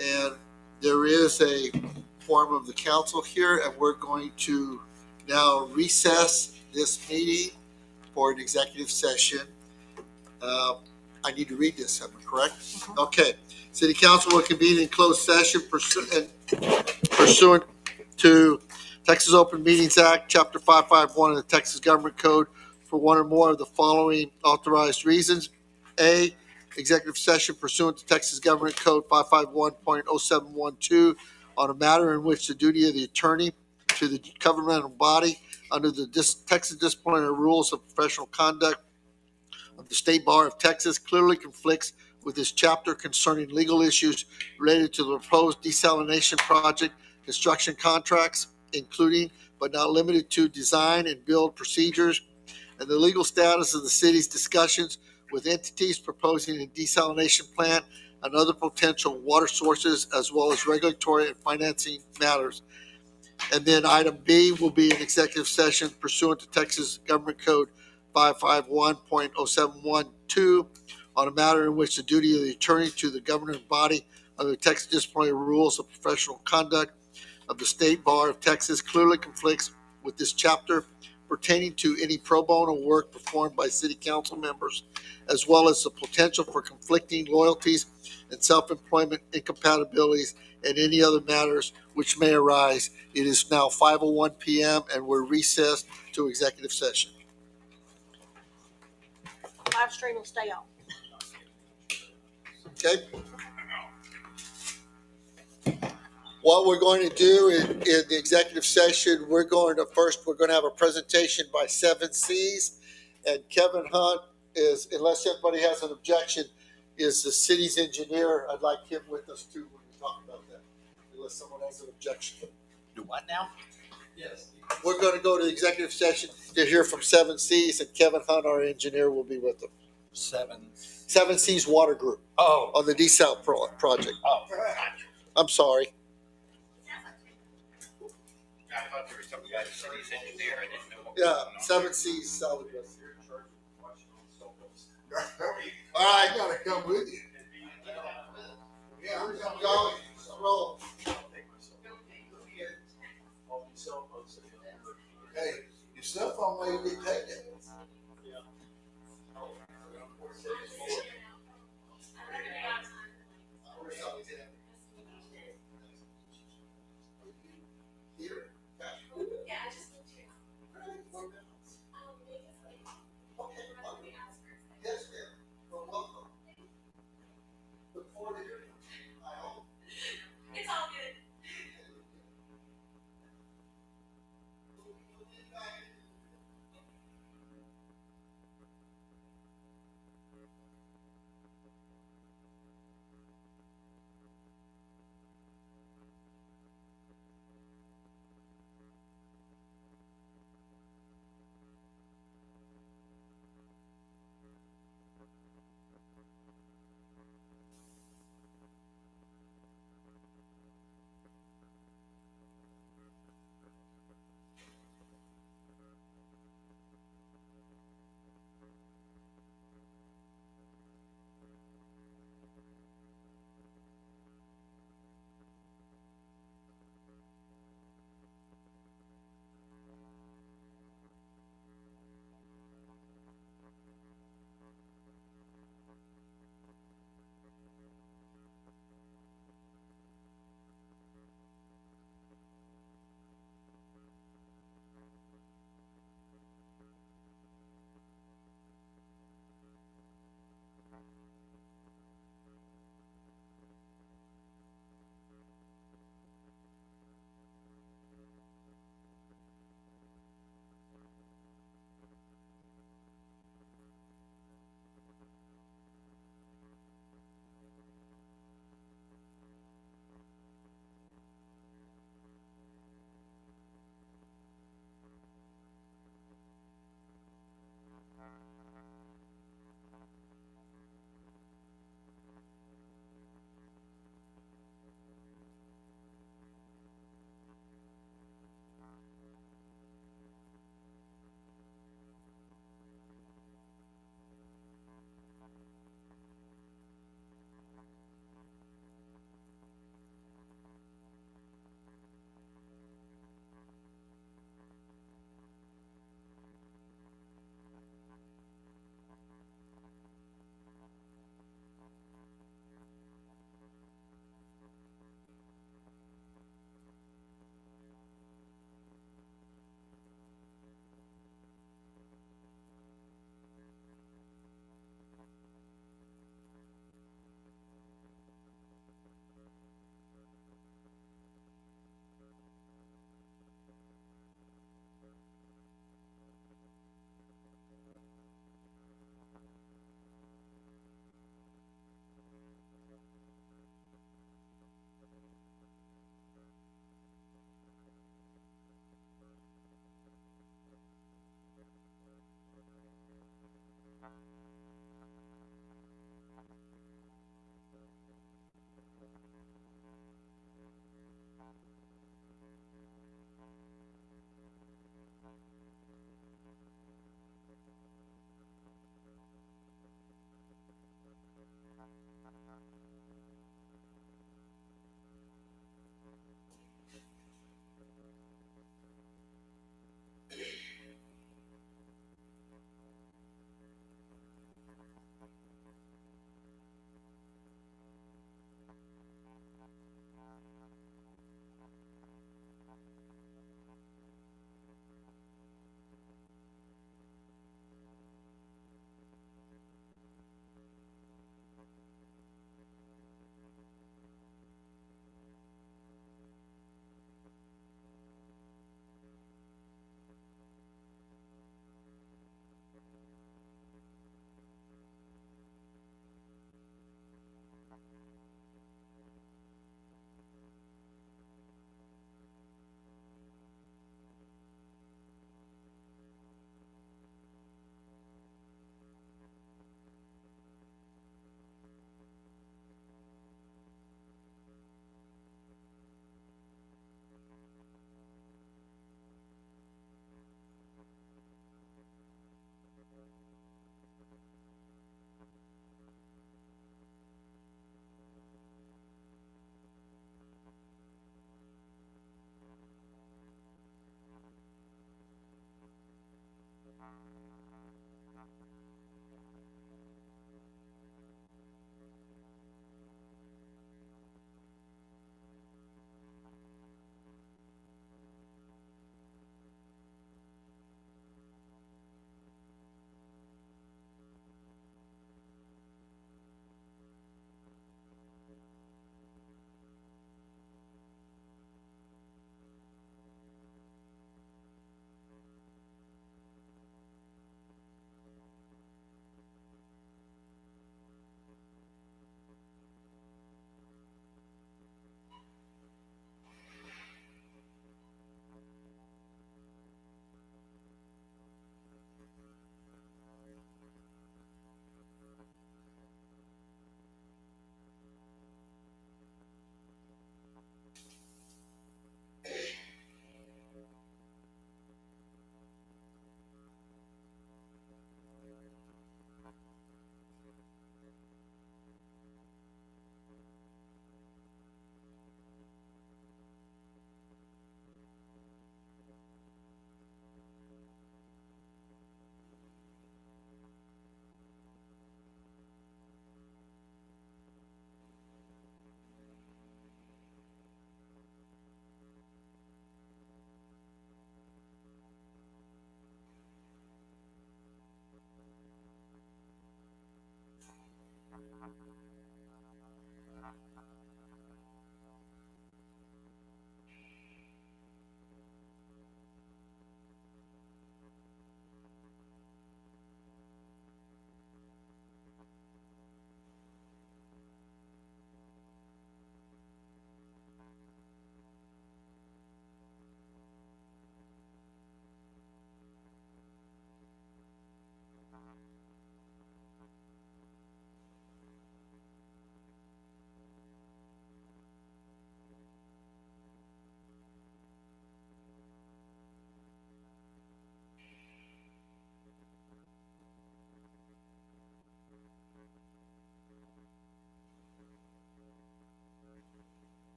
And there is a form of the council here, and we're going to now recess this meeting for an executive session. I need to read this, am I correct? Okay. City Council will convene in closed session pursuant to Texas Open Meetings Act, Chapter 551 of the Texas Government Code for one or more of the following authorized reasons. A, executive session pursuant to Texas Government Code 551.0712 on a matter in which the duty of the attorney to the governmental body under the Texas disciplinary rules of professional conduct of the State Bar of Texas clearly conflicts with this chapter concerning legal issues related to the proposed desalination project construction contracts, including but not limited to design and build procedures, and the legal status of the city's discussions with entities proposing a desalination plant and other potential water sources, as well as regulatory and financing matters. And then item B will be an executive session pursuant to Texas Government Code 551.0712 on a matter in which the duty of the attorney to the governing body under the Texas disciplinary rules of professional conduct of the State Bar of Texas clearly conflicts with this chapter pertaining to any pro bono work performed by city council members, as well as the potential for conflicting loyalties and self-employment incompatibilities and any other matters which may arise. It is now 5:01 p.m. and we're recessed to executive session. Live stream will stay on. Okay. What we're going to do in the executive session, we're going to have a presentation by 7Cs, and Kevin Hunt is, unless everybody has an objection, is the city's engineer. I'd like him with us too when we talk about that, unless someone has an objection. Do what now? Yes. We're going to go to the executive session to hear from 7Cs, and Kevin Hunt, our engineer, will be with them. 7Cs Water Group. Oh. On the desal project. Oh. I'm sorry. I thought there was some guy, the city's engineer. I didn't know what was Yeah, going on. 7Cs solid waste. All right, I gotta come with you. Yeah, we're gonna go. Roll. Hey, your cell phone may get taken.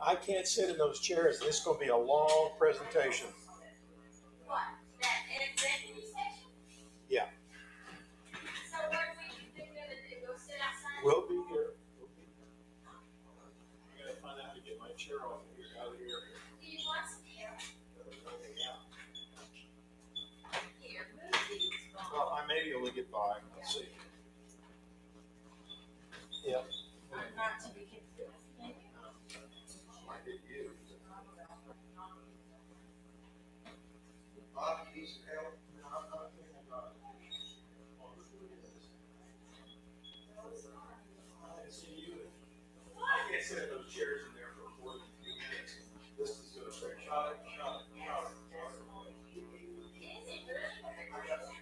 I can't sit in those chairs. This is gonna be a long presentation. What? That executive session? Yeah. So what are we gonna do? Go sit outside? We'll be here. I gotta find out how to get my chair off of here, out of here. Do you want some hair? Here, move these. Well, I may be able to get by. Let's see. Yeah. Not to be confused. Might get you. Bob, you need some help? I can't sit in those chairs in there for more than a few minutes. This is gonna say, shot it. Is it really?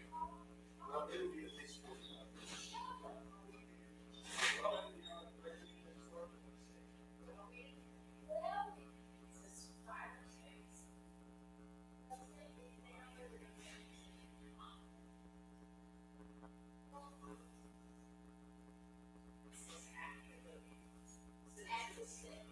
Well, it'll be at least. Well, it's a fire space. After six.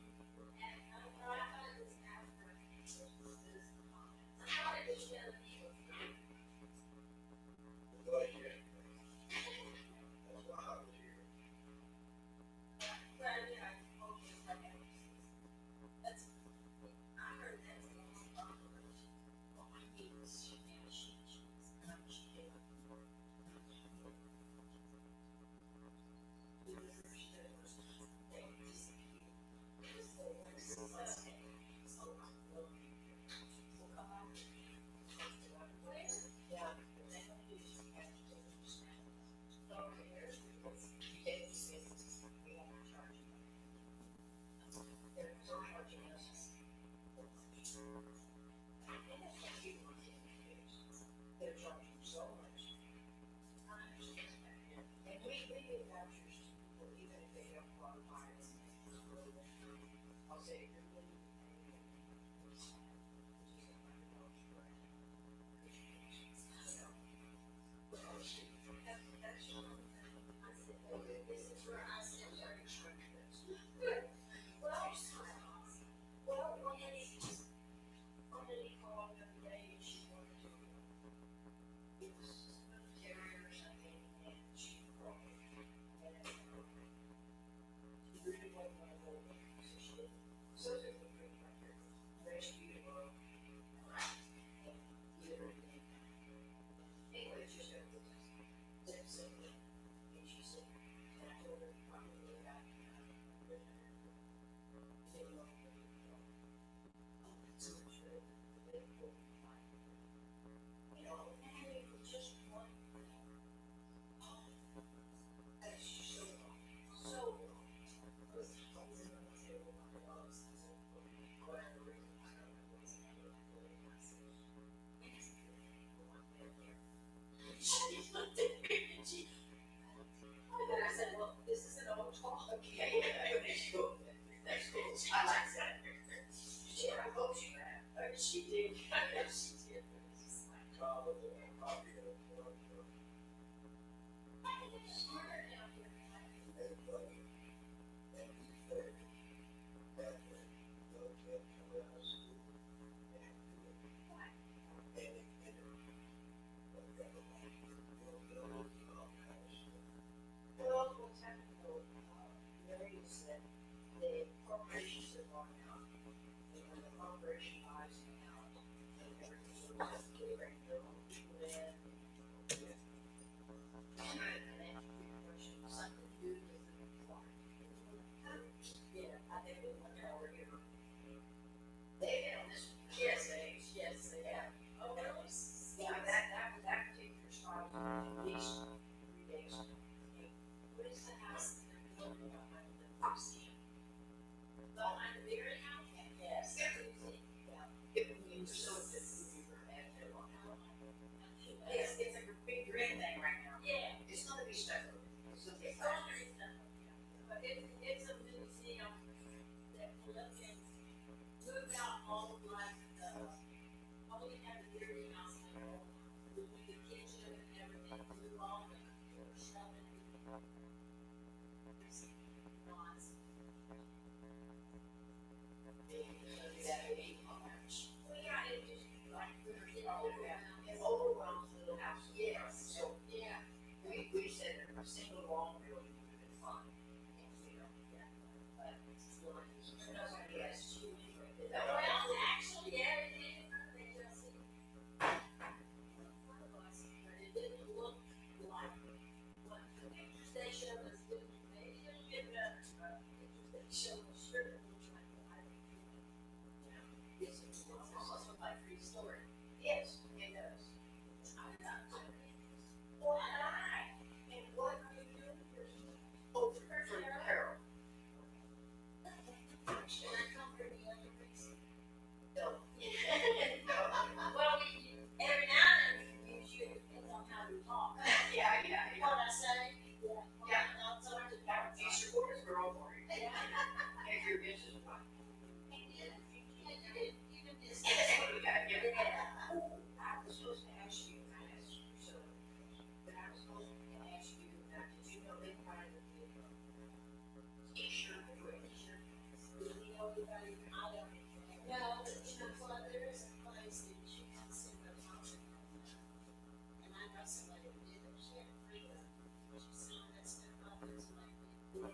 She did. She did. show the strip of which one I think, you know, it's almost like free story. Yes, it does. I'm not doing it. Well, and what are you doing for? Oh, for Carol. Should I come for the other reason? No. Well, every now and then we can use you, it depends on how we talk. Yeah. What I say. Yeah. I'll talk to Carol. You support us, we're all for you. Yeah. If your business is fine. Even this. Yeah. I was supposed to ask you, I asked you so, but I was supposed to ask you, did you know they provided the t-shirt, t-shirt? Do we know anybody? I don't. No, but you know what, there is a place that you can send those options. And I know somebody who did it, she had free, she signed that stuff up, it's like, you know,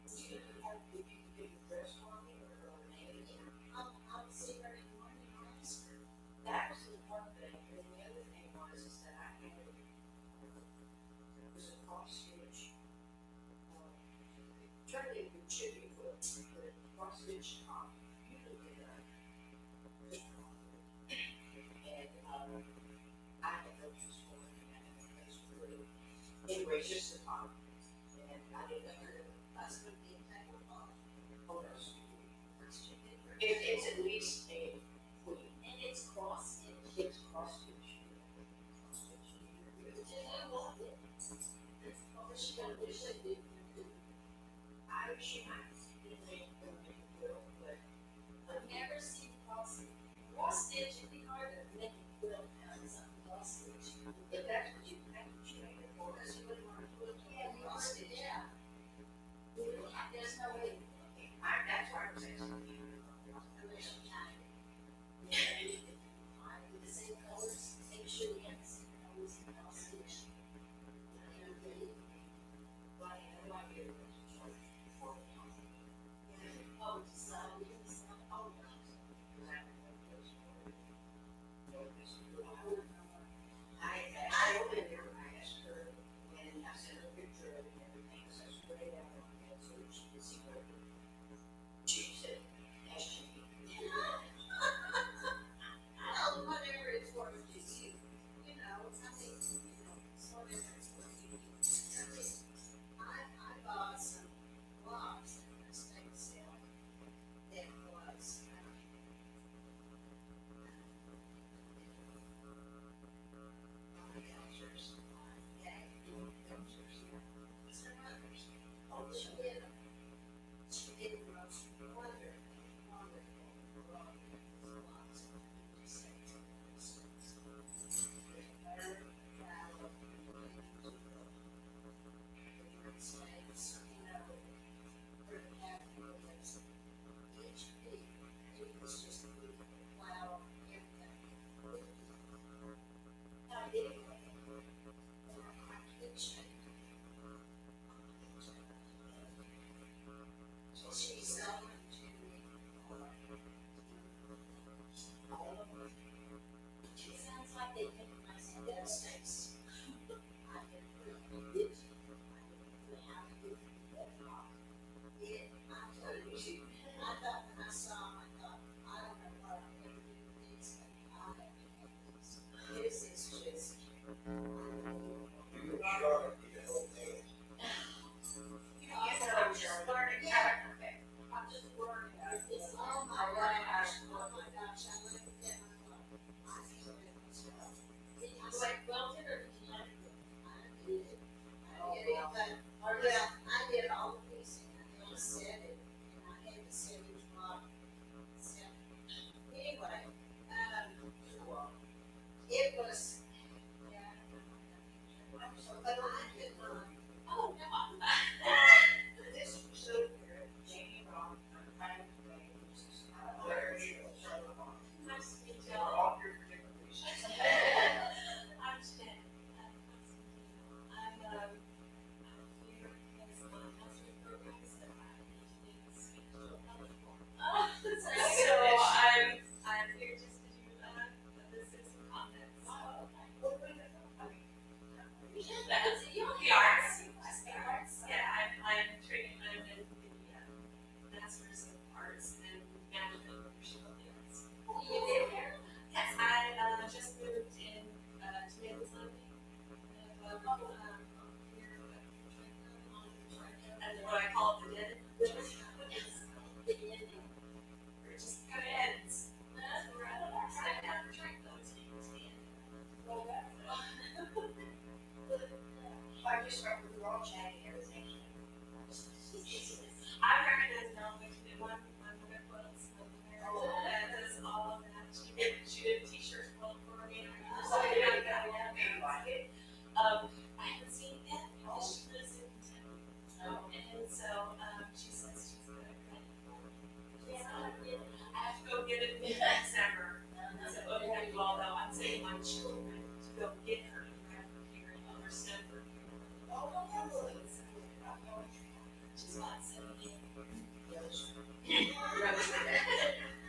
if you could get your dress for me or maybe, I'll see her in the morning and ask her. That was the one thing, and the other thing is that I had, it was a cross stitch. Try to get your chippy foot, but cross stitch top, you can get that. And, I had no choice for it, and it's really, anyway, it's just the top. And I didn't know that that's what the entire bottom. Oh, no. It's at least a queen. And it's cross stitch. It's cross stitch. I wish she got this. I wish she might. But I've never seen cross stitch. Cross stitch, it'd be hard to make it quilt out of something cross stitch. If that's what you make it for, that's what you want to do. Yeah,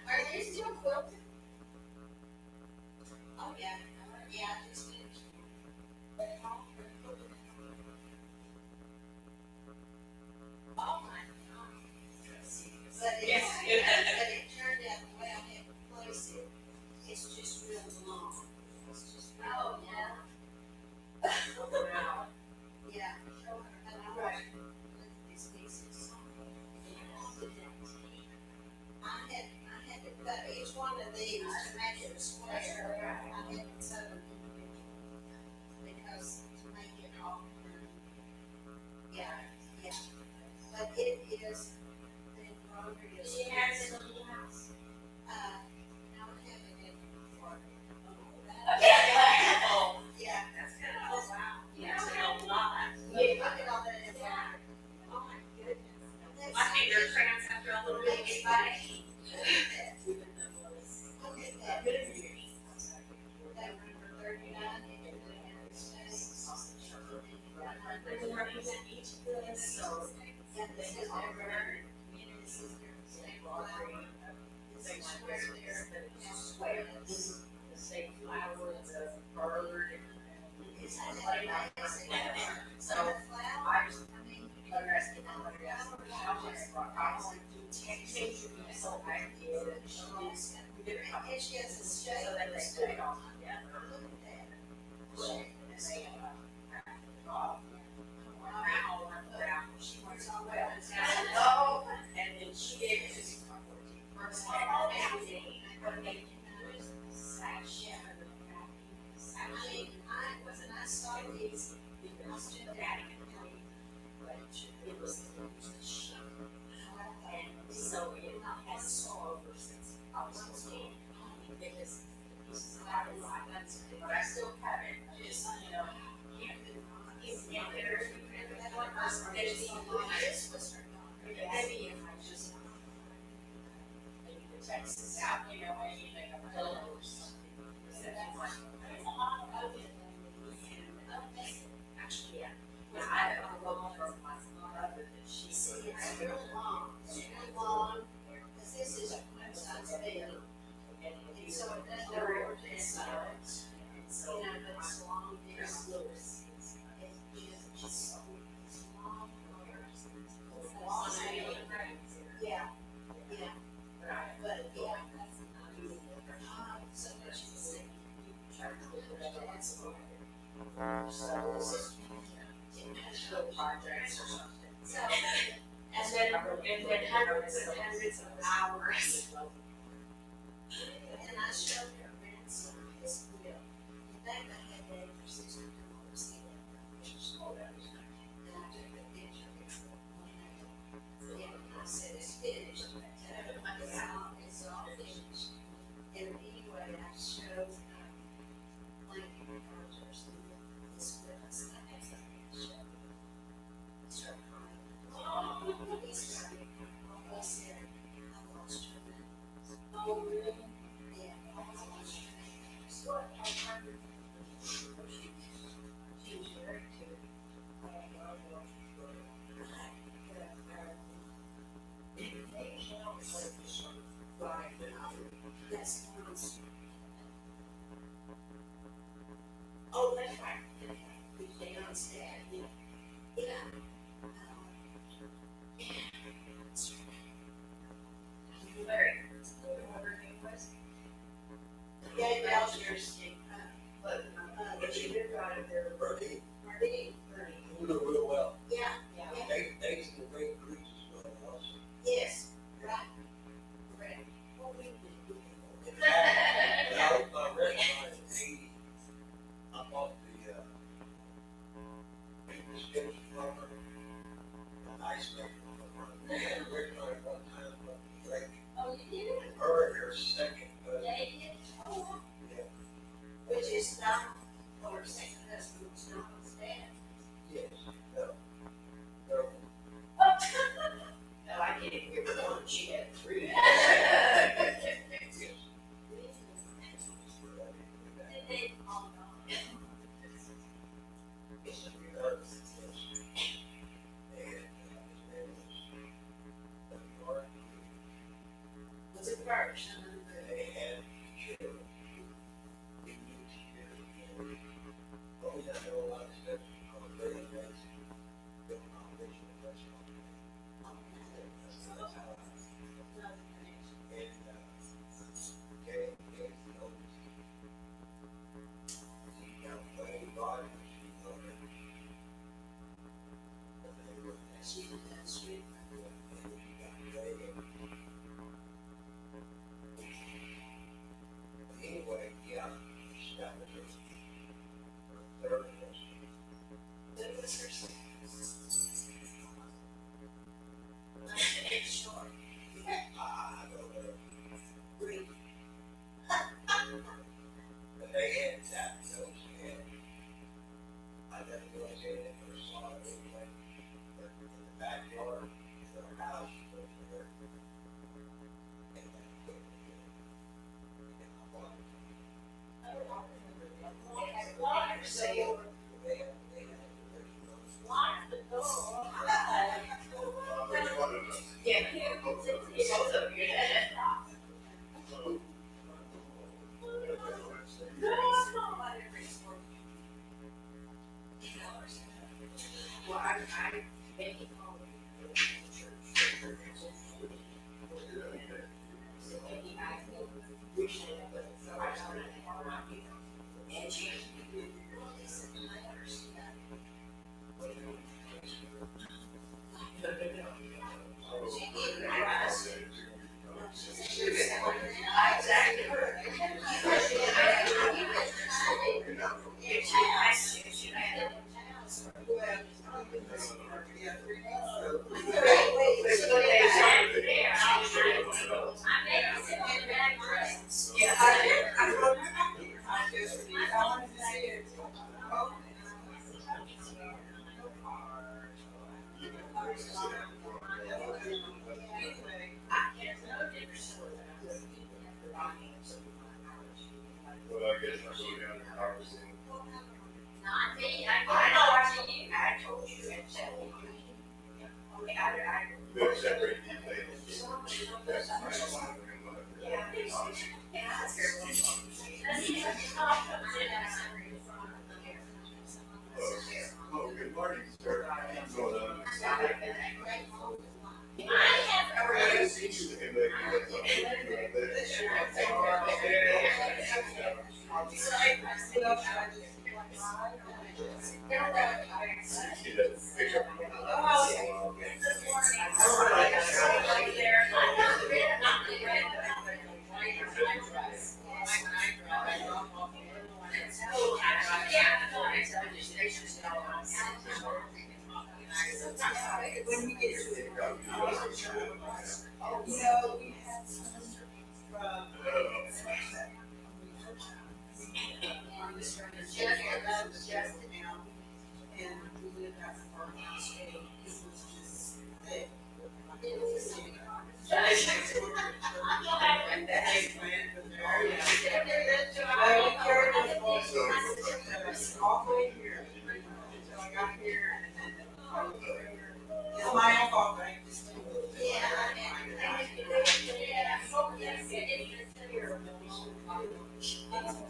Are they still quilting? Oh, yeah, yeah, I just finished. Oh, my God. But it turned out the way I had to place it, it's just real long. It's just real long. Yeah. And I'm like, look at these pieces. I had to cut each one of these to make it a square. I had to sew them individually because to make it all. Yeah, yeah. But it is, the embroidery is. She has it in the house. Now I have it in for. Yeah. That's good. Oh, wow. Yeah. That's a lot. Look at all that embroidery. Oh, my goodness. That's My finger cramps after a little bit of spiky. Look at that. That number 39 in the United States. They represent each of this, so. Yeah, this is their bird. This is their state flower. This is square there. Now square this. The state flower, the bird. Is that amazing? So, The flower, I was I mean, interested in what it is. How much I was like, change your so I did. We did it. and she has a So shape. then they put it all together. Look at that. And they, all around. She works all well. Oh, and then she gave it to me for 14. First, what they can do is sash. I mean, when I saw these, I stood there But it was the shape. And so it has so over since I was 16. Because this is how I like that's but I still have it. Just, in there. That one person, there's the this was her daughter. maybe if I just maybe the text is out, and you make a pillow or something. So I'm like, actually, yeah. When I have a look from my mother that she See, it's real long, because this is a queen size bed, and so it doesn't work this size. so You know, but it's long, there's it's little just so long. Yeah, yeah, but yeah. So much the same. So this is. projects or something. So, And then hundreds of hours. and I showed her grandson his will. In fact, I had that for $600. And I took a picture of it. And I said, it's finished. It's all finished. And anyway, I showed, Lincoln Carter's this will. I said, I have something to show. Start crying. He started, he said, I lost her man. Oh, really? Yeah, I lost her man. She was very cute. That's monster. Oh, that's right. Dan's dad, yeah. Larry, whatever her name was. Yeah, Belcher's, But she lived out of there. Bertie, Marty, you know real well. yeah, Yeah. They can break creeks as well, also. yes, right. Correct. Now, my restaurant in 80, I bought the, sketch from her, the ice maker from her. They had a restaurant at one time, but like, Oh, you did it? her and her second cousin. Yeah, you did. Oh, Yeah. Which is not, or second husband, it's not his dad. Yes, no. No. no, I didn't hear one. She had 3. Yes. Did they? Oh, no. Yes, we heard it, yes. And, his name was, Mark. Anyway, yeah. That was her third question. That was her second. Sure. I don't know. Great. But they had that, so and I never really did it for a saw it anyway. But in the backyard, their house was there. And then put it in. And I bought it. Sale. They had Lock the door. yeah, both of you. Well, I made a call to the church. And I appreciate it, but so I told her to call my people. And she said, I understand. Exactly. Yeah, I did. I wrote it back here. I wanted to see it. Well, I guess I go down to Harvest and Not me, I know, I told you and said, I they'll separate these things. That's the first one. Oh, good morning, sir. What's going on? I see you looking like you got see that picture. When we get to it, you know, we had some from. And we lived out the farmhouse, and it was just thick. And that ain't planned, but there, yeah. We carried it all the way here, until I got here, and then. It's my own fault, but I just.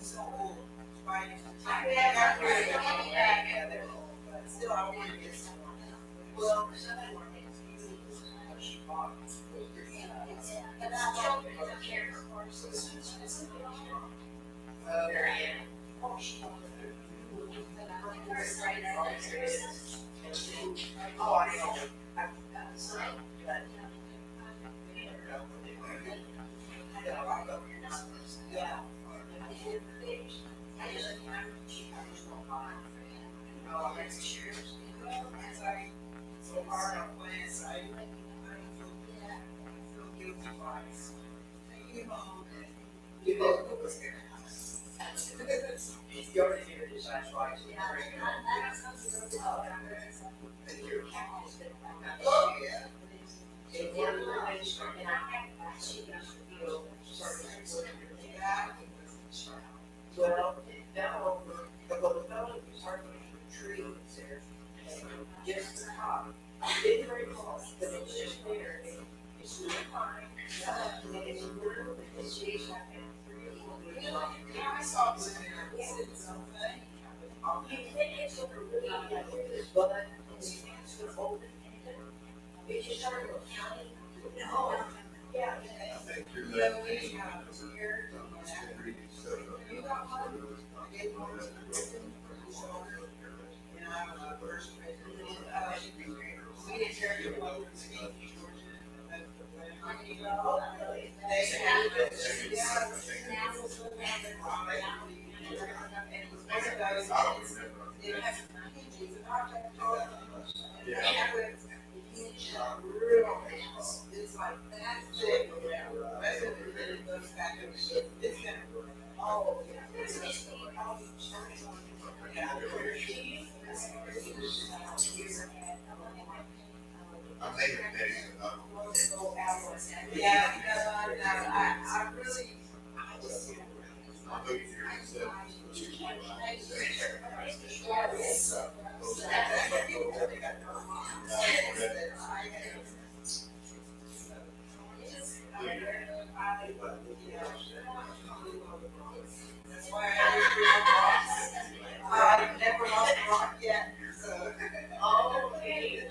So old, right? I got rid of it, yeah, they're old, but still, I want to get some. Well, she bought it. Oh, I know. Yeah. Oh, that's true. As I, so hard on plans, I feel guilty twice. You know, you both was there. You already hear this, that's why. Oh, yeah. And one of the things, and I see these feel, well, now, the fellow was hardly a tree was there, just the top. It's very close, but it's just there, it's really fine, and it's blue, it's just like I saw it in there, it's something. You think it's over really, but it's sort of open. It's just sort of county. No, yeah. I think you're Yeah, like. we have here. You got one? I gave one to the shoulder. And I was the first. We didn't care if it was. It's like that thick. That's what it really goes back to. It's gonna, oh, yeah. Yeah, no, I really, I just. That's why I've never lost a rock yet, so. Oh, okay.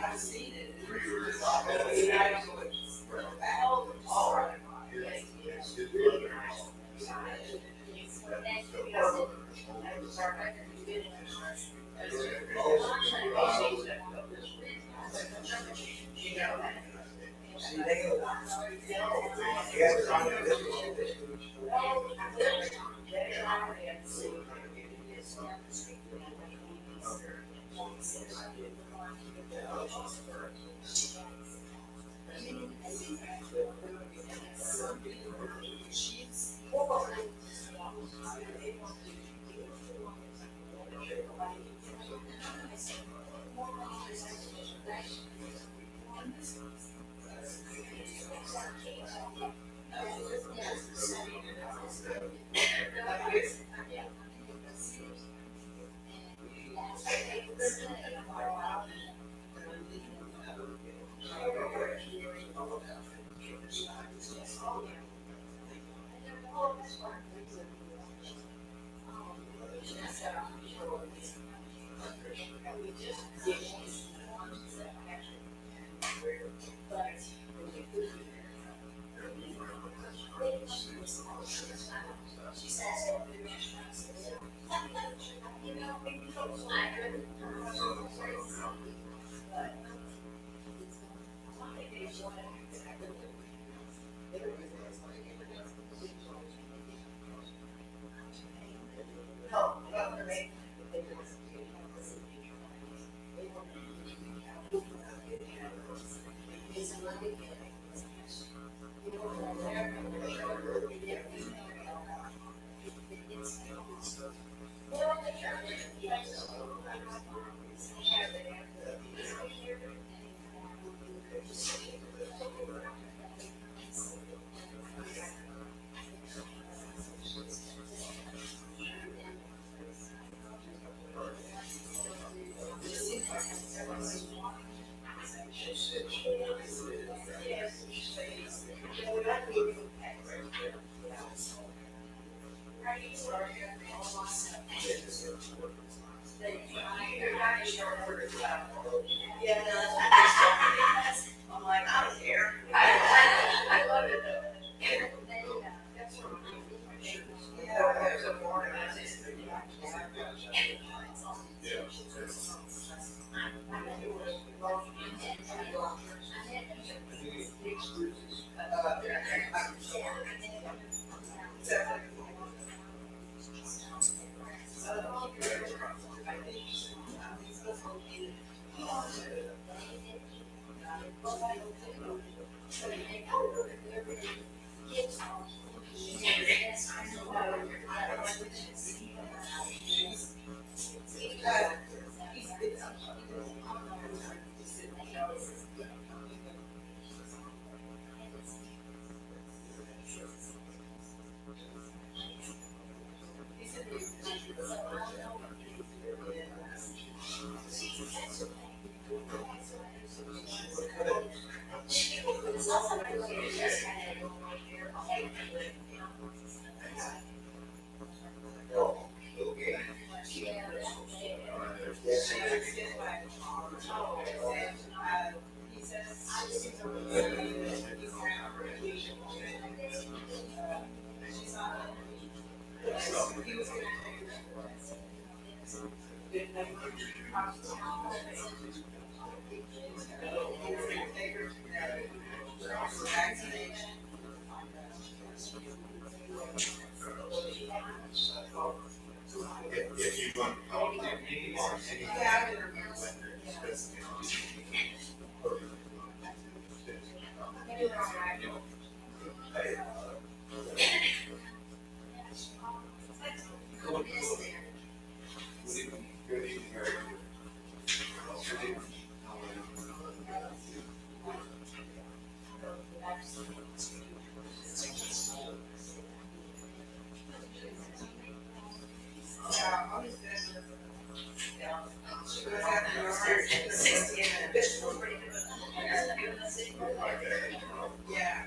I've seen it. Yeah, no, that's I'm like, I don't care. I love it though. Yeah, there's a board. If you want to call it a meeting or city. Good evening, Eric. Yeah.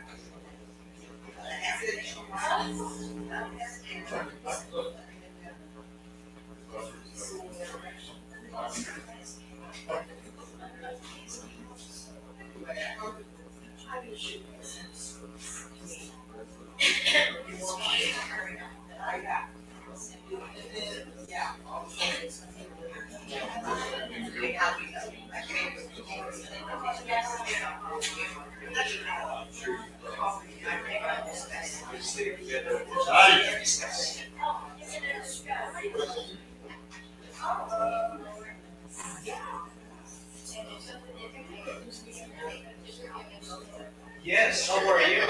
Yes, how are you?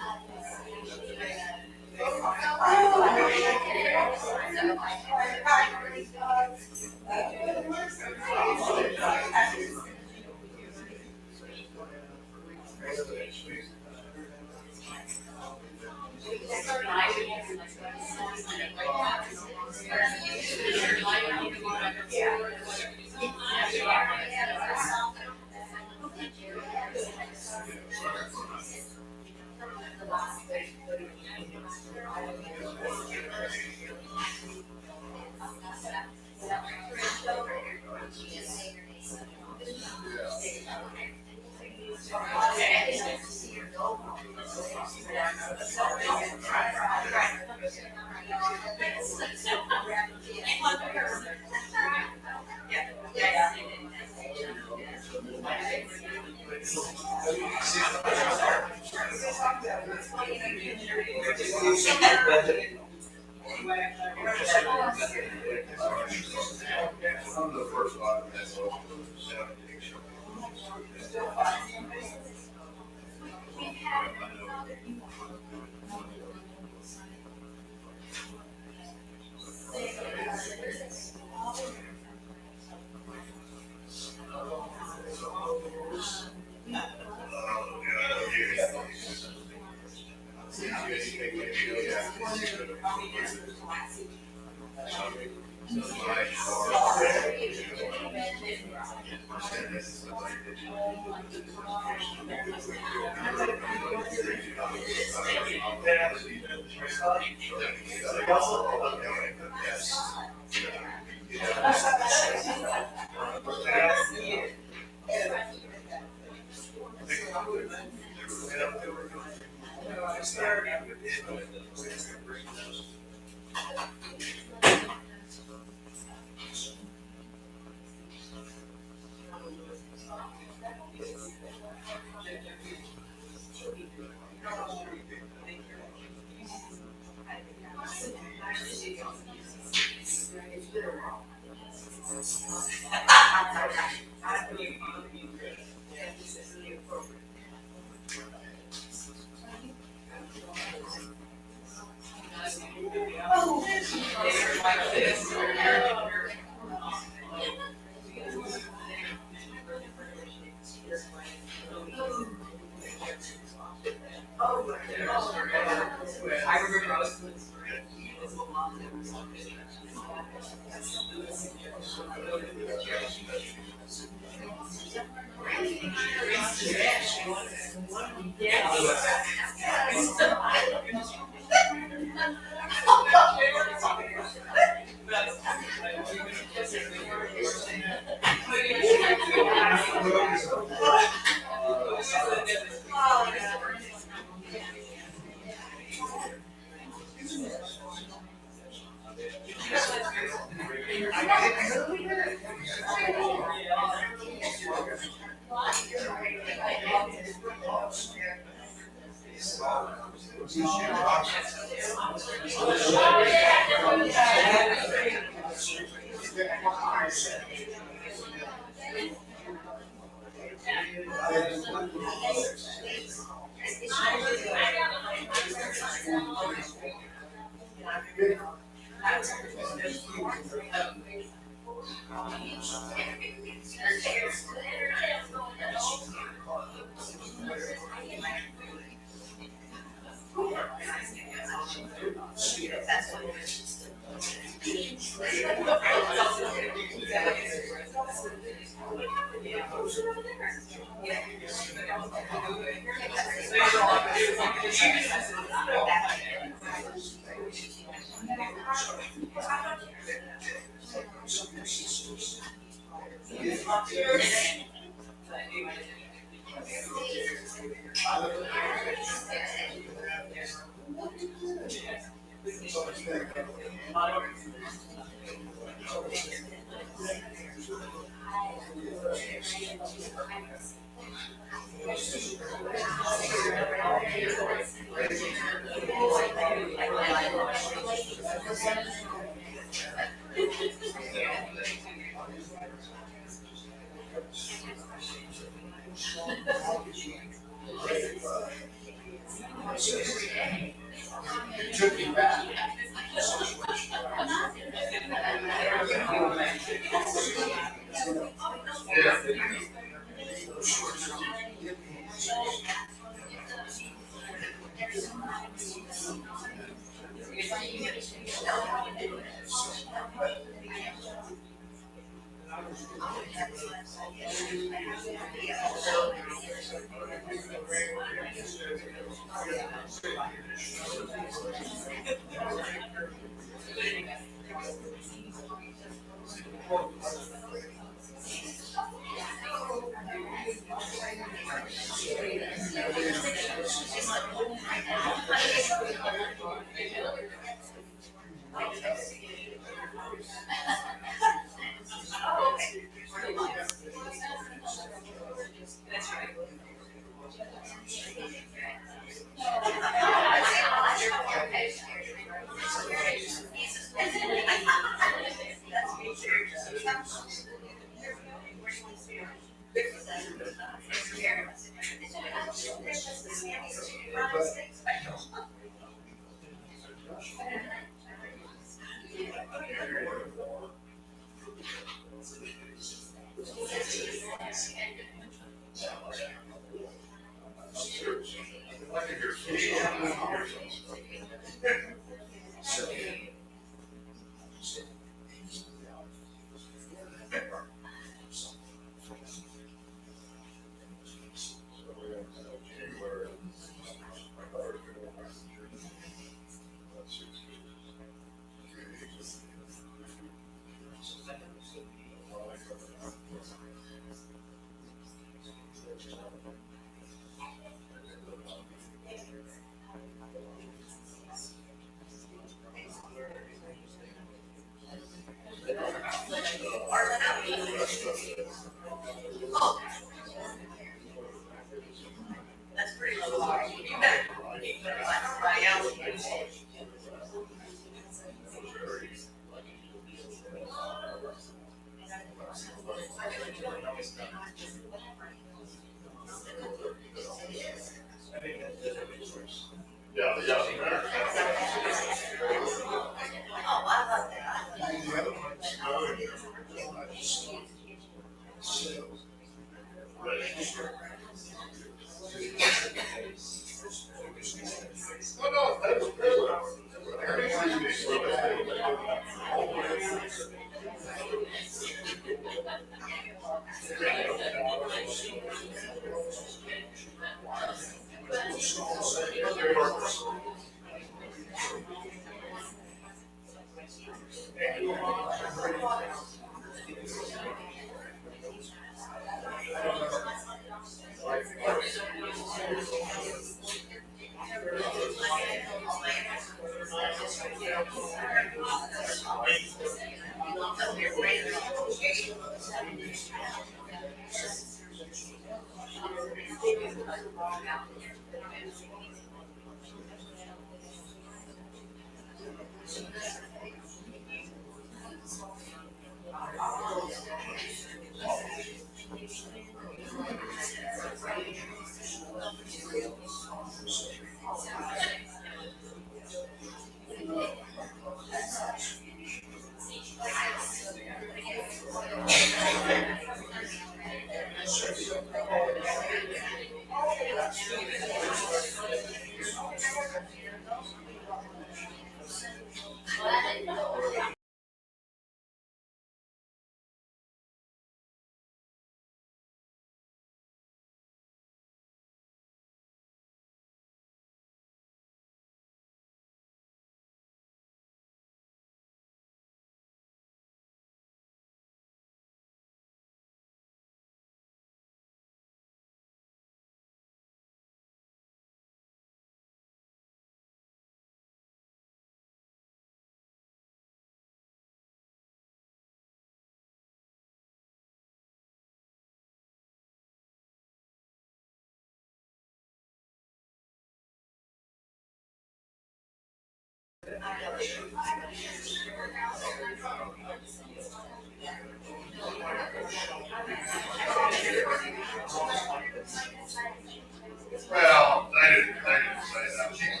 Well, they didn't say that.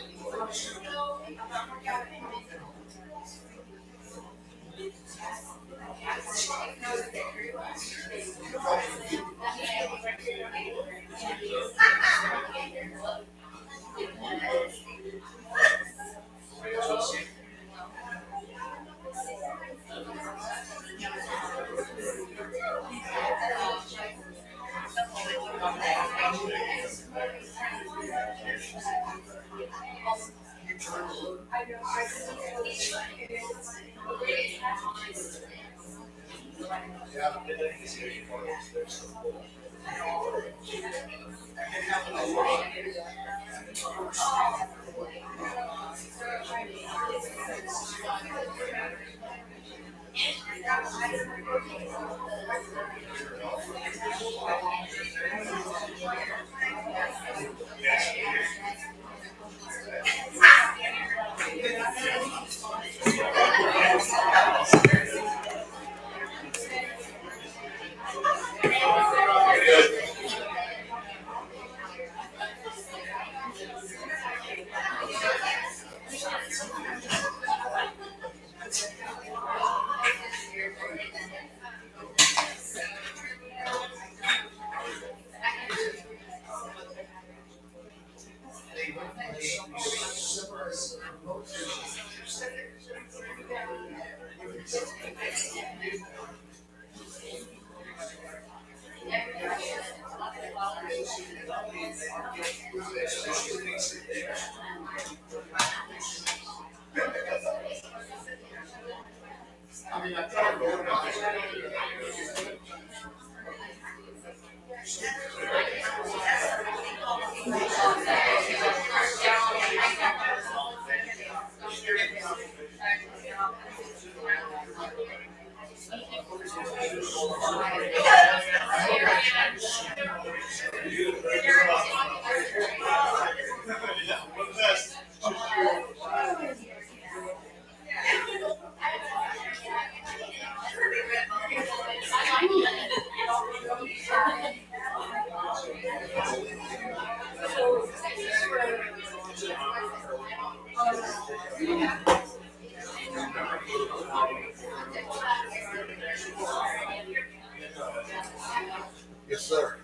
Yes, sir.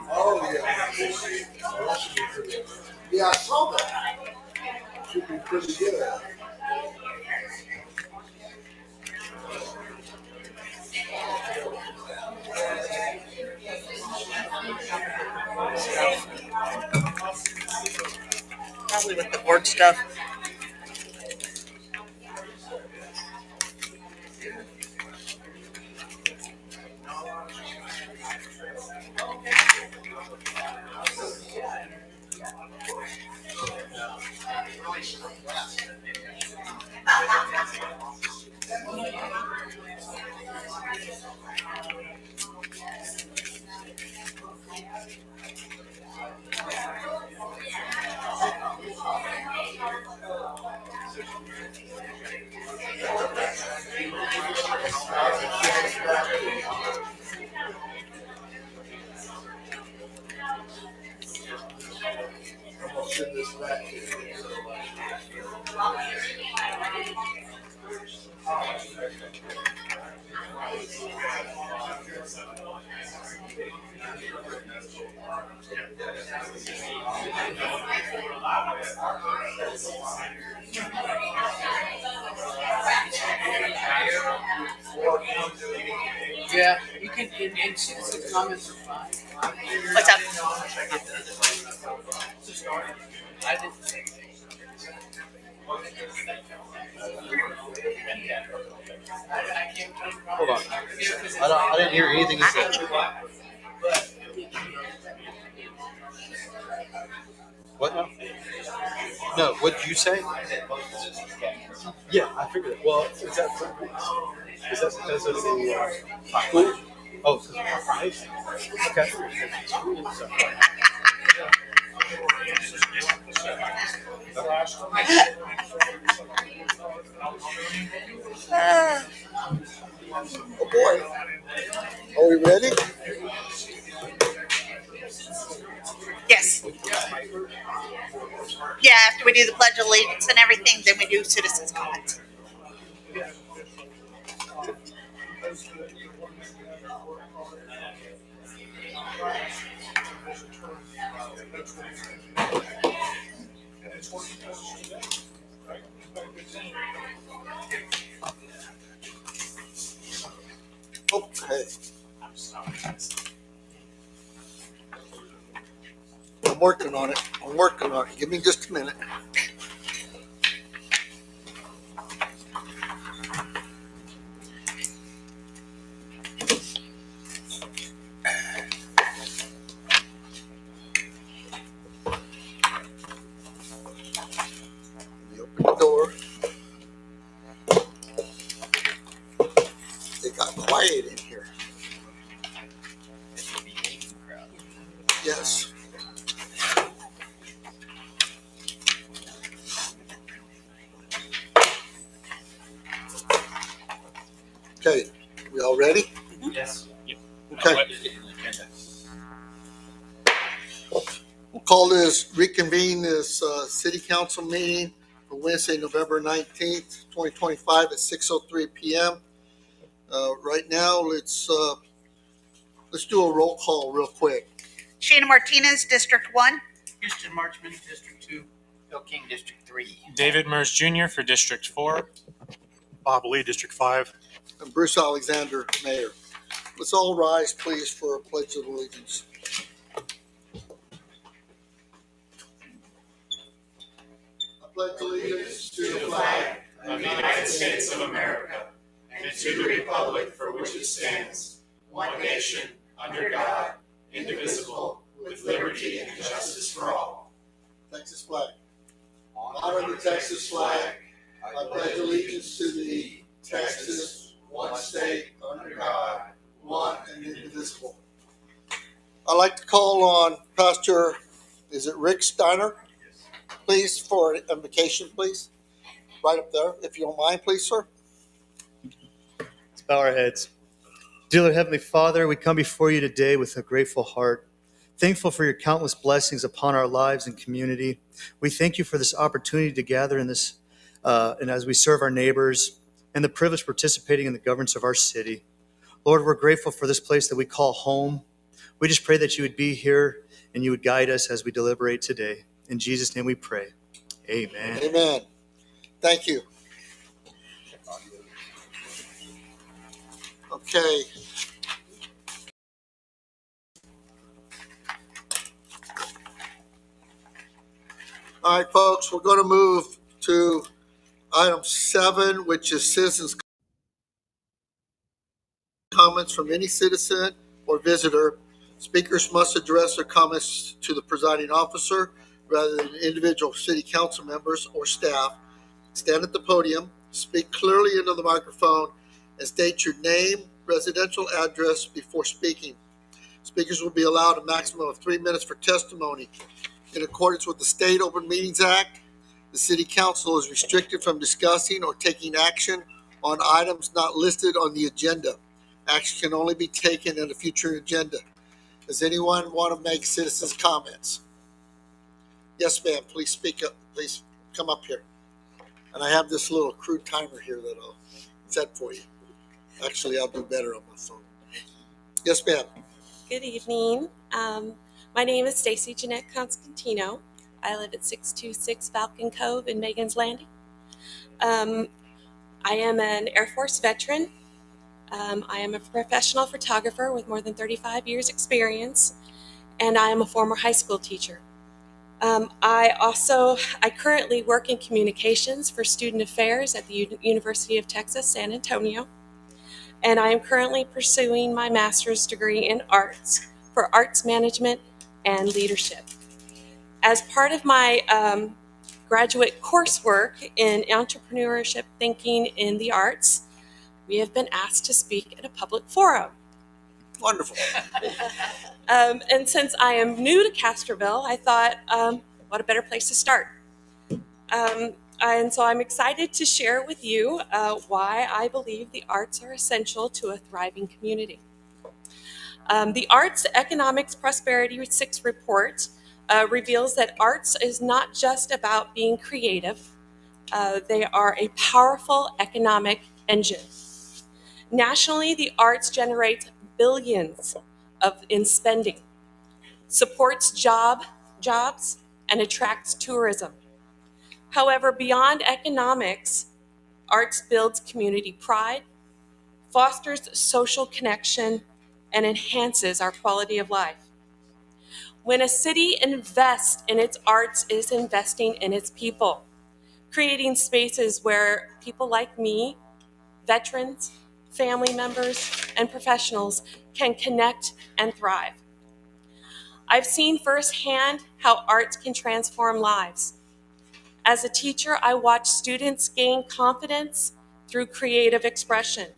Oh, yeah. Yeah, I saw that. Should be pretty good. Probably with the board stuff. I'm gonna send this back to you. Yeah, you can, and citizen comments are fine. What's up? I didn't. Hold on. I didn't hear anything you said. What now? No, what did you say? Yeah, I figured it. Well, is that is that because of the school? Oh, nice. Okay. Oh, boy. Are we ready? Yes. Yeah, after we do the Pledge of Allegiance and everything, then we do citizens' comments. Okay. I'm working on it. I'm working on it. Give me just a minute. Let me open the door. It got quiet in here. Yes. Okay, we all ready? Yes. Okay. We'll call this, reconvene this city council meeting for Wednesday, November 19th, 2025 at 6:03 PM. Right now, let's do a roll call real quick. Shana Martinez, District 1. Houston Marchman, District 2. Bill King, District 3. David Mers Jr. for District 4. Bob Lee, District 5. And Bruce Alexander, Mayor. Let's all rise, please, for a pledge of allegiance. I pledge allegiance to the flag Of the United States of America and to the republic for which it stands, one nation, under God, indivisible, with liberty and justice for all. Texas flag. Honor the Texas flag. I pledge allegiance to thee, Texas, one state, under God, one and indivisible. I'd like to call on Pastor Is it Rick Steiner? Please, for an invocation, please. Right up there, if you don't mind, please, sir. Let's bow our heads. Dear Lord, Heavenly Father, we come before you today with a grateful heart, thankful for your countless blessings upon our lives and community. We thank you for this opportunity to gather in this, and as we serve our neighbors, and the privilege of participating in the governance of our city. Lord, we're grateful for this place that we call home. We just pray that you would be here and you would guide us as we deliberate today. In Jesus' name we pray. Amen. Amen. Thank you. Okay. All right, folks, we're going to move to item 7, which is citizens' comments from any citizen or visitor. Speakers must address their comments to the presiding officer rather than individual city council members or staff. Stand at the podium, speak clearly into the microphone, and state your name, residential address before speaking. Speakers will be allowed a maximum of 3 minutes for testimony. In accordance with the State Open Meetings Act, the City Council is restricted from discussing or taking action on items not listed on the agenda. Action can only be taken at a future agenda. Does anyone want to make citizens' comments? Yes, ma'am. Please speak up. Please come up here. And I have this little crude timer here that I'll set for you. Actually, I'll do better on my phone. Yes, ma'am. Good evening. My name is Stacy Jeanette Constantino. I live at 626 Falcon Cove in Megan's Landing. I am an Air Force veteran. I am a professional photographer with more than 35 years experience, and I am a former high school teacher. I currently work in communications for student affairs at the University of Texas, San Antonio, and I am currently pursuing my master's degree in arts for arts management and leadership. As part of my graduate coursework in entrepreneurship thinking in the arts, we have been asked to speak at a public forum. Wonderful. And since I am new to Castroville, I thought, what a better place to start. And so I'm excited to share with you why I believe the arts are essential to a thriving community. The Arts Economics Prosperity 6 report reveals that arts is not just about being creative. They are a powerful economic engine. Nationally, the arts generate billions in spending, supports jobs, and attracts tourism. However, beyond economics, arts builds community pride, fosters social connection, and enhances our quality of life. When a city invests in its arts, it is investing in its people, creating spaces where people like me, veterans, family members, and professionals can connect and thrive. I've seen firsthand how arts can transform lives. As a teacher, I watch students gain confidence through creative expression.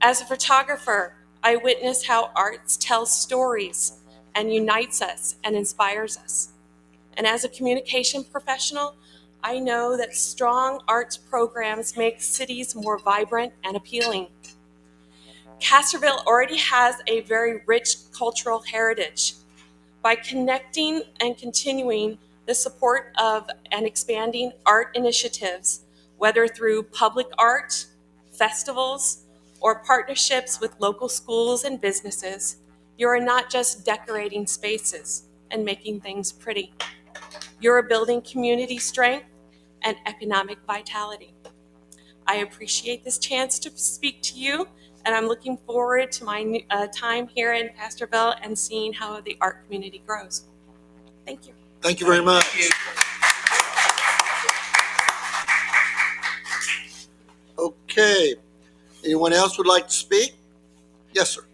As a photographer, I witness how arts tells stories and unites us and inspires us. And as a communication professional, I know that strong arts programs make cities more vibrant and appealing. Castroville already has a very rich cultural heritage. By connecting and continuing the support of and expanding art initiatives, whether through public art, festivals, or partnerships with local schools and businesses, you are not just decorating spaces and making things pretty. You're building community strength and economic vitality. I appreciate this chance to speak to you, and I'm looking forward to my time here in Castroville and seeing how the art community grows. Thank you. Thank you very much. Okay. Anyone else would like to speak? Yes, sir.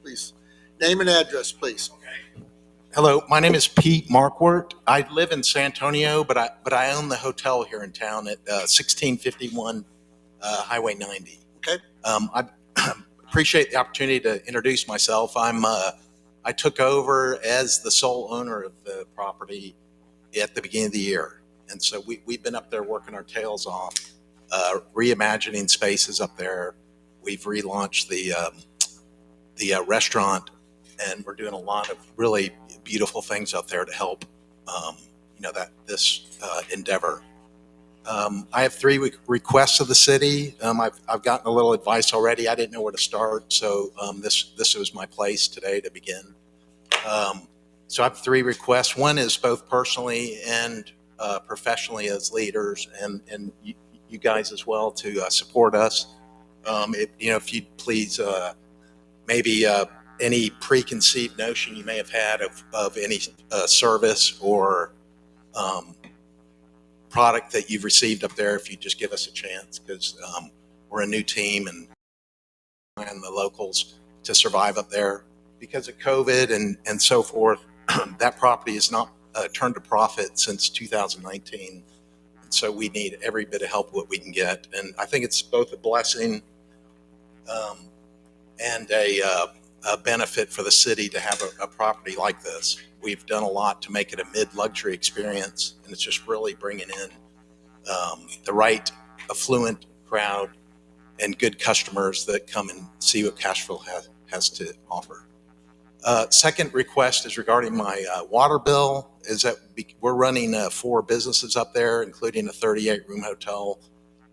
Please. Name and address, please. Hello, my name is Pete Markwart. I live in San Antonio, but I own the hotel here in town at 1651 Highway 90. Okay. I appreciate the opportunity to introduce myself. I'm I took over as the sole owner of the property at the beginning of the year. And so we've been up there working our tails off, reimagining spaces up there. We've relaunched the restaurant, and we're doing a lot of really beautiful things out there to help, this endeavor. I have three requests of the city. I've gotten a little advice already. I didn't know where to start, so this was my place today to begin. So I have three requests. One is both personally and professionally as leaders, and you guys as well to support us. If you'd please, maybe any preconceived notion you may have had of any service or product that you've received up there, if you just give us a chance, because we're a new team and the locals to survive up there. Because of COVID and so forth, that property has not turned a profit since 2019. And so we need every bit of help what we can get. And I think it's both a blessing and a benefit for the city to have a property like this. We've done a lot to make it a mid-luxury experience, and it's just really bringing in the right affluent crowd and good customers that come and see what Castroville has to offer. Second request is regarding my water bill. Is that we're running 4 businesses up there, including a 38-room hotel,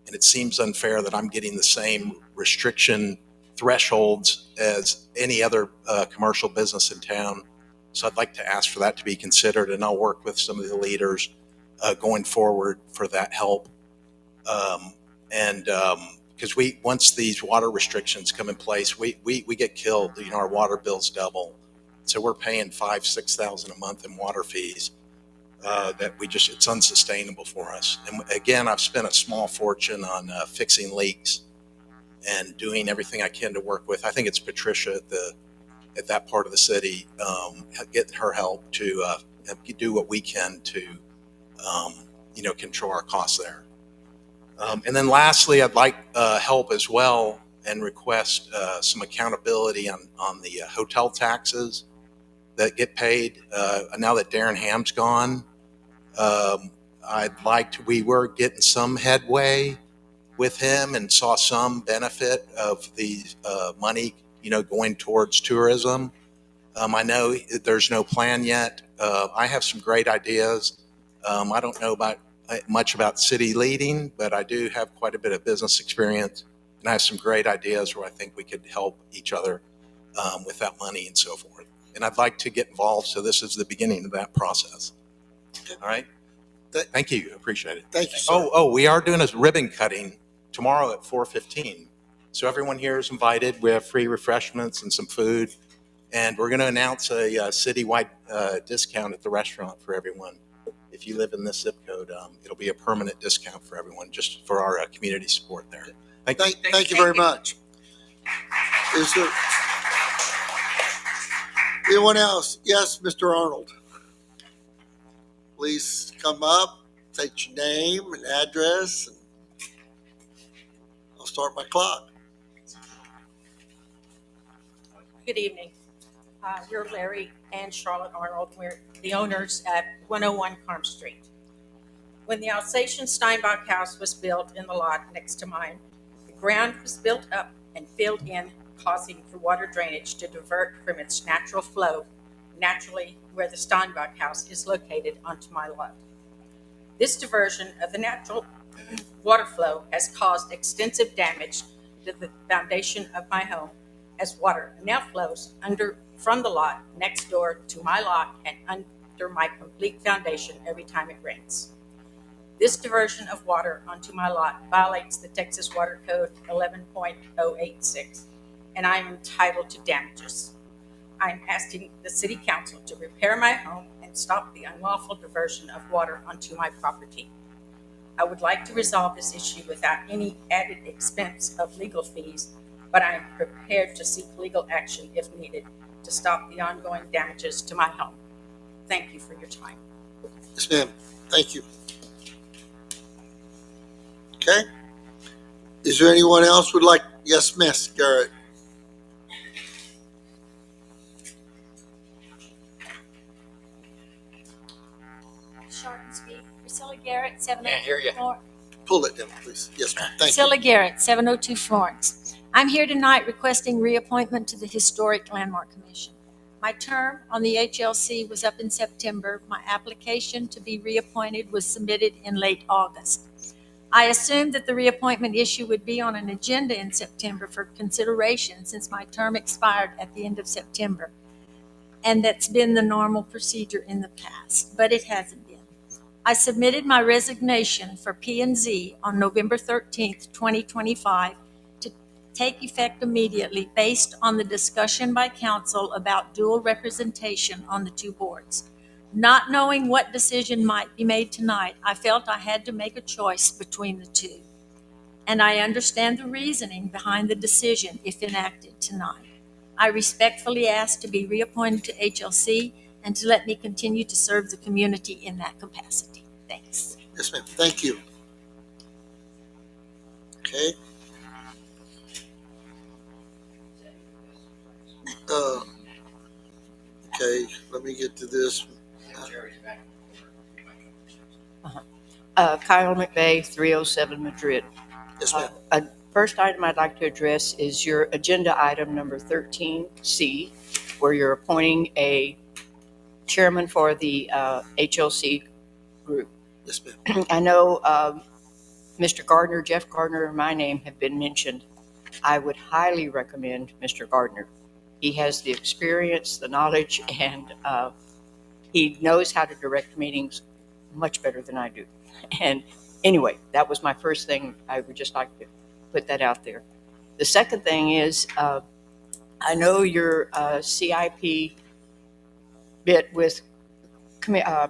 and it seems unfair that I'm getting the same restriction thresholds as any other commercial business in town. So I'd like to ask for that to be considered, and I'll work with some of the leaders going forward for that help. Because once these water restrictions come in place, we get killed. Our water bills double, so we're paying $5,000-6,000 a month in water fees. It's unsustainable for us. And again, I've spent a small fortune on fixing leaks and doing everything I can to work with. I think it's Patricia at that part of the city, get her help to do what we can to control our costs there. And then lastly, I'd like help as well and request some accountability on the hotel taxes that get paid. Now that Darren Ham's gone, we were getting some headway with him and saw some benefit of the money, going towards tourism. I know there's no plan yet. I have some great ideas. I don't know much about city leading, but I do have quite a bit of business experience, and I have some great ideas where I think we could help each other with that money and so forth. And I'd like to get involved, so this is the beginning of that process. All right? Thank you. Appreciate it. Thank you, sir. Oh, we are doing a ribbon cutting tomorrow at 4:15. So everyone here is invited. We have free refreshments and some food. And we're going to announce a citywide discount at the restaurant for everyone. If you live in this zip code, it'll be a permanent discount for everyone, just for our community support there. Thank you very much. Is there anyone else? Yes, Mr. Arnold. Please come up, take your name and address, and I'll start my clock. Good evening. We're Larry and Charlotte Arnold. We're the owners at 101 Carm Street. When the Alsatian Steinbach house was built in the lot next to mine, the ground was built up and filled in, causing for water drainage to divert from its natural flow, naturally where the Steinbach house is located, onto my lot. This diversion of the natural water flow has caused extensive damage to the foundation of my home, as water now flows from the lot next door to my lot and under my complete foundation every time it rains. This diversion of water onto my lot violates the Texas Water Code 11.086, and I am entitled to damages. I am asking the City Council to repair my home and stop the unlawful diversion of water onto my property. I would like to resolve this issue without any added expense of legal fees, but I am prepared to seek legal action if needed to stop the ongoing damages to my home. Thank you for your time. Yes, ma'am. Thank you. Okay. Is there anyone else would like? Yes, Miss Garrett. short and sweet. Priscilla Garrett, Can't hear you. 702 Florence. Pull it down, please. Yes, ma'am. Thank you. Priscilla Garrett, 702 Florence. I'm here tonight requesting reappointment to the Historic Landmark Commission. My term on the HLC was up in September. My application to be reappointed was submitted in late August. I assumed that the reappointment issue would be on an agenda in September for consideration since my term expired at the end of September. And that's been the normal procedure in the past, but it hasn't been. I submitted my resignation for P&Z on November 13th, 2025 to take effect immediately based on the discussion by council about dual representation on the two boards. Not knowing what decision might be made tonight, I felt I had to make a choice between the two. And I understand the reasoning behind the decision if enacted tonight. I respectfully ask to be reappointed to HLC and to let me continue to serve the community in that capacity. Thanks. Yes, ma'am. Thank you. Okay. Okay, let me get to this. Kyle McVeigh, 307 Madrid. Yes, ma'am. First item I'd like to address is your agenda item number 13C, where you're appointing a chairman for the HLC group. Yes, ma'am. I know Mr. Gardner, Jeff Gardner, and my name have been mentioned. I would highly recommend Mr. Gardner. He has the experience, the knowledge, and he knows how to direct meetings much better than I do. And anyway, that was my first thing. I would just like to put that out there. The second thing is, I know your CIP bit with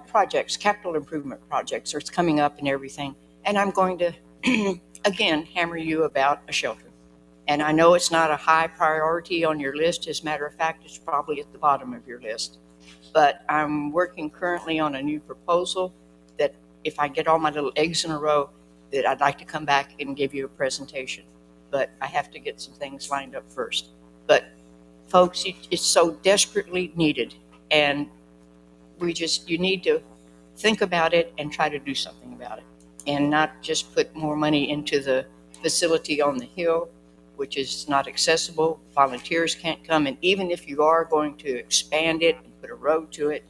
projects, capital improvement projects, or it's coming up and everything. And I'm going to, again, hammer you about a shelter. And I know it's not a high priority on your list. As a matter of fact, it's probably at the bottom of your list. But I'm working currently on a new proposal that if I get all my little eggs in a row, that I'd like to come back and give you a presentation. But I have to get some things lined up first. But folks, it's so desperately needed. And you need to think about it and try to do something about it. And not just put more money into the facility on the hill, which is not accessible. Volunteers can't come. And even if you are going to expand it and put a road to it,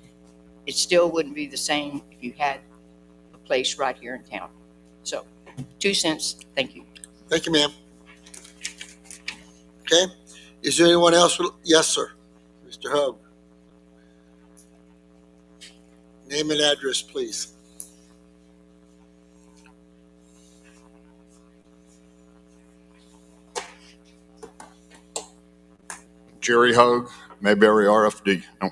it still wouldn't be the same if you had a place right here in town. So, 2 cents. Thank you. Thank you, ma'am. Okay. Is there anyone else? Yes, sir. Mr. Hug. Name and address, please. Jerry Hogue, Mayberry RFD. No.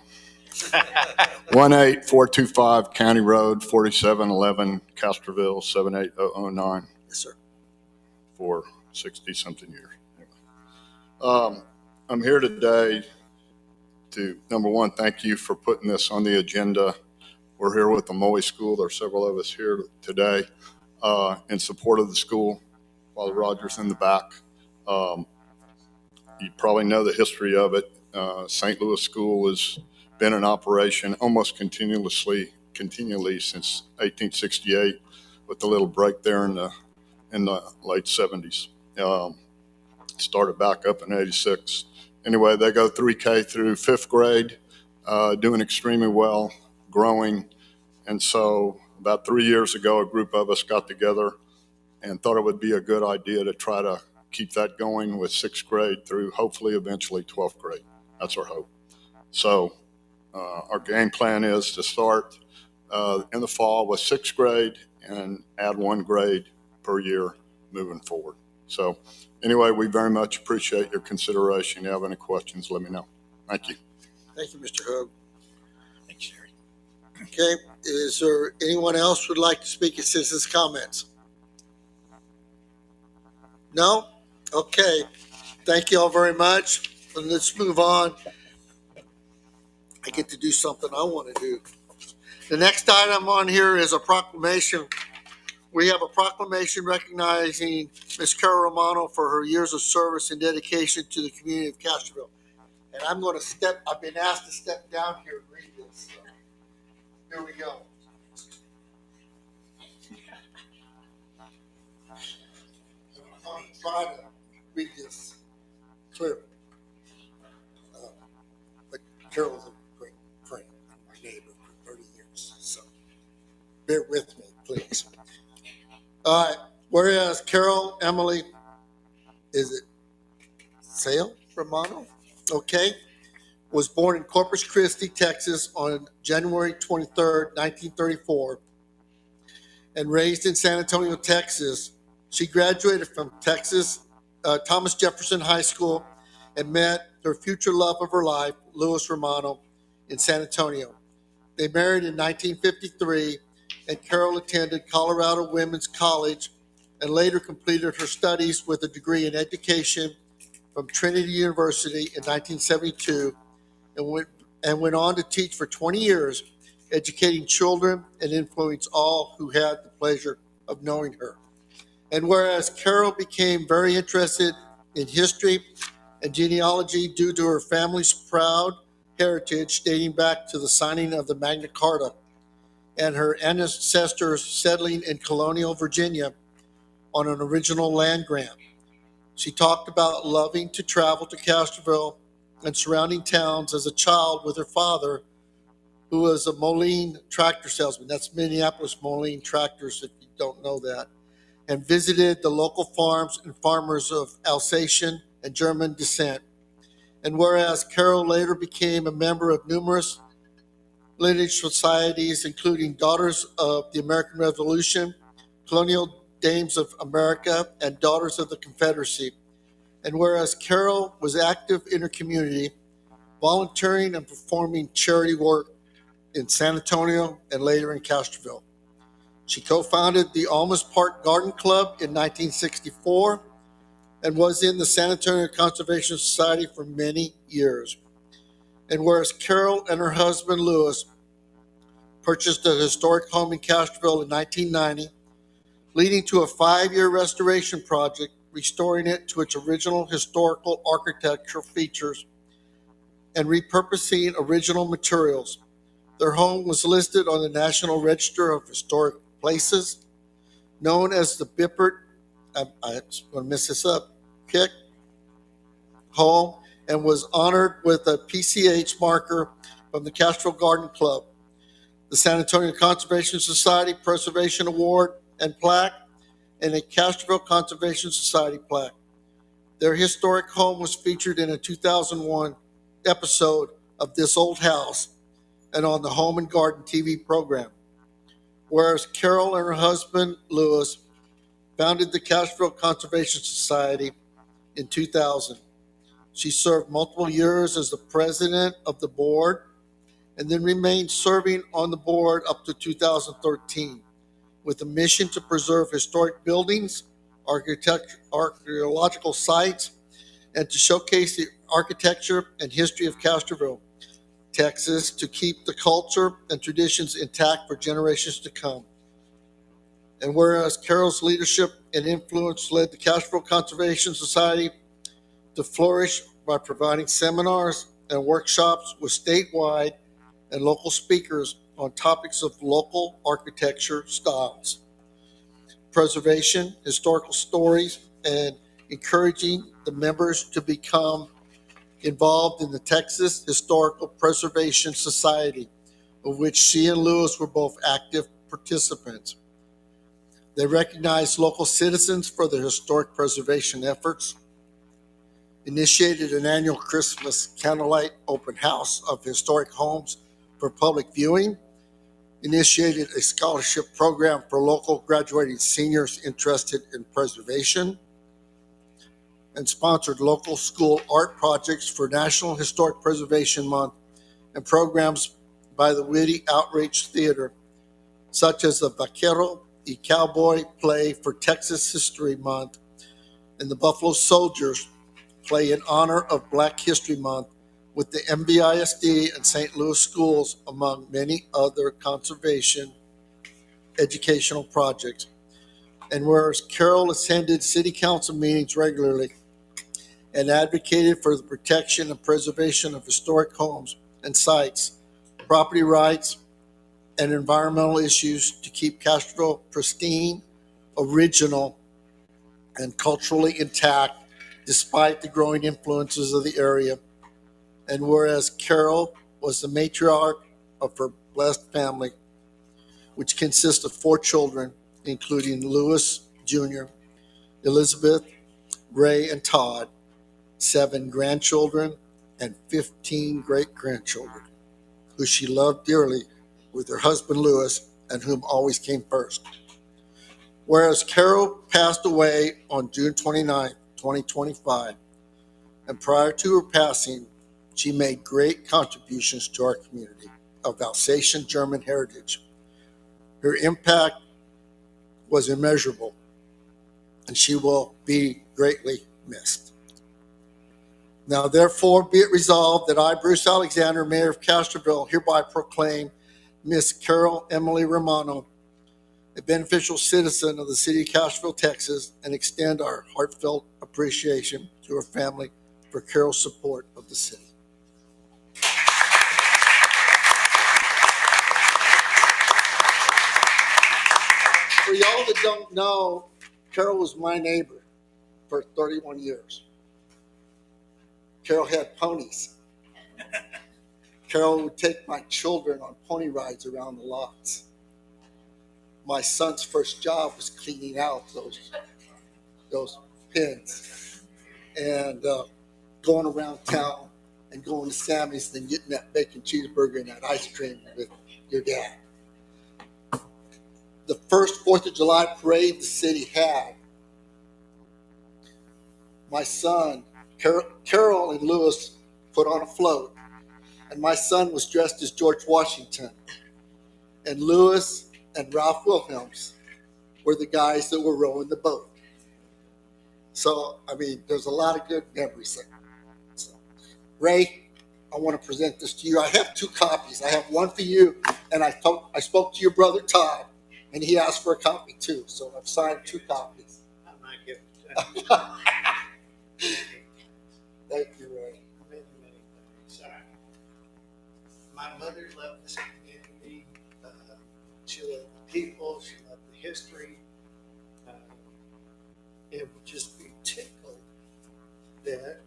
18425 County Road, 4711 Castroville, 78009. Yes, sir. For 60-something years. I'm here today to, number one, thank you for putting this on the agenda. We're here with the Moe School. There are several of us here today in support of the school. Father Rogers in the back. You probably know the history of it. St. Louis School has been in operation almost continually since 1868, with a little break there in the late 70s. Started back up in 86. Anyway, they go 3K through 5th grade, doing extremely well, growing. And so about 3 years ago, a group of us got together and thought it would be a good idea to try to keep that going with 6th grade through hopefully eventually 12th grade. That's our hope. So our game plan is to start in the fall with 6th grade and add 1 grade per year moving forward. So anyway, we very much appreciate your consideration. If you have any questions, let me know. Thank you. Thank you, Mr. Hug. Thanks, Jerry. Okay. Is there anyone else who would like to speak at citizens' comments? No? Okay. Thank you all very much. And let's move on. I get to do something I want to do. The next item on here is a proclamation. We have a proclamation recognizing Ms. Carol Romano for her years of service and dedication to the community of Castroville. And I'm going to I've been asked to step down here and read this. So here we go. bear with me, please. All right. Whereas Carol Emily, is it Sale Romano? Okay. Was born in Corpus Christi, Texas on January 23rd, 1934, and raised in San Antonio, Texas. She graduated from Thomas Jefferson High School and met her future love of her life, Louis Romano, in San Antonio. They married in 1953, and Carol attended Colorado Women's College and later completed her studies with a degree in education from Trinity University in 1972 and went on to teach for 20 years, educating children and influencing all who had the pleasure of knowing her. And whereas Carol became very interested in history and genealogy due to her family's proud heritage dating back to the signing of the Magna Carta and her ancestors settling in colonial Virginia on an original land grant. She talked about loving to travel to Castroville and surrounding towns as a child with her father, who was a Moline tractor salesman. That's Minneapolis Moline Tractors, if you don't know that, and visited the local farms and farmers of Alsatian and German descent. And whereas Carol later became a member of numerous lineage societies, including Daughters of the American Revolution, Colonial Dames of America, and Daughters of the Confederacy. And whereas Carol was active in her community, volunteering and performing charity work in San Antonio and later in Castroville. She co-founded the Almas Park Garden Club in 1964 and was in the San Antonio Conservation Society for many years. And whereas Carol and her husband, Louis, purchased a historic home in Castroville in 1990, leading to a 5-year restoration project, restoring it to its original historical architectural features and repurposing original materials. Their home was listed on the National Register of Historic Places, known as the Bippert, I'm going to mess this up, Kick home, and was honored with a PCH marker from the Castroville Garden Club, the San Antonio Conservation Society Preservation Award and plaque, and a Castroville Conservation Society plaque. Their historic home was featured in a 2001 episode of This Old House and on the Home and Garden TV program. Whereas Carol and her husband, Louis, founded the Castroville Conservation Society in 2000. She served multiple years as the president of the board and then remained serving on the board up to 2013 with a mission to preserve historic buildings, archaeological sites, and to showcase the architecture and history of Castroville, Texas, to keep the culture and traditions intact for generations to come. And whereas Carol's leadership and influence led the Castroville Conservation Society to flourish by providing seminars and workshops with statewide and local speakers on topics of local architecture styles, preservation, historical stories, and encouraging the members to become involved in the Texas Historical Preservation Society, of which she and Louis were both active participants. They recognized local citizens for their historic preservation efforts, initiated an annual Christmas candlelight open house of historic homes for public viewing, initiated a scholarship program for local graduating seniors interested in preservation, and sponsored local school art projects for National Historic Preservation Month and programs by the Witty Outreach Theater, such as the Vaquero y Cowboy play for Texas History Month and the Buffalo Soldiers play in honor of Black History Month with the MBISD and St. Louis schools, among many other conservation educational projects. And whereas Carol attended city council meetings regularly and advocated for the protection and preservation of historic homes and sites, property rights, and environmental issues to keep Castroville pristine, original, and culturally intact despite the growing influences of the area. And whereas Carol was the matriarch of her blessed family, which consists of 4 children, including Lewis Jr., Elizabeth, Ray, and Todd, 7 grandchildren, and 15 great-grandchildren, who she loved dearly, with her husband Lewis, and whom always came first. Whereas Carol passed away on June 29, 2025, and prior to her passing, she made great contributions to our community of Alsatian German heritage. Her impact was immeasurable, and she will be greatly missed. Now, therefore, be it resolved that I, Bruce Alexander, Mayor of Castroville, hereby proclaim Miss Carol Emily Romano a beneficial citizen of the city of Castroville, Texas, and extend our heartfelt appreciation to her family for Carol's support of the city. For y'all that don't know, Carol was my neighbor for 31 years. Carol had ponies. Carol would take my children on pony rides around the lots. My son's first job was cleaning out those pins and going around town and going to Sammy's and getting that bacon cheeseburger and that ice cream with your dad. The first 4th of July parade the city had, my son, Carol and Lewis put on a float, and my son was dressed as George Washington, and Lewis and Ralph Wilhelms were the guys that were rowing the boat. So, I mean, there's a lot of good memories there. So, Ray, I want to present this to you. I have 2 copies. I have one for you, and I spoke to your brother Todd, and he asked for a copy too. So I've signed 2 copies. I might give it. Thank you, Ray. Many things. My mother loved this community. She loved the people. She loved the history. It would just be tickled that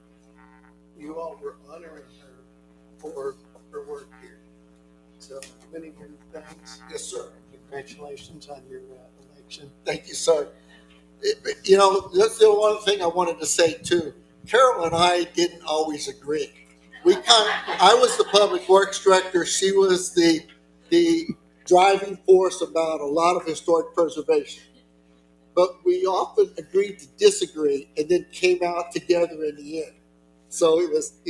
you all were honoring her for her work here. So many thanks. Yes, sir. Congratulations on your election. Thank you, sir. You know, that's the one thing I wanted to say too. Carol and I didn't always agree. I was the public works director. She was the driving force about a lot of historic preservation. But we often agreed to disagree and then came out together in the end. So it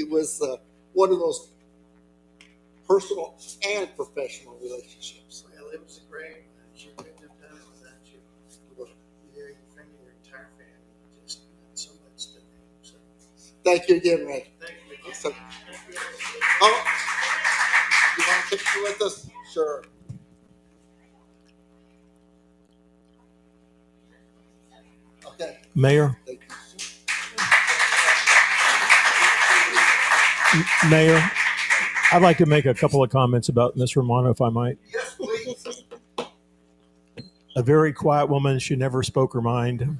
was one of those personal and professional relationships. Well, it was a great one. She couldn't have done it without you. Your family, your entire family, just meant so much to me. So, Thank you again, Ray. thank you. So, oh, you want a picture with us? Sure. Okay. Mayor, Thank you. Mayor, I'd like to make a couple of comments about Miss Romano, if I might. Yes, please. A very quiet woman. She never spoke her mind.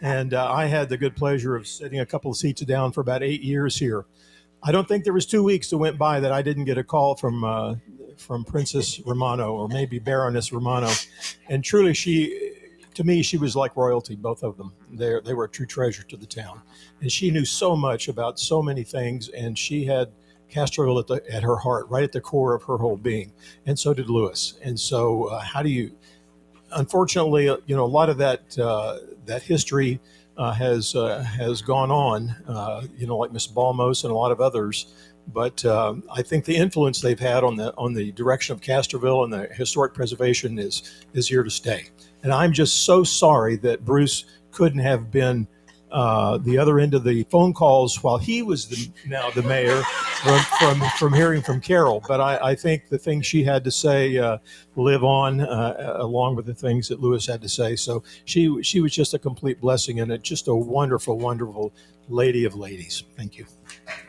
And I had the good pleasure of sitting a couple of seats down for about 8 years here. I don't think there was 2 weeks that went by that I didn't get a call from Princess Romano, or maybe Baroness Romano. And truly, to me, she was like royalty, both of them. They were a true treasure to the town. And she knew so much about so many things, and she had Castroville at her heart, right at the core of her whole being. And so did Lewis. And so unfortunately, a lot of that history has gone on, like Miss Balmos and a lot of others. But I think the influence they've had on the direction of Castroville and the historic preservation is here to stay. And I'm just so sorry that Bruce couldn't have been the other end of the phone calls while he was now the mayor from hearing from Carol. But I think the things she had to say live on along with the things that Lewis had to say. So she was just a complete blessing and just a wonderful, wonderful lady of ladies. Thank you. And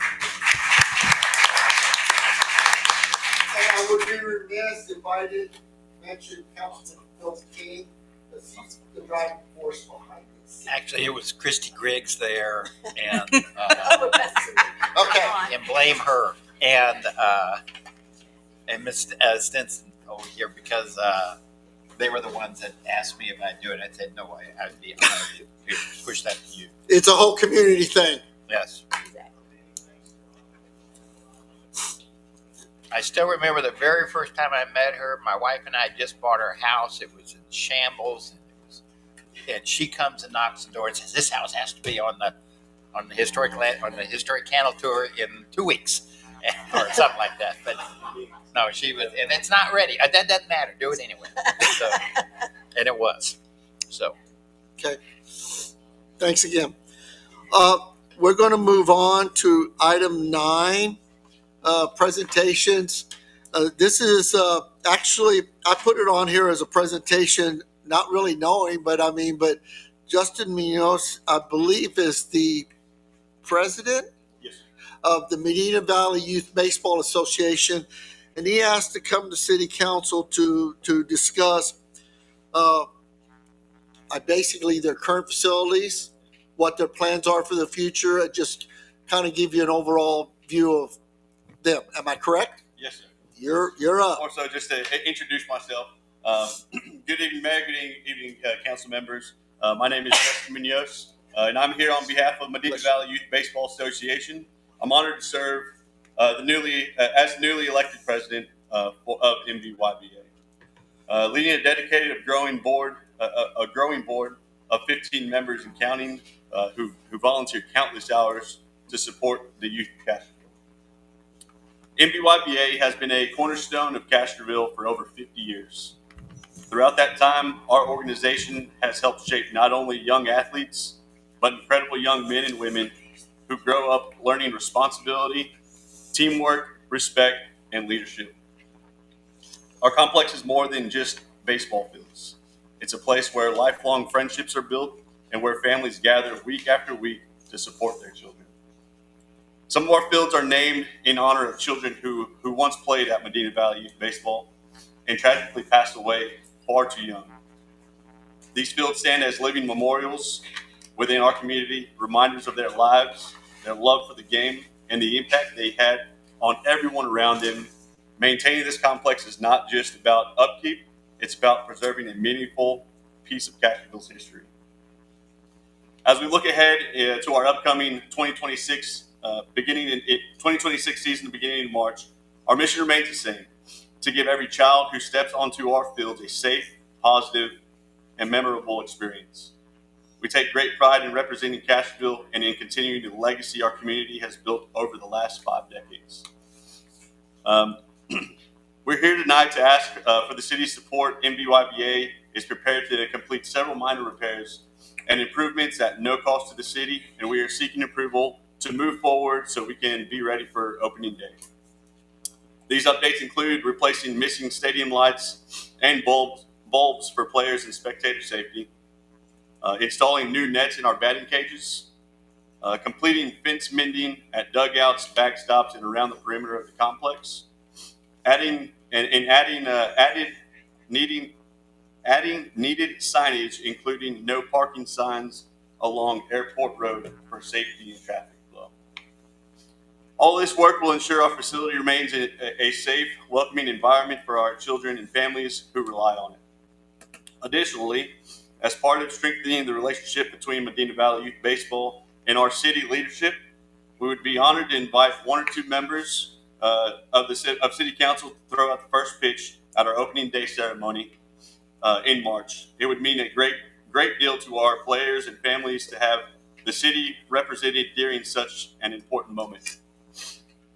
I would be remiss if I didn't mention Councilman Phil King, because he's the driving force behind this. Actually, it was Christy Griggs there, and Okay. and blame her, and Miss Stinson over here because they were the ones that asked me if I'd do it. I said, no, I'd be honored to push that to you. It's a whole community thing. Yes. I still remember the very first time I met her. My wife and I just bought our house. It was in shambles, and she comes and knocks the door and says, "This house has to be on the historic candle tour in 2 weeks," or something like that. But no, she was, and it's not ready. That doesn't matter. Do it anyway. So, and it was. So. Okay. Thanks again. We're going to move on to item 9. Presentations. This is actually, I put it on here as a presentation, not really knowing, but Justin Munoz, I believe, is the president of the Medina Valley Youth Baseball Association, and he asked to come to City Council to discuss basically their current facilities, what their plans are for the future, and just kind of give you an overall view of them. Am I correct? Yes, sir. You're up. Also, just to introduce myself, good evening, Mayor. Good evening, council members. My name is Justin Munoz, and I'm here on behalf of Medina Valley Youth Baseball Association. I'm honored to serve as newly elected president of MVYBA, leading a dedicated, growing board of 15 members and counting, who volunteer countless hours to support the youth of Castroville. MVYBA has been a cornerstone of Castroville for over 50 years. Throughout that time, our organization has helped shape not only young athletes, but incredible young men and women who grow up learning responsibility, teamwork, respect, and leadership. Our complex is more than just baseball fields. It's a place where lifelong friendships are built and where families gather week after week to support their children. Some of our fields are named in honor of children who once played at Medina Valley Youth Baseball and tragically passed away far too young. These fields stand as living memorials within our community, reminders of their lives, their love for the game, and the impact they had on everyone around them. Maintaining this complex is not just about upkeep, it's about preserving a meaningful piece of Castroville's history. As we look ahead to our upcoming 2026 season, beginning in March, our mission remains the same: to give every child who steps onto our fields a safe, positive, and memorable experience. We take great pride in representing Castroville and in continuing the legacy our community has built over the last 5 decades. We're here tonight to ask for the city's support. MVYBA is prepared to complete several minor repairs and improvements at no cost to the city, and we are seeking approval to move forward so we can be ready for opening day. These updates include replacing missing stadium lights and bulbs for players and spectator safety, installing new nets in our batting cages, completing fence mending at dugouts, backstops, and around the perimeter of the complex, adding needed signage, including no parking signs along Airport Road for safety and traffic flow. All this work will ensure our facility remains a safe, welcoming environment for our children and families who rely on it. Additionally, as part of strengthening the relationship between Medina Valley Youth Baseball and our city leadership, we would be honored to invite 1 or 2 members of City Council to throw out the first pitch at our opening day ceremony in March. It would mean a great deal to our players and families to have the city represented during such an important moment.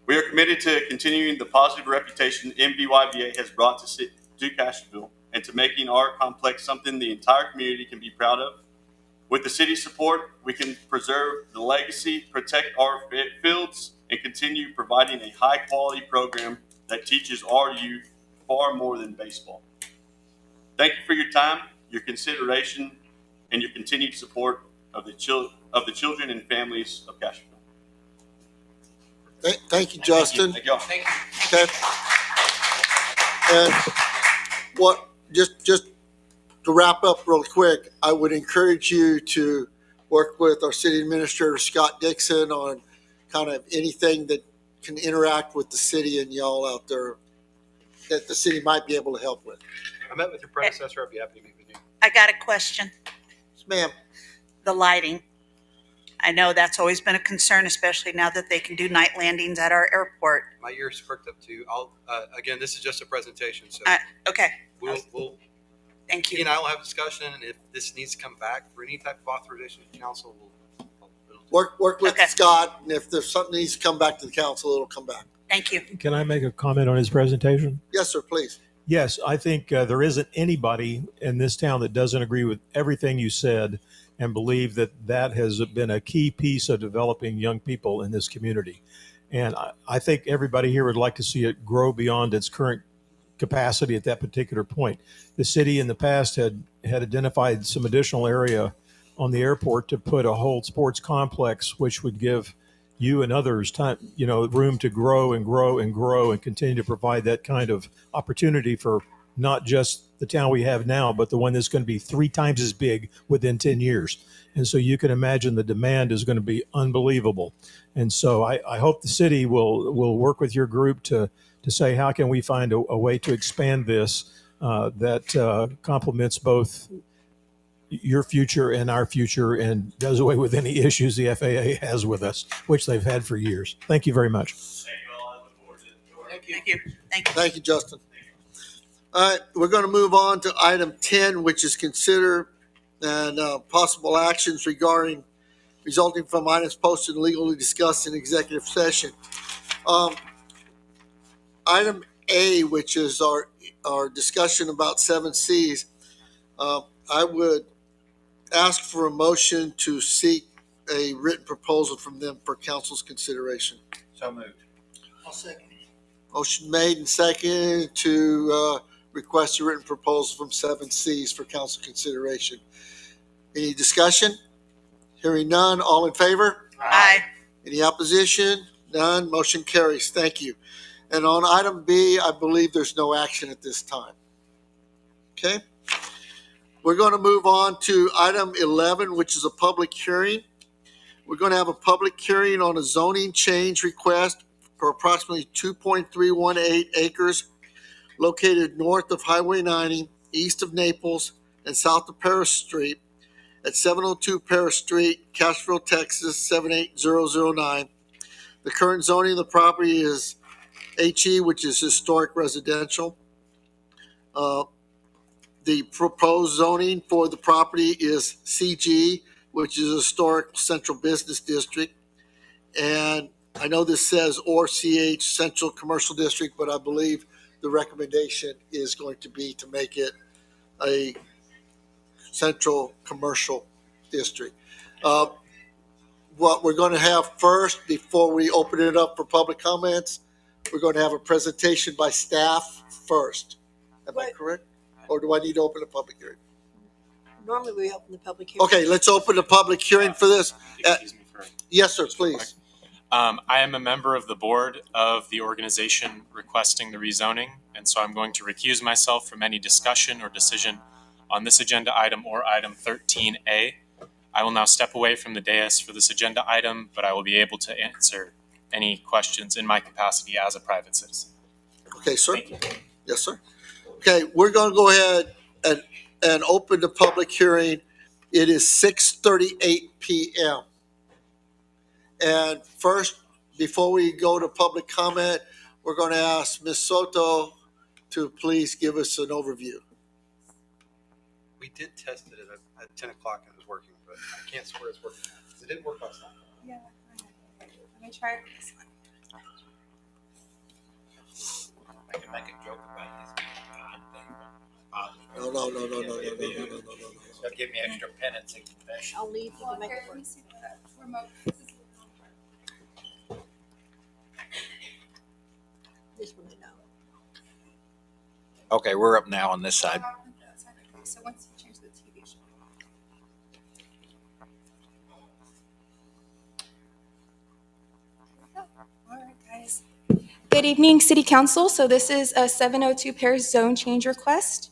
We are committed to continuing the positive reputation MVYBA has brought to Castroville and to making our complex something the entire community can be proud of. With the city's support, we can preserve the legacy, protect our fields, and continue providing a high-quality program that teaches our youth far more than baseball. Thank you for your time, your consideration, and your continued support of the children and families of Castroville. Thank you, Justin. Thank you. Thank you. Okay. And just to wrap up real quick, I would encourage you to work with our city administrator, Scott Dixon, on kind of anything that can interact with the city and y'all out there. that the city might be able to help with. I met with your predecessor. I'd be happy to meet with you. I got a question. Yes, ma'am. The lighting. I know that's always been a concern, especially now that they can do night landings at our airport. My ears perked up too. Again, this is just a presentation, so Okay, we'll thank he you. and I will have a discussion, and if this needs to come back for any type of authorization to council, Work with Okay. Scott, and if there's something needs to come back to the council, it'll come back. Thank you. Can I make a comment on his presentation? Yes, sir, please. Yes, I think there isn't anybody in this town that doesn't agree with everything you said and believe that that has been a key piece of developing young people in this community. And I think everybody here would like to see it grow beyond its current capacity at that particular point. The city in the past had identified some additional area on the airport to put a whole sports complex, which would give you and others time, room to grow and grow and grow and continue to provide that kind of opportunity for not just the town we have now, but the one that's going to be 3 times as big within 10 years. And so you can imagine the demand is going to be unbelievable. And so I hope the city will work with your group to say, how can we find a way to expand this that complements both your future and our future and does away with any issues the FAA has with us, which they've had for years. Thank you very much. Thank you. Thank you. Thank you, Justin. All right, we're going to move on to item 10, which is consider and possible actions resulting from items posted and legally discussed in executive session. Item A, which is our discussion about 7Cs, I would ask for a motion to seek a written proposal from them for council's consideration. So moved. I'll second. Motion made and seconded to request a written proposal from 7Cs for council consideration. Any discussion? Hearing none, all in favor? Aye. Any opposition? None, motion carries. Thank you. And on item B, I believe there's no action at this time. Okay? We're going to move on to item 11, which is a public hearing. We're going to have a public hearing on a zoning change request for approximately 2.318 acres located north of Highway 90, east of Naples, and south of Paris Street at 702 Paris Street, Castroville, Texas, 78009. The current zoning of the property is HE, which is historic residential. The proposed zoning for the property is CG, which is a historic central business district. And I know this says or CH, central commercial district, but I believe the recommendation is going to be to make it a central commercial district. What we're going to have first, before we open it up for public comments, we're going to have a presentation by staff first. Am I correct? Or do I need to open a public hearing? Normally we open the public hearing. Okay, let's open the public hearing for this. Yes, sir, please. I am a member of the board of the organization requesting the rezoning, and so I'm going to recuse myself from any discussion or decision on this agenda item or item 13A. I will now step away from the dais for this agenda item, but I will be able to answer any questions in my capacity as a private citizen. Okay, sir. Yes, sir. Okay, we're going to go ahead and open the public hearing. It is 6:38 p.m. And first, before we go to public comment, we're going to ask Ms. Soto to please give us an overview. we did test it at 10 o'clock and it was working, but I can't swear it's working now because it didn't work last time. Yeah. Let me try it with this one. I can make a joke about his thing. No. They'll give me extra penance and confession. I'll leave you to make it work. This one I know. Okay, we're up now on this side. So once you change the TV show. All right, guys. Good evening, City Council. So this is a 702 Paris zone change request.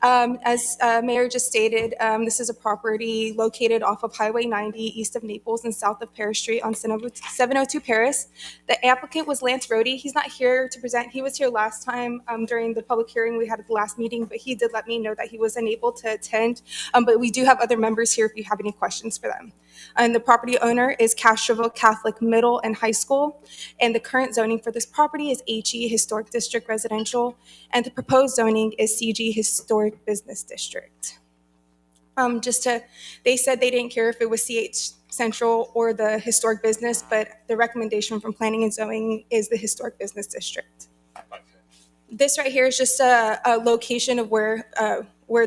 As Mayor just stated, this is a property located off of Highway 90 east of Naples and south of Paris Street on 702 Paris. The applicant was Lance Rohde. He's not here to present. He was here last time during the public hearing we had at the last meeting, but he did let me know that he was unable to attend. But we do have other members here if you have any questions for them. And the property owner is Castroville Catholic Middle and High School. And the current zoning for this property is HE Historic District Residential. And the proposed zoning is CG Historic Business District. They said they didn't care if it was CH Central or the historic business, but the recommendation from Planning and Zoning is the Historic Business District. This right here is just a location of where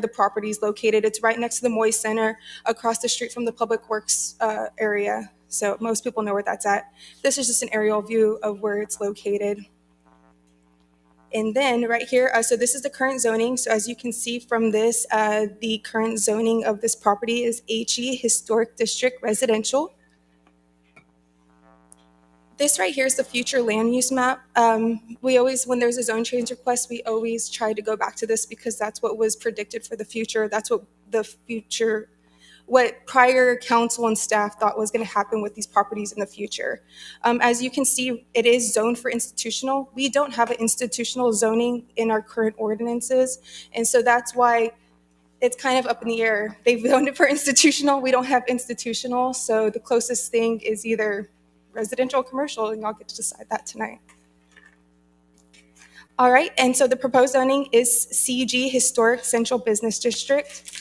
the property is located. It's right next to the Moy Center, across the street from the Public Works area. So most people know where that's at. This is just an aerial view of where it's located. And then right here, so this is the current zoning. So as you can see from this, the current zoning of this property is HE Historic District Residential. This right here is the future land use map. We always, when there's a zone change request, we always try to go back to this because that's what was predicted for the future. That's what prior council and staff thought was going to happen with these properties in the future. As you can see, it is zoned for institutional. We don't have an institutional zoning in our current ordinances, and so that's why it's kind of up in the air. They've zoned it for institutional. We don't have institutional, so the closest thing is either residential or commercial, and y'all get to decide that tonight. All right, and so the proposed zoning is CG Historic Central Business District.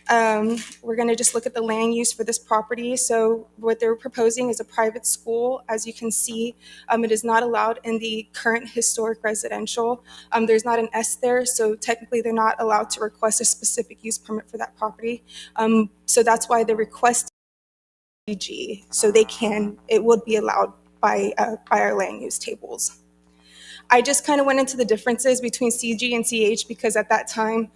We're going to just look at the land use for this property. So what they're proposing is a private school. As you can see, it is not allowed in the current historic residential. There's not an S there, so technically they're not allowed to request a specific use permit for that property. So that's why they request CG, so it would be allowed by our land use tables. I just kind of went into the differences between CG and CH because at that time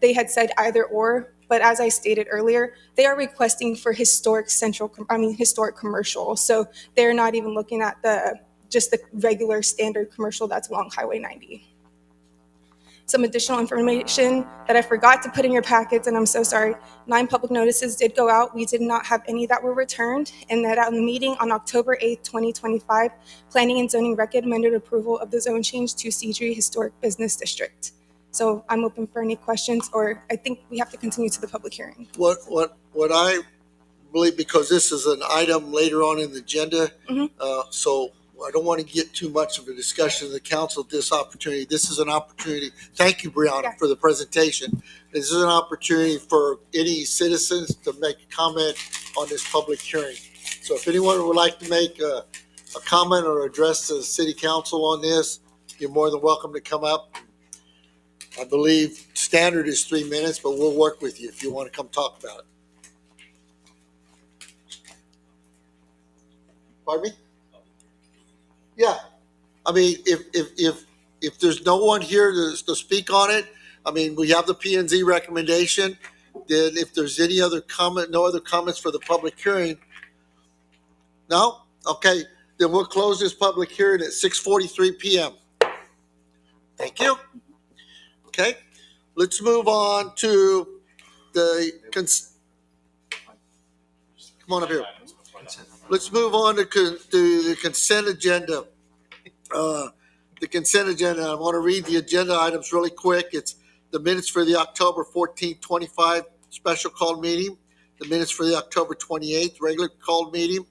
they had said either or. But as I stated earlier, they are requesting for historic commercial. So they're not even looking at just the regular standard commercial that's along Highway 90. Some additional information that I forgot to put in your packets, and I'm so sorry. 9 public notices did go out. We did not have any that were returned, and that at the meeting on October 8th, 2025, Planning and Zoning recommended approval of the zone change to CG Historic Business District. So I'm open for any questions, or I think we have to continue to the public hearing. What I believe, because this is an item later on in the agenda, so I don't want to get too much of a discussion of the council at this opportunity. This is an opportunity. Thank you, Brianna, for the presentation. This is an opportunity for any citizens to make a comment on this public hearing. So if anyone would like to make a comment or address the city council on this, you're more than welcome to come up. I believe standard is 3 minutes, but we'll work with you if you want to come talk about it. Pardon me? Yeah. I mean, if there's no one here to speak on it, I mean, we have the P&Z recommendation. Then if there's any other comment, no other comments for the public hearing. No? Okay. Then we'll close this public hearing at 6:43 p.m. Thank you. Okay, let's move on to the, come on up here. Let's move on to the consent agenda. The consent agenda, I want to read the agenda items really quick. It's the minutes for the October 14th, 25 special called meeting, the minutes for the October 28th regular called meeting,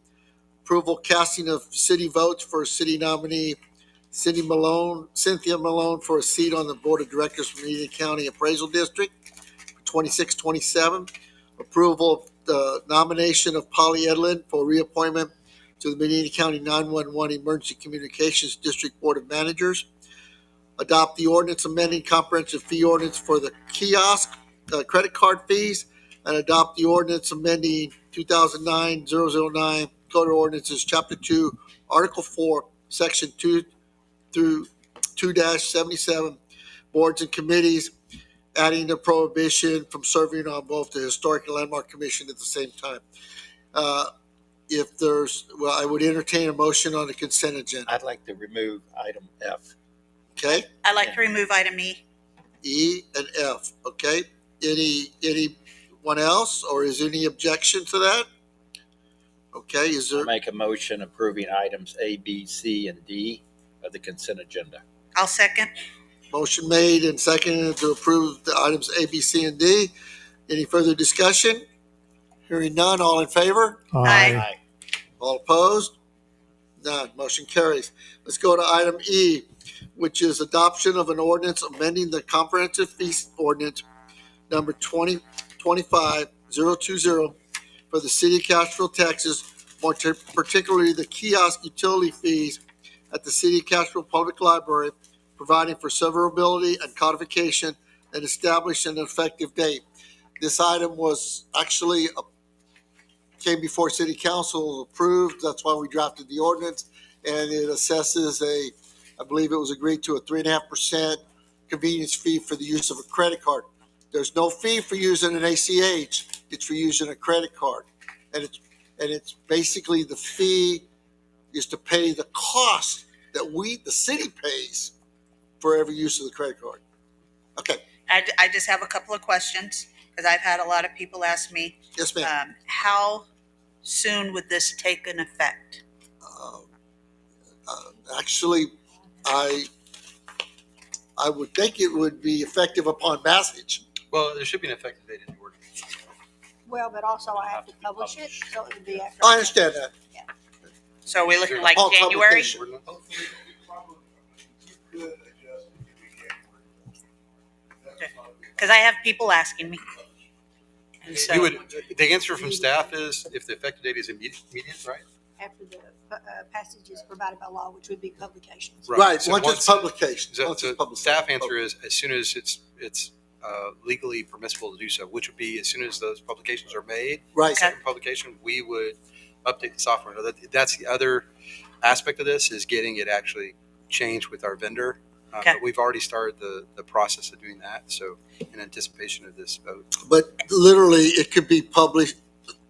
approval casting of city votes for city nominee Cynthia Malone for a seat on the Board of Directors for Medina County Appraisal District for 26-27. Approval of the nomination of Polly Edlin for reappointment to the Medina County 911 Emergency Communications District Board of Managers. Adopt the ordinance amending comprehensive fee ordinance for the kiosk credit card fees, and adopt the ordinance amending 2009-009 Code of Ordinances Chapter 2, Article 4, Section 2 through 2-77 boards and committees, adding the prohibition from serving on both the Historic and Landmark Commission at the same time. I would entertain a motion on the consent agenda. I'd like to remove item F. Okay. I'd like to remove item E. E, and F. Okay. Anyone else, or is there any objection to that? Okay. Is I there? make a motion approving items A, B, C, and D of the consent agenda. I'll second. Motion made and seconded to approve the items A, B, C, and D. Any further discussion? Hearing none, all in favor? Aye. All opposed? None. Motion carries. Let's go to item E, which is adoption of an ordinance amending the comprehensive fee ordinance number 2025-020 for the city of Castroville, Texas, more particularly the kiosk utility fees at the city of Castroville Public Library, providing for severability and codification and establishing an effective date. This item was actually came before city council, approved. That's why we drafted the ordinance, and it assesses I believe it was agreed to a 3.5% convenience fee for the use of a credit card. There's no fee for using an ACH. It's for using a credit card, and it's basically the fee is to pay the cost that the city pays for every use of the credit card. Okay. I just have a couple of questions because I've had a lot of people ask me. Yes, ma'am. How soon would this take an effect? Actually, I would think it would be effective upon passage. Well, there should be an effective date in the ordinance. Well, but also I have to publish it, so it would be after. I understand that. So are we looking like Upon January? publication. Because I have people asking me. And so, The answer from staff is if the effective date is immediate, right? After the passage is provided by law, which would be publication. Right. So Once it's publication. So, Once it's so published. staff answer is as soon as it's legally permissible to do so, which would be as soon as those publications are made. Right. Second publication, we would update the software. That's the other aspect of this is getting it actually changed with our vendor. Okay. But we've already started the process of doing that. So in anticipation of this vote. But literally, it could be published,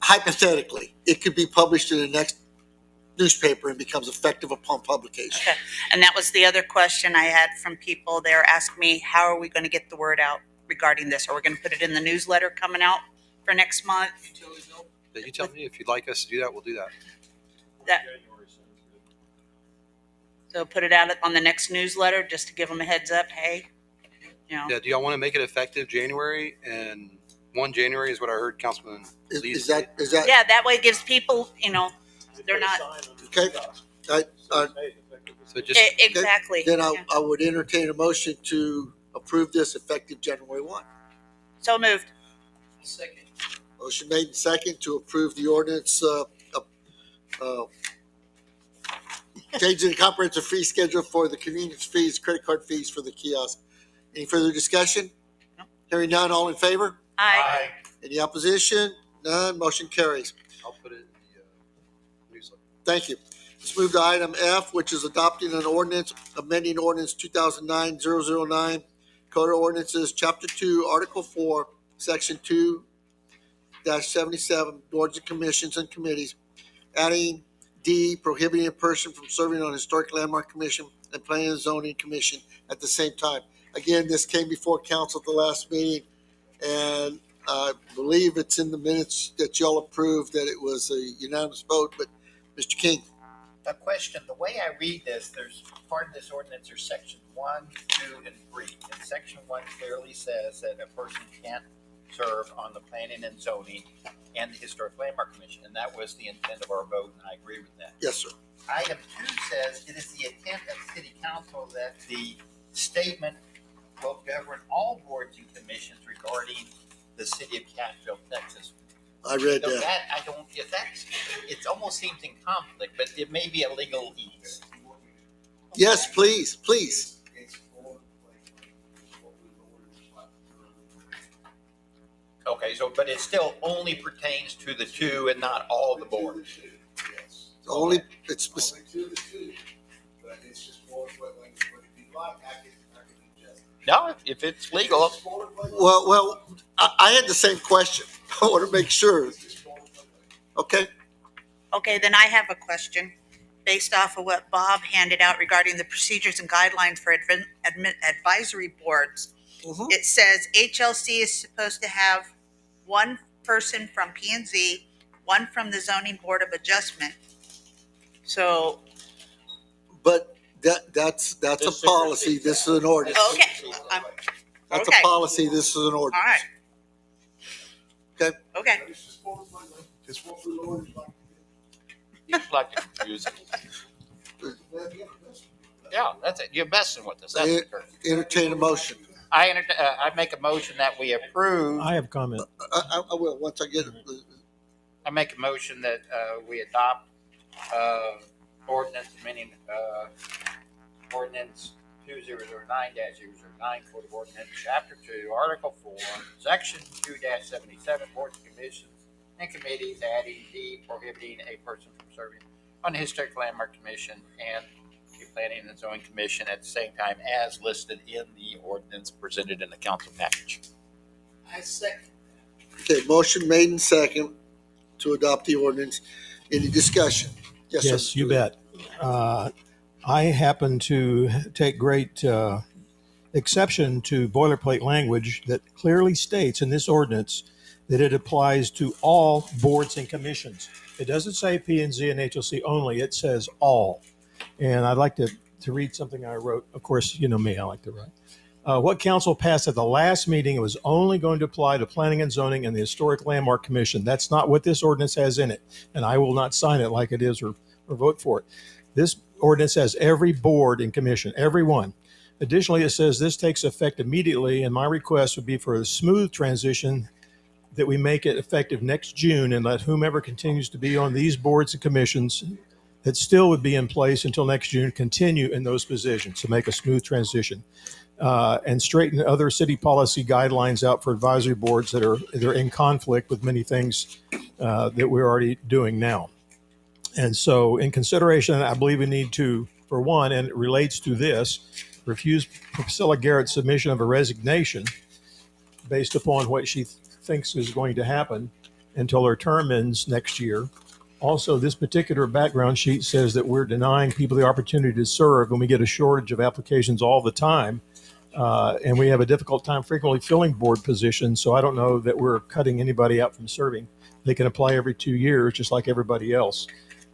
hypothetically, it could be published in the next newspaper and becomes effective upon publication. okay. And that was the other question I had from people. They were asking me, how are we going to get the word out regarding this? Are we going to put it in the newsletter coming out for next month? You tell me if you'd like us to do that, we'll do that. So put it out on the next newsletter just to give them a heads up. Hey, Yeah. Do y'all want to make it effective January? And 1 January is what I heard Councilman Lee Is say. that? Yeah, that way it gives people, they're not. Okay. So just Exactly. Then Yeah. I would entertain a motion to approve this effective January 1. So moved. Second. Motion made and second to approve the ordinance, changing the comprehensive fee schedule for the convenience fees, credit card fees for the kiosk. Any further discussion? No. Hearing none, all in favor? Aye. Any opposition? None, motion carries. I'll put it in the newsletter. Thank you. Let's move to item F, which is adopting an ordinance, amending ordinance 2009-009, Code of Ordinances, Chapter 2, Article 4, Section 2-77, Boards and Commissions and Committees, adding D, prohibiting a person from serving on Historic Landmark Commission and Planning and Zoning Commission at the same time. Again, this came before council at the last meeting, and I believe it's in the minutes that y'all approved that it was a unanimous vote, but Mr. King. A question, the way I read this, there's part of this ordinance, there's section 1, 2, and 3. And section 1 clearly says that a person can't serve on the Planning and Zoning and the Historic Landmark Commission, and that was the intent of our vote, and I agree with that. Yes, sir. Item 2 says it is the intent of City Council that the statement will govern all boards and commissions regarding the city of Castroville, Texas. I read So that. I don't, if that's, it almost seems in conflict, but it may be a legal ease. Yes, please, please. Okay, so, but it still only pertains to the 2 and not all the boards. Only, it's, But it's just more, but if you like, I can adjust. No, if it's legal. well, I had the same question. I want to make sure. Okay, Okay, then I have a question based off of what Bob handed out regarding the procedures and guidelines for advisory boards. it says HLC is supposed to have one person from P&Z, one from the Zoning Board of Adjustment. So, But that's a policy. This is an ordinance. okay. That's okay. a policy. This is an ordinance. All right. Okay. Okay. You'd like to confuse it. Yeah, that's it. You're messing with us. That's the truth. Entertain a motion. I make a motion that we approve. I have a comment. I will, once I get it. I make a motion that we adopt ordinance amending ordinance 2009-009 Code of Ordinance, Chapter 2, Article 4, Section 2-77, Boards and Commissions and Committees, adding D, prohibiting a person from serving on the Historic Landmark Commission and the Planning and Zoning Commission at the same time as listed in the ordinance presented in the council package. I second. Okay, motion made and second to adopt the ordinance. Any discussion? Yes, Yes, sir. you bet. I happen to take great exception to boilerplate language that clearly states in this ordinance that it applies to all boards and commissions. It doesn't say P&Z and HLC only, it says all. And I'd like to read something I wrote. Of course, you know me, I like to write. What council passed at the last meeting, it was only going to apply to planning and zoning and the Historic Landmark Commission. That's not what this ordinance has in it. And I will not sign it like it is or vote for it. This ordinance has every board and commission, every one. Additionally, it says this takes effect immediately, and my request would be for a smooth transition that we make it effective next June and let whomever continues to be on these boards and commissions that still would be in place until next June continue in those positions to make a smooth transition. And straighten other city policy guidelines out for advisory boards that are in conflict with many things that we're already doing now. And so in consideration, I believe we need to, for one, and it relates to this, refuse Priscilla Garrett's submission of a resignation based upon what she thinks is going to happen until her term ends next year. Also, this particular background sheet says that we're denying people the opportunity to serve when we get a shortage of applications all the time. And we have a difficult time frequently filling board positions. So I don't know that we're cutting anybody out from serving. They can apply every 2 years, just like everybody else.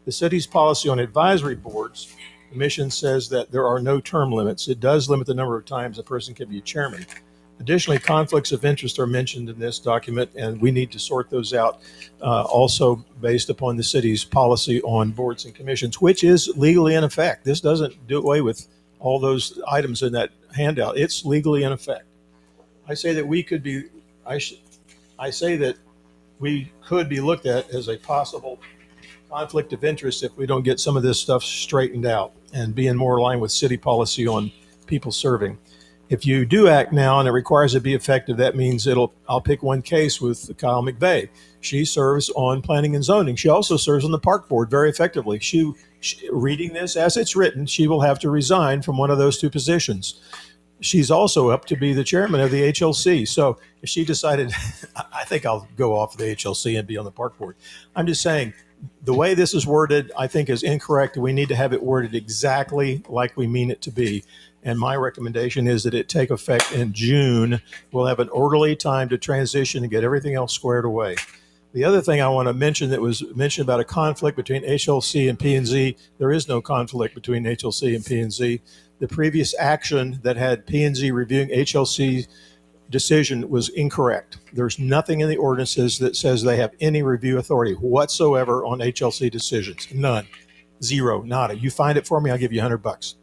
The city's policy on advisory boards, the mission says that there are no term limits. It does limit the number of times a person can be a chairman. Additionally, conflicts of interest are mentioned in this document, and we need to sort those out also based upon the city's policy on boards and commissions, which is legally in effect. This doesn't do away with all those items in that handout. It's legally in effect. I say that we could be, I say that we could be looked at as a possible conflict of interest if we don't get some of this stuff straightened out and be in more line with city policy on people serving. If you do act now and it requires it be effective, that means I'll pick one case with Kyle McVeigh. She serves on planning and zoning. She also serves on the park board very effectively. She reading this as it's written, she will have to resign from one of those two positions. She's also up to be the chairman of the HLC. So if she decided, I think I'll go off the HLC and be on the park board. I'm just saying, the way this is worded, I think is incorrect. We need to have it worded exactly like we mean it to be. And my recommendation is that it take effect in June. We'll have an orderly time to transition and get everything else squared away. The other thing I want to mention that was mentioned about a conflict between HLC and P&Z, there is no conflict between HLC and P&Z. The previous action that had P&Z reviewing HLC decision was incorrect. There's nothing in the ordinances that says they have any review authority whatsoever on HLC decisions. None. Zero. Nada. You find it for me, I'll give you $100.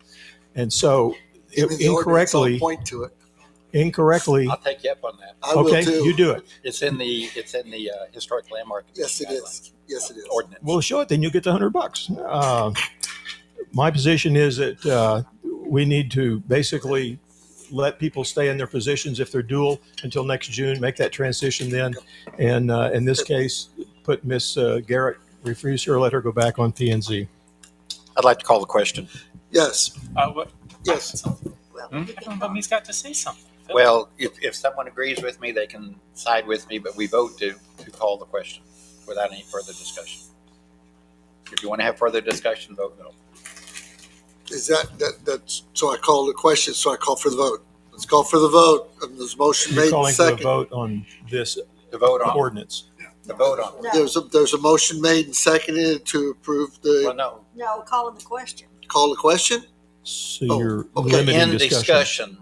And so incorrectly, I'll point to it. Incorrectly. I'll take you up on that. I will Okay, too. you do it. It's in the historic landmark. Yes, it is. Yes, it is. Ordinance. Well, show it, then you get the $100. My position is that we need to basically let people stay in their positions if they're dual until next June, make that transition then. And in this case, put Miss Garrett, refuse her, let her go back on P&Z. I'd like to call the question. Yes. What? Yes. I don't know, he's got to say something. Well, if someone agrees with me, they can side with me, but we vote to call the question without any further discussion. If you want to have further discussion, vote no. Is that's so I call the question, so I call for the vote. Let's call for the vote. There's a motion You're made and calling for a seconded. vote on this The vote on, ordinance. the vote on. There's a motion made and seconded to approve Well, the, no, No, calling the question. call the question? So Oh, you're okay. limiting in discussion.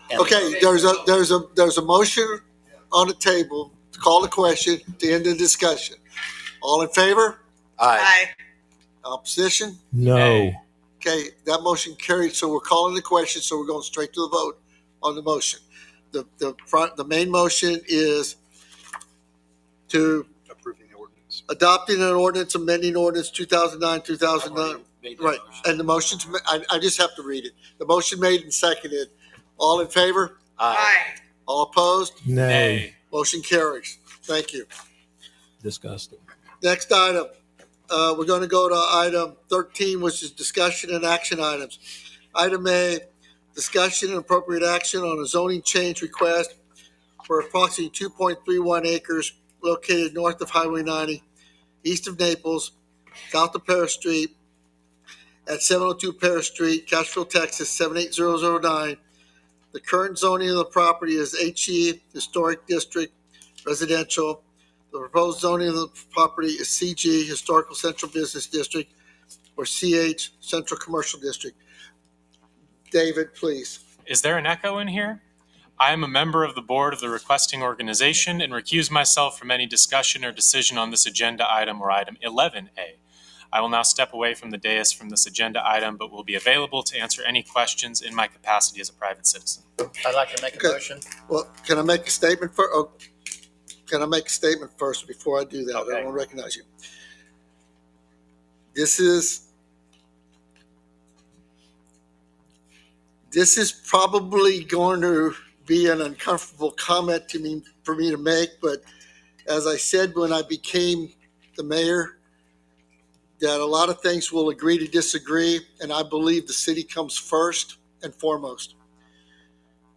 discussion. Okay, there's a motion on the table to call the question to end the discussion. All in favor? Aye. Opposition? No. Nay. Okay, that motion carried, so we're calling the question, so we're going straight to the vote on the motion. The main motion is to Approving the ordinance. adopting an ordinance amending ordinance 2009. Right, and the motion's, I just have to read it. The motion made and seconded. All in favor? Aye. All opposed? Nay. Motion carries. Thank you. Disgusting. Next item, we're going to go to item 13, which is discussion and action items. Item A, discussion and appropriate action on a zoning change request for approximately 2.31 acres located north of Highway 90, east of Naples, south of Paris Street, at 702 Paris Street, Castroville, Texas, 78009. The current zoning of the property is HE, Historic District, Residential. The proposed zoning of the property is CG, Historical Central Business District, or CH, Central Commercial District. David, please. Is there an echo in here? I am a member of the board of the requesting organization and recuse myself from any discussion or decision on this agenda item or item 11A. I will now step away from the dais from this agenda item, but will be available to answer any questions in my capacity as a private citizen. I'd like to make a motion. Well, can I make a statement first? Oh, can I make a statement first before I do that? Okay. I don't want to recognize you. This is probably going to be an uncomfortable comment for me to make, but as I said when I became the mayor, that a lot of things will agree to disagree, and I believe the city comes first and foremost.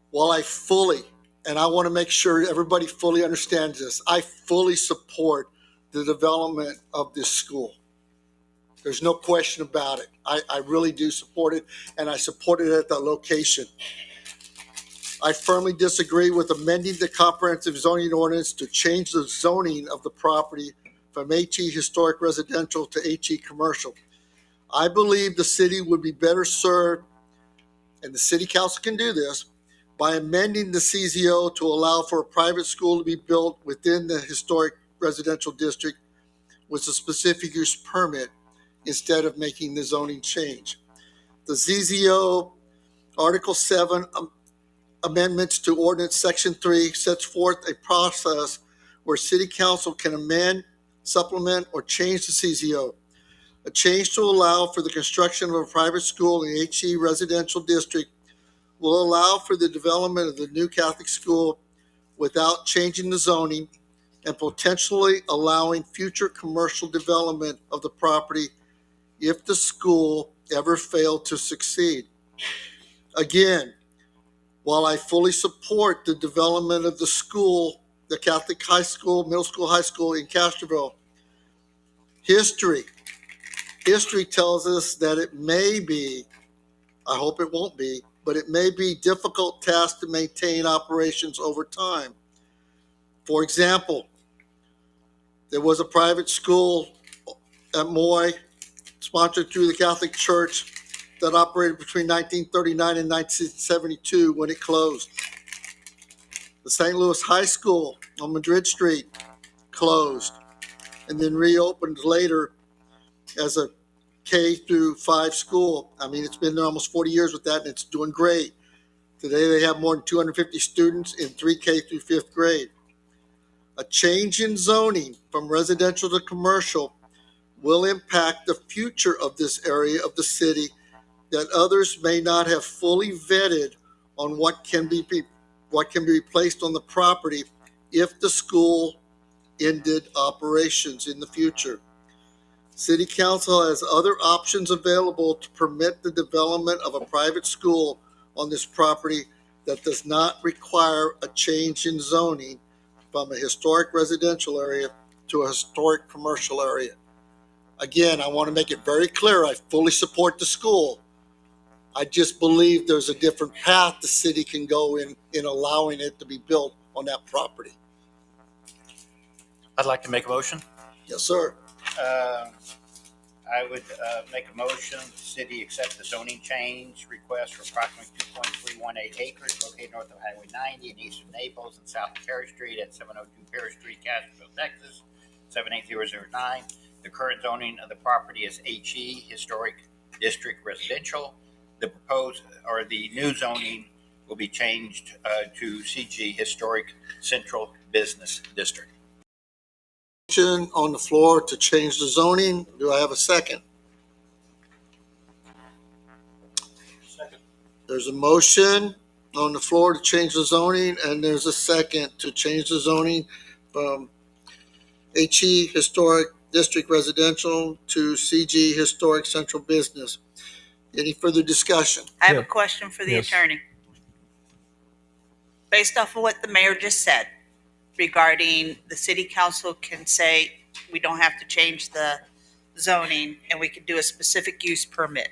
While I fully, and I want to make sure everybody fully understands this, I fully support the development of this school. There's no question about it. I really do support it, and I support it at that location. I firmly disagree with amending the comprehensive zoning ordinance to change the zoning of the property from HE Historic Residential to HE Commercial. I believe the city would be better served, and the city council can do this, by amending the CZO to allow for a private school to be built within the historic residential district with a specific use permit instead of making the zoning change. The ZZO Article 7 amendments to Ordinance Section 3 sets forth a process where city council can amend, supplement, or change the CZO. A change to allow for the construction of a private school in the HE residential district will allow for the development of the new Catholic school without changing the zoning and potentially allowing future commercial development of the property if the school ever failed to succeed. Again, while I fully support the development of the school, the Catholic high school, middle school, high school in Castroville, history tells us that it may be, I hope it won't be, but it may be difficult task to maintain operations over time. For example, there was a private school at Moy, sponsored through the Catholic Church, that operated between 1939 and 1972 when it closed. The St. Louis High School on Madrid Street closed and then reopened later as a K through 5 school. I mean, it's been there almost 40 years with that, and it's doing great. Today they have more than 250 students in 3K through 5th grade. A change in zoning from residential to commercial will impact the future of this area of the city that others may not have fully vetted on what can be placed on the property if the school ended operations in the future. City Council has other options available to permit the development of a private school on this property that does not require a change in zoning from a historic residential area to a historic commercial area. Again, I want to make it very clear, I fully support the school. I just believe there's a different path the city can go in allowing it to be built on that property. I'd like to make a motion. Yes, sir. I would make a motion, the city accept the zoning change request for approximately 2.318 acres located north of Highway 90 and east of Naples and south of Perry Street at 702 Perry Street, Castroville, Texas, 78009. The current zoning of the property is HE, Historic District Residential. The proposed, or the new zoning will be changed to CG, Historic Central Business District. Motion on the floor to change the zoning. Do I have a second? Second. There's a motion on the floor to change the zoning, and there's a second to change the zoning from HE Historic District Residential to CG Historic Central Business. Any further discussion? I have a question for the Yes. attorney. Based off of what the mayor just said regarding the city council can say we don't have to change the zoning and we can do a specific use permit.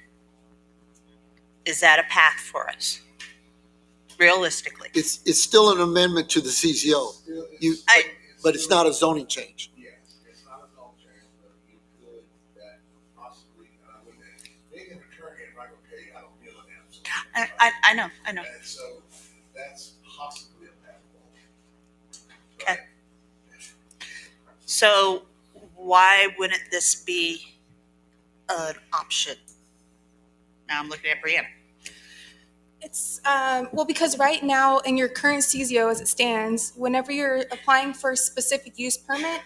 Is that a path for us? Realistically? It's still an amendment to the CZO. But it's not a zoning change. Yes, it's not a zone change, but you could that possibly, being an attorney, I'm not gonna tell you, I don't deal in that. So I know. And so that's possibly a path forward. Okay. So why wouldn't this be an option? Now I'm looking at Brianna. It's, well, because right now in your current CZO as it stands, whenever you're applying for a specific use permit,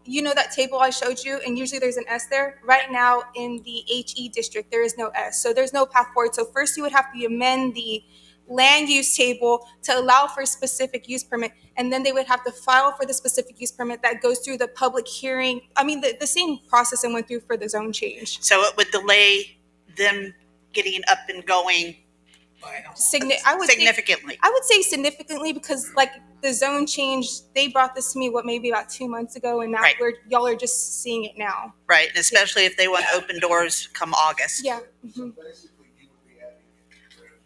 you know that table I showed you, and usually there's an S there. Right now in the HE district, there is no S, so there's no path forward. So first you would have to amend the land use table to allow for a specific use permit, and then they would have to file for the specific use permit that goes through the public hearing. I mean, the same process I went through for the zone change. So it would delay them getting up and going significantly. I would say significantly because, like, the zone change, they brought this to me, maybe about 2 months ago, and now y'all are just seeing it now. Right, and especially if they want open doors come August. Yeah. So basically, you would be adding,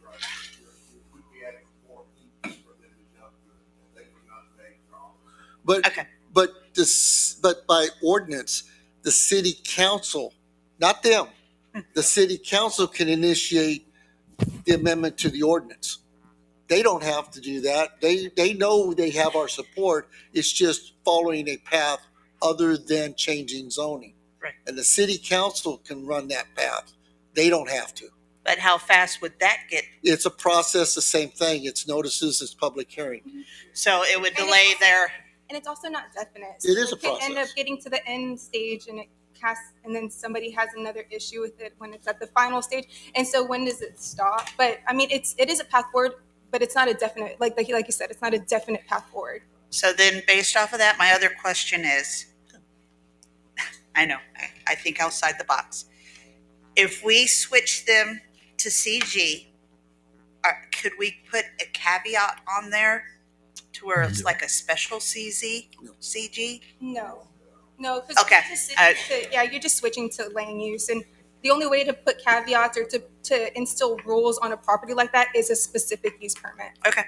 right, you would be adding more pieces for them to jump through, and they would not make problems. But by ordinance, the city council, not them, the city council can initiate the amendment to the ordinance. They don't have to do that. They know they have our support. It's just following a path other than changing zoning. Right. And the city council can run that path. They don't have to. But how fast would that get? It's a process, the same thing. It's notices, it's public hearing. So it would delay their. And it's also not definite. It is a It could end up process. getting to the end stage and and then somebody has another issue with it when it's at the final stage. And so when does it stop? But I mean, it is a path forward, but it's not a definite, like you said, it's not a definite path forward. So then based off of that, my other question is, I know, I think outside the box. If we switch them to CG, could we put a caveat on there to where it's like a special CG? No, because you're just switching to land use, and the only way to put caveats or to instill rules on a property like that is a specific use permit. Okay.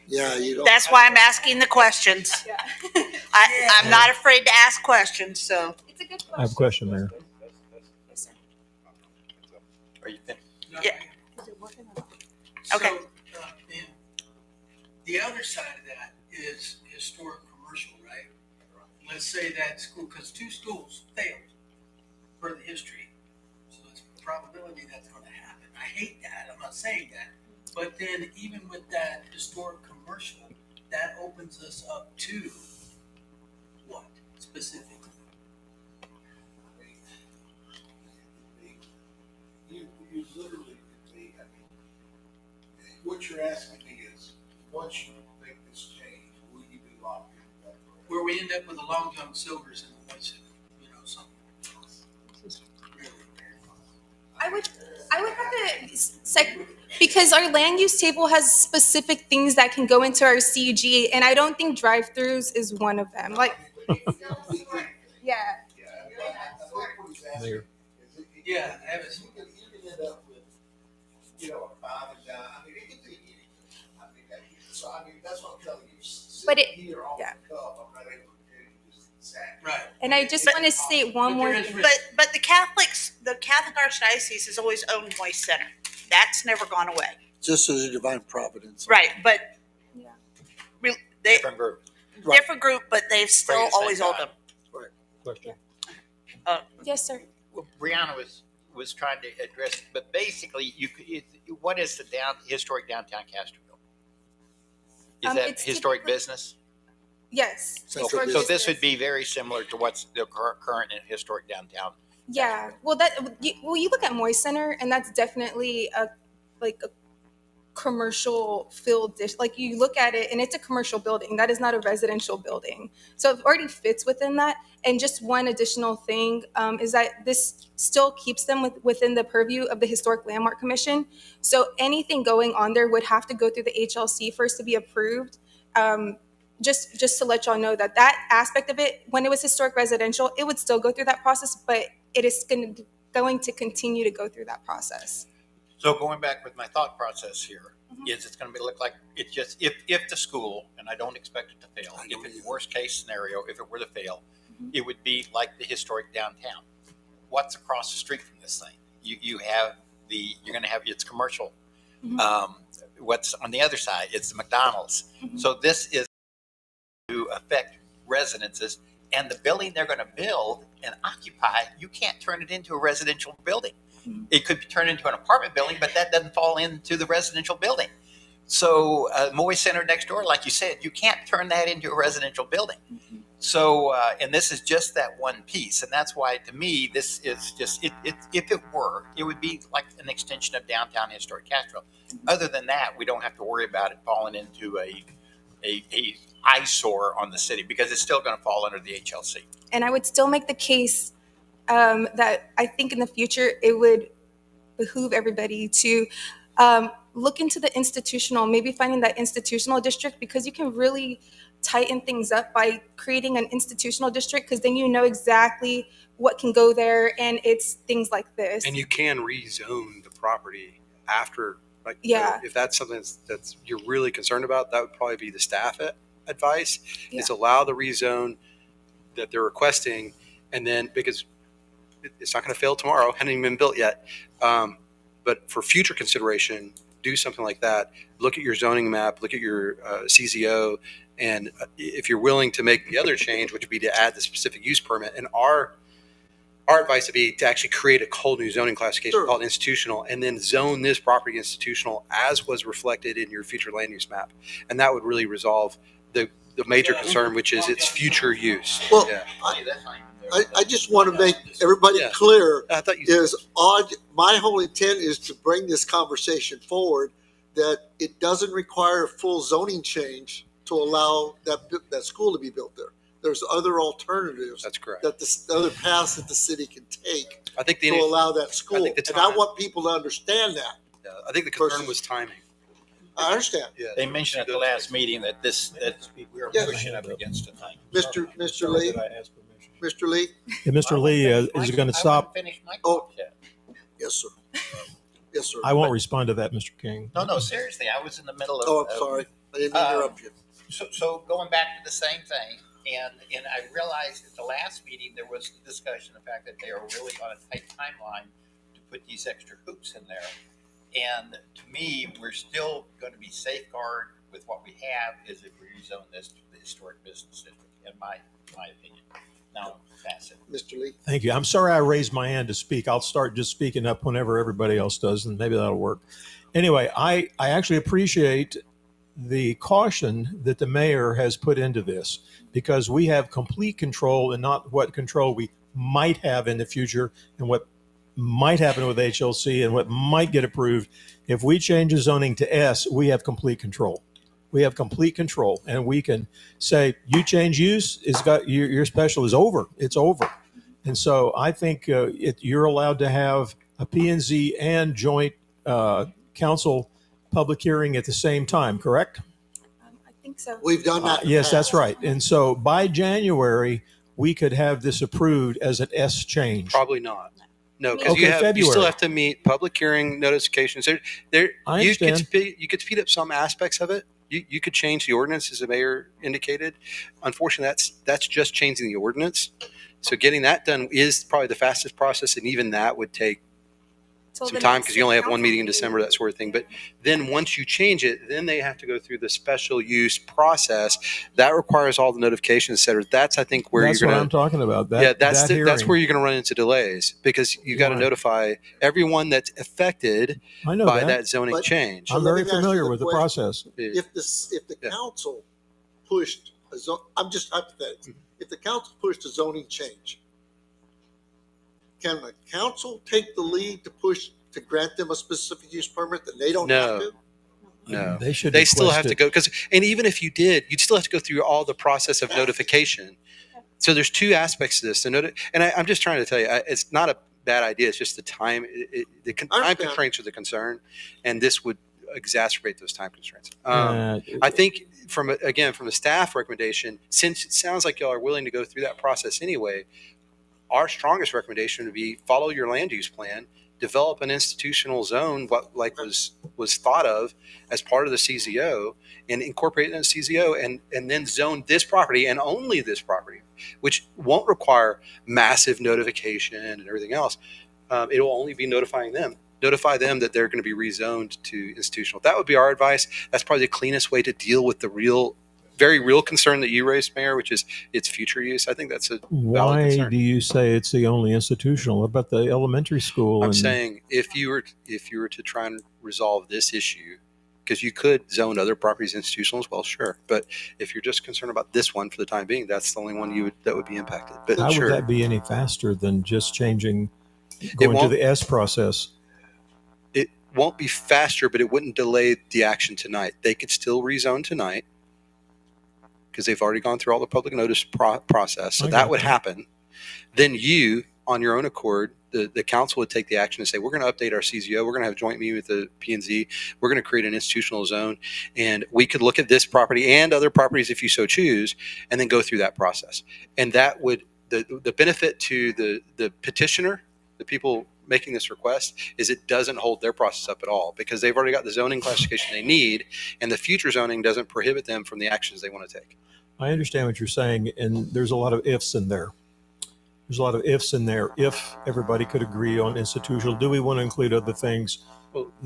Yeah, you don't. That's why I'm asking the questions. Yeah. I'm not afraid to ask questions, so. It's a good question. I have a question, Mayor. Yes, sir. Are you finished? Yeah. Okay. So, the other side of that is historic commercial, right? Let's say that school, because 2 schools failed for the history. So it's a probability that's going to happen. I hate that. I'm not saying that. But then even with that historic commercial, that opens us up to what specifically? You literally could be, what you're asking me is, once you make this change, will you be locked into that? Where we end up with the Long John Silvers and the Woods, something. I would have to say, because our land use table has specific things that can go into our CG, and I don't think drive-throughs is one of them. Like, yeah. Yeah, I have a. you know, a five and down. I mean, it could be anything. I mean, so I mean, that's what I'm telling you. But it- Here off yeah. the cuff, I'm not able to tell you this exact. Right. And I just want to state one more thing. But the Catholic Archdiocese has always owned Moist Center. That's never gone away. Just as a divine providence. Right, but Yeah. they, Different group. Right. different group, but they've still Bring the same always owned guy. them. Question. Yes, sir. Well, Brianna was trying to address it, but basically, what is the historic downtown Castroville? Is that it's historic typically- business? Yes. So historic So this business. would be very similar to what's the current historic downtown. Yeah. Well, you look at Moist Center, and that's definitely a commercial field dish. Like you look at it, and it's a commercial building. That is not a residential building. So it already fits within that. And just one additional thing is that this still keeps them within the purview of the Historic Landmark Commission. So anything going on there would have to go through the HLC first to be approved. Just to let y'all know that aspect of it, when it was historic residential, it would still go through that process, but it is going to continue to go through that process. So going back with my thought process here, is it's going to look like it's just if the school, and I don't expect it to fail, if it's worst case scenario, if it were to fail, it would be like the historic downtown. What's across the street from this thing? You're going to have it's commercial. What's on the other side? It's the McDonald's. So this is to affect residences, and the building they're going to build and occupy, you can't turn it into a residential building. It could be turned into an apartment building, but that doesn't fall into the residential building. So Moist Center next door, like you said, you can't turn that into a residential building. So, and this is just that one piece. And that's why, to me, this is just, if it were, it would be like an extension of downtown historic Castroville. Other than that, we don't have to worry about it falling into a eyesore on the city, because it's still going to fall under the HLC. And I would still make the case that I think in the future it would behoove everybody to look into the institutional, maybe finding that institutional district, because you can really tighten things up by creating an institutional district, because then you know exactly what can go there, and it's things like this. And you can rezone the property after, like, Yeah. if that's something that's you're really concerned about, that would probably be the staff advice. Yeah. Is allow the rezone that they're requesting, and then, because it's not going to fail tomorrow, hasn't even been built yet. But for future consideration, do something like that. Look at your zoning map, look at your CZO, and if you're willing to make the other change, which would be to add the specific use permit, and our advice would be to actually create a whole new zoning classification called institutional, and then zone this property institutional as was reflected in your future land use map. And that would really resolve the major concern, which is its future use. Well, Yeah. I just want to make everybody Yeah. clear I thought you is my whole intent is to bring this conversation forward, that it doesn't require a full zoning change to allow that school to be built there. There's other alternatives. That's correct. That the other paths that the city can take I think to allow that school. And I want people to understand that. I think the concern was timing. I understand. Yeah. They mentioned at the last meeting that we are Yeah. pushing up against a thing. Mr. Lee, Mr. Lee. Yeah, Mr. Lee, is it going to stop? Oh, yes, sir. Yes, sir. I won't respond to that, Mr. King. No, seriously, I was in the middle of. Oh, I'm sorry. I didn't mean to interrupt you. So going back to the same thing, and I realized at the last meeting, there was discussion of the fact that they are really on a tight timeline to put these extra hoops in there. And to me, we're still going to be safeguarded with what we have, is if we rezone this to the historic business district, in my opinion. Now, pass it. Mr. Lee. Thank you. I'm sorry I raised my hand to speak. I'll start just speaking up whenever everybody else does, and maybe that'll work. Anyway, I actually appreciate the caution that the mayor has put into this, because we have complete control, and not what control we might have in the future and what might happen with HLC and what might get approved. If we change the zoning to S, we have complete control. We have complete control, and we can say, you change use, your special is over. It's over. And so I think you're allowed to have a P&Z and joint council public hearing at the same time, correct? I think so. We've done that. Yes, that's right. And so by January, we could have this approved as an S change. Probably not. No, because Okay, you still February. have to meet public hearing notifications. I You could understand. you could speed up some aspects of it. You could change the ordinance, as the mayor indicated. Unfortunately, that's just changing the ordinance. So getting that done is probably the fastest process, and even that would take Till some the time next because you only have one council meeting in December, that sort of thing. But then once you change it, then they have to go through the special use process. That requires all the notifications, et cetera. That's, I think, where That's you're what going I'm to, talking about. that's That that's where hearing. you're going to run into delays because you got to Why? notify everyone that's affected I know by that. that zoning But- change. I'm let very me ask you familiar the with the question. process. If the Yeah. council pushed I'm just hypothetical. If the council pushed a zoning change, can the council take the lead to grant them a specific use permit that they don't have No. to? No, They should. they still request have to it. go and even if you did, you'd still have to go through all the process of notification. So there's two aspects to this. And I'm just trying to tell you, it's not a bad idea. It's just the time. Time understand. constraints are the concern, and this would exacerbate those time constraints. Uh, I think from the staff recommendation, since it sounds like y'all are willing to go through that process anyway, our strongest recommendation would be follow your land use plan, develop an institutional zone, what like was thought of as part of the CZO, and incorporate it in the CZO, and then zone this property and only this property, which won't require massive notification and everything else. It will only be notify them that they're going to be rezoned to institutional. That would be our advice. That's probably the cleanest way to deal with the very real concern that you raised, Mayor, which is its future use. I think that's a valid Why concern. do you say it's the only institutional? What about the elementary school? I'm saying if you were to try and resolve this issue, because you could zone other properties institutional as well, sure. But if you're just concerned about this one for the time being, that's the only one that would be impacted. But how sure, would that be any faster than just going to won't- the S process? it won't be faster, but it wouldn't delay the action tonight. They could still rezone tonight because they've already gone through all the public notice process. So I that got would that. happen. Then you, on your own accord, the council would take the action and say, we're going to update our CZO. We're going to have a joint meeting with the P&Z. We're going to create an institutional zone. And we could look at this property and other properties if you so choose, and then go through that process. And that would, the benefit to the petitioner, the people making this request, is it doesn't hold their process up at all because they've already got the zoning classification they need, and the future zoning doesn't prohibit them from the actions they want to take. I understand what you're saying, and there's a lot of ifs in there. There's a lot of ifs in there. If everybody could agree on institutional, do we want to include other things,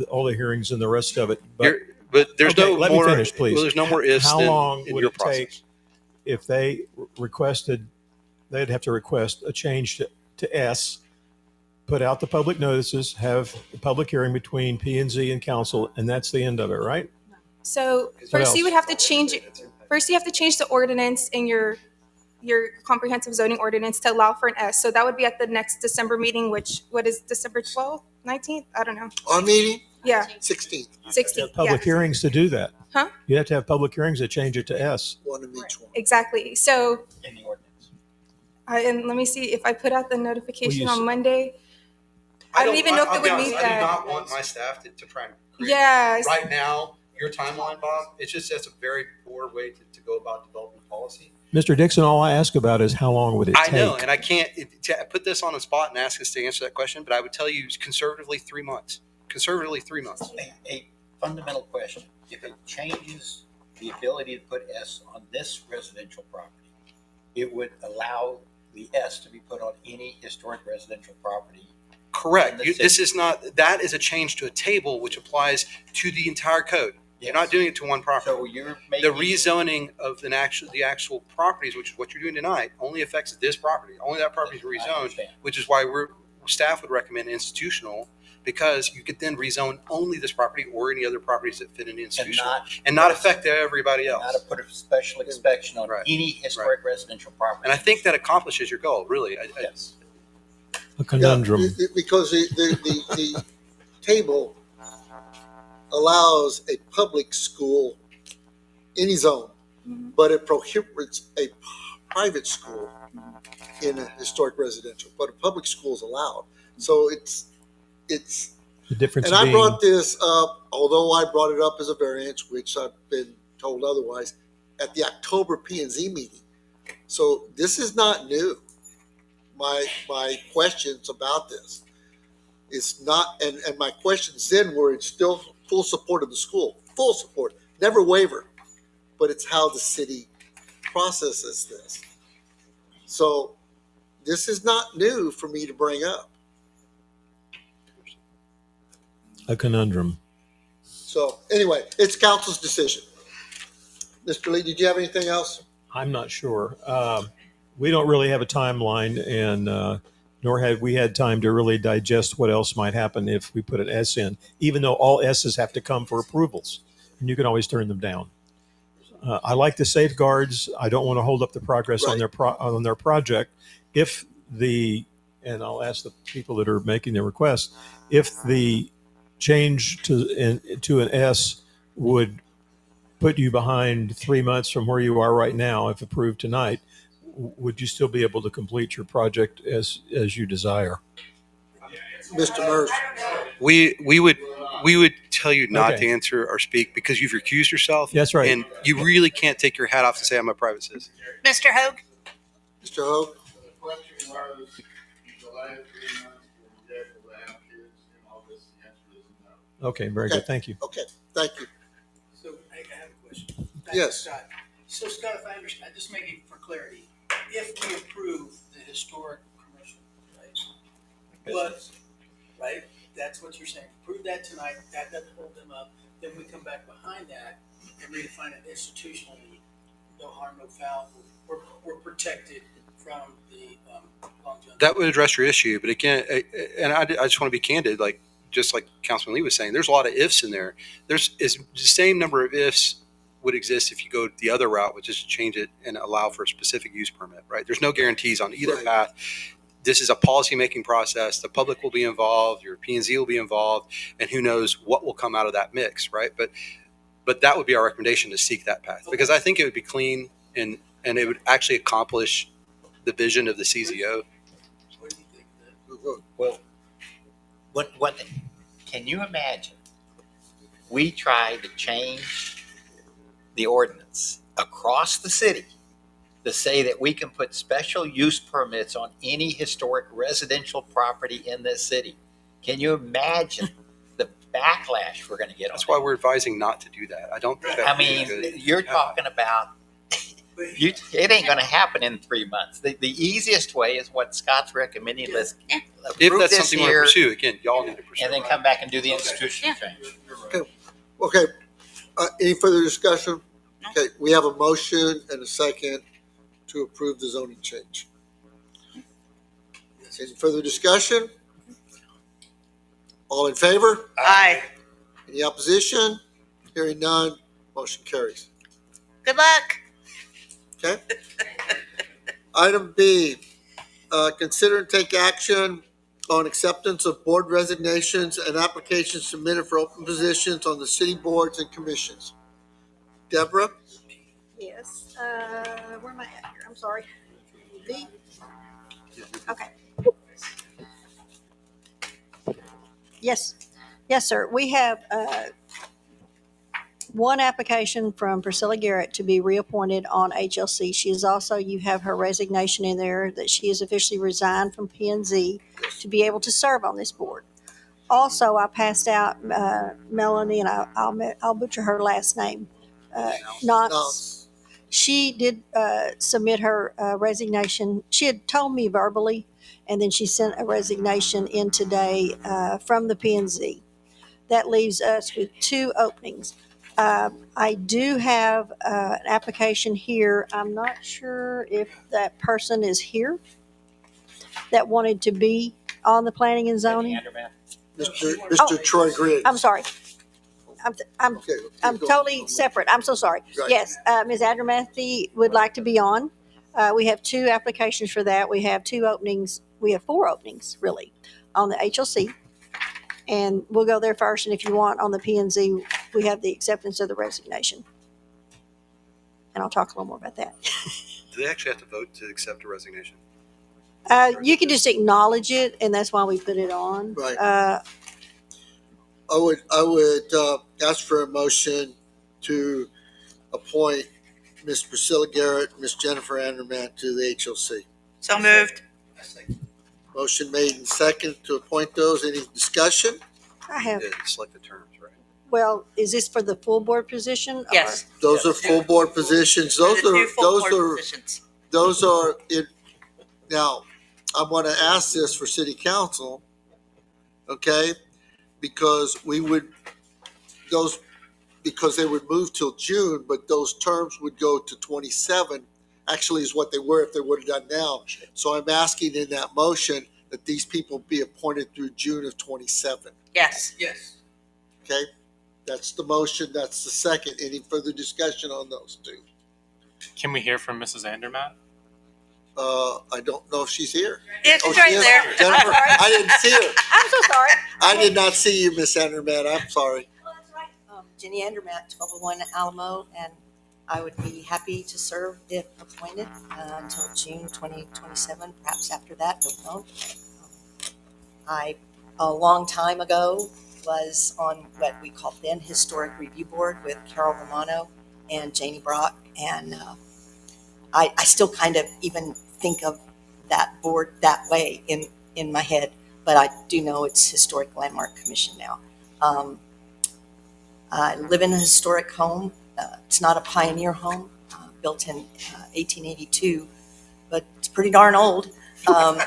all the hearings and the rest of it? But there's okay, no let more. me finish, please. Well, there's no more ifs How than long in would your it process. take if they requested? They'd have to request a change to S, put out the public notices, have a public hearing between P&Z and council, and that's the end of it, right? So What first you else? would have to change it. First you have to change the ordinance in your comprehensive zoning ordinance to allow for an S. So that would be at the next December meeting, which what is December 12th, 19th? I don't know. Our meeting, Yeah, 16th, 16th. Public Yeah, hearings to do that. Huh? You have to have public hearings to change it to S. one of each one. exactly. So In the ordinance. and let me see if I put out the notification Well, on Monday. I don't even know if it would meet I do that. not want my staff to try and create. Yes. Right now, your timeline, Bob, it's just that's a very poor way to go about developing policy. Mr. Dixon, all I ask about is how long would it I take? know, and I can't to put this on the spot and ask us to answer that question, but I would tell you conservatively 3 months. Conservatively 3 months. A fundamental question. If it changes the ability to put S on this residential property, it would allow the S to be put on any historic residential property. Correct. This is not, that is a change to a table which applies to the entire code. You're not doing it to one property. So you're making The rezoning of the actual properties, which is what you're doing tonight, only affects this property. Only that property is rezoned, which is why staff would recommend institutional, because you could then rezone only this property or any other properties that fit in the institutional and not affect everybody else. not to put a special inspection on any historic residential property. And I think that accomplishes your goal, really. Yes. A conundrum. Yeah, because the table allows a public school any zone, but it prohibits a private school in a historic residential. But a public school is allowed, so it's The difference And I being, brought this up, although I brought it up as a variance, which I've been told otherwise, at the October P&Z meeting. So this is not new. My questions about this. It's not, and my questions then were, it's still full support of the school, full support, never waver, but it's how the city processes this. So this is not new for me to bring up. A conundrum. So anyway, it's council's decision. Mr. Lee, did you have anything else? I'm not sure. We don't really have a timeline, and nor had we had time to really digest what else might happen if we put an S in, even though all S's have to come for approvals, and you can always turn them down. I like the safeguards. I don't want to hold up the progress on their project. If and I'll ask the people that are making the request, if the change to an S would put you behind 3 months from where you are right now, if approved tonight, would you still be able to complete your project as you desire? Mr. Merz. We would tell you not to answer or speak because you've recused yourself. That's right. And you really can't take your hat off and say I'm a private citizen. Mr. Hogue? Mr. Hogue? The question was, the last 3 months, were you able to have kids and all this? The answer is no. Okay, very good. Thank you. Okay, thank you. So I have a question. Yes. Scott. So Scott, if I understand, just maybe for clarity, if we approve the historic commercial, right? But, right, that's what you're saying. Approve that tonight, that doesn't hold them up. Then we come back behind that and redefine it institutionally. No harm, no foul. We're protected from the longevity. That would address your issue. But again, and I just want to be candid, just like Councilman Lee was saying, there's a lot of ifs in there. It's the same number of ifs would exist if you go the other route, which is to change it and allow for a specific use permit, right? There's no guarantees on either path. This is a policy-making process. The public will be involved, your P&Z will be involved, and who knows what will come out of that mix, right? But that would be our recommendation, to seek that path, because I think it would be clean and it would actually accomplish the vision of the CZO. What do you think? Well, what can you imagine? We tried to change the ordinance across the city to say that we can put special use permits on any historic residential property in this city. Can you imagine the backlash we're going to get on That's why we're advising not to do that. I don't think that I mean, you're talking about it ain't going to happen in 3 months. The easiest way is what Scott's recommending. Let's if approve that's this something you want to here, pursue, again, y'all need to pursue and then it. come back and do the institutional change. Okay, any further discussion? Okay, we have a motion and a second to approve the zoning change. Any further discussion? All in favor? Aye. Any opposition? Hearing none, motion carries. Good luck. Okay. Item B, consider and take action on acceptance of board resignations and applications submitted for open positions on the city boards and commissions. Deborah? Yes, where am I at here? I'm sorry. B? Okay. Yes, sir. We have, one application from Priscilla Garrett to be reappointed on HLC. She is also, you have her resignation in there that she has officially resigned from P&Z to be able to serve on this board. Also, I passed out Melanie, and I'll butcher her last name. Knox. She did submit her resignation. She had told me verbally, and then she sent a resignation in today from the P&Z. That leaves us with 2 openings. I do have an application here. I'm not sure if that person is that wanted to be on the planning and zoning. Mr. Troy Griggs. I'm sorry. I'm totally separate. I'm so sorry. Right. Yes, Ms. Adramathy would like to be on. We have 2 applications for that. We have 2 openings. We have 4 openings, really, on the HLC. And we'll go there first. And if you want, on the P&Z, we have the acceptance of the resignation. And I'll talk a little more about that. Do they actually have to vote to accept a resignation? You can just acknowledge it, and that's why we put it on. Right. I would ask for a motion to appoint Ms. Priscilla Garrett, Ms. Jennifer Anderman to the HLC. So moved. Motion made and second to appoint those. Any discussion? I have, Select the terms, right? well, is this for the full board position? or- Yes. Those are full board positions. For the two full board positions. Those are in, now, I want to ask this for city council, okay? Because we would, those, because they would move till June, but those terms would go to 27, actually is what they were if they would have done now. So I'm asking in that motion that these people be appointed through June of 27, Yes. Yes. okay? That's the motion, that's the second. Any further discussion on those two? Can we hear from Mrs. Andermatt? I don't know if she's here. Yeah, Oh, she's she right is? there. Jennifer, I didn't see her. I'm so sorry. I did not see you, Miss Andermatt. I'm sorry. Jenny Andermatt, 1201 Alamo, and I would be happy to serve if appointed until June 2027, perhaps after that, don't know. I, a long time ago, was on what we called then Historic Review Board with Carol Romano and Janie Brock, and I still kind of even think of that board that way in my head, but I do know it's Historic Landmark Commission now. I live in a historic home. It's not a pioneer home, built in 1882, but it's pretty darn old. I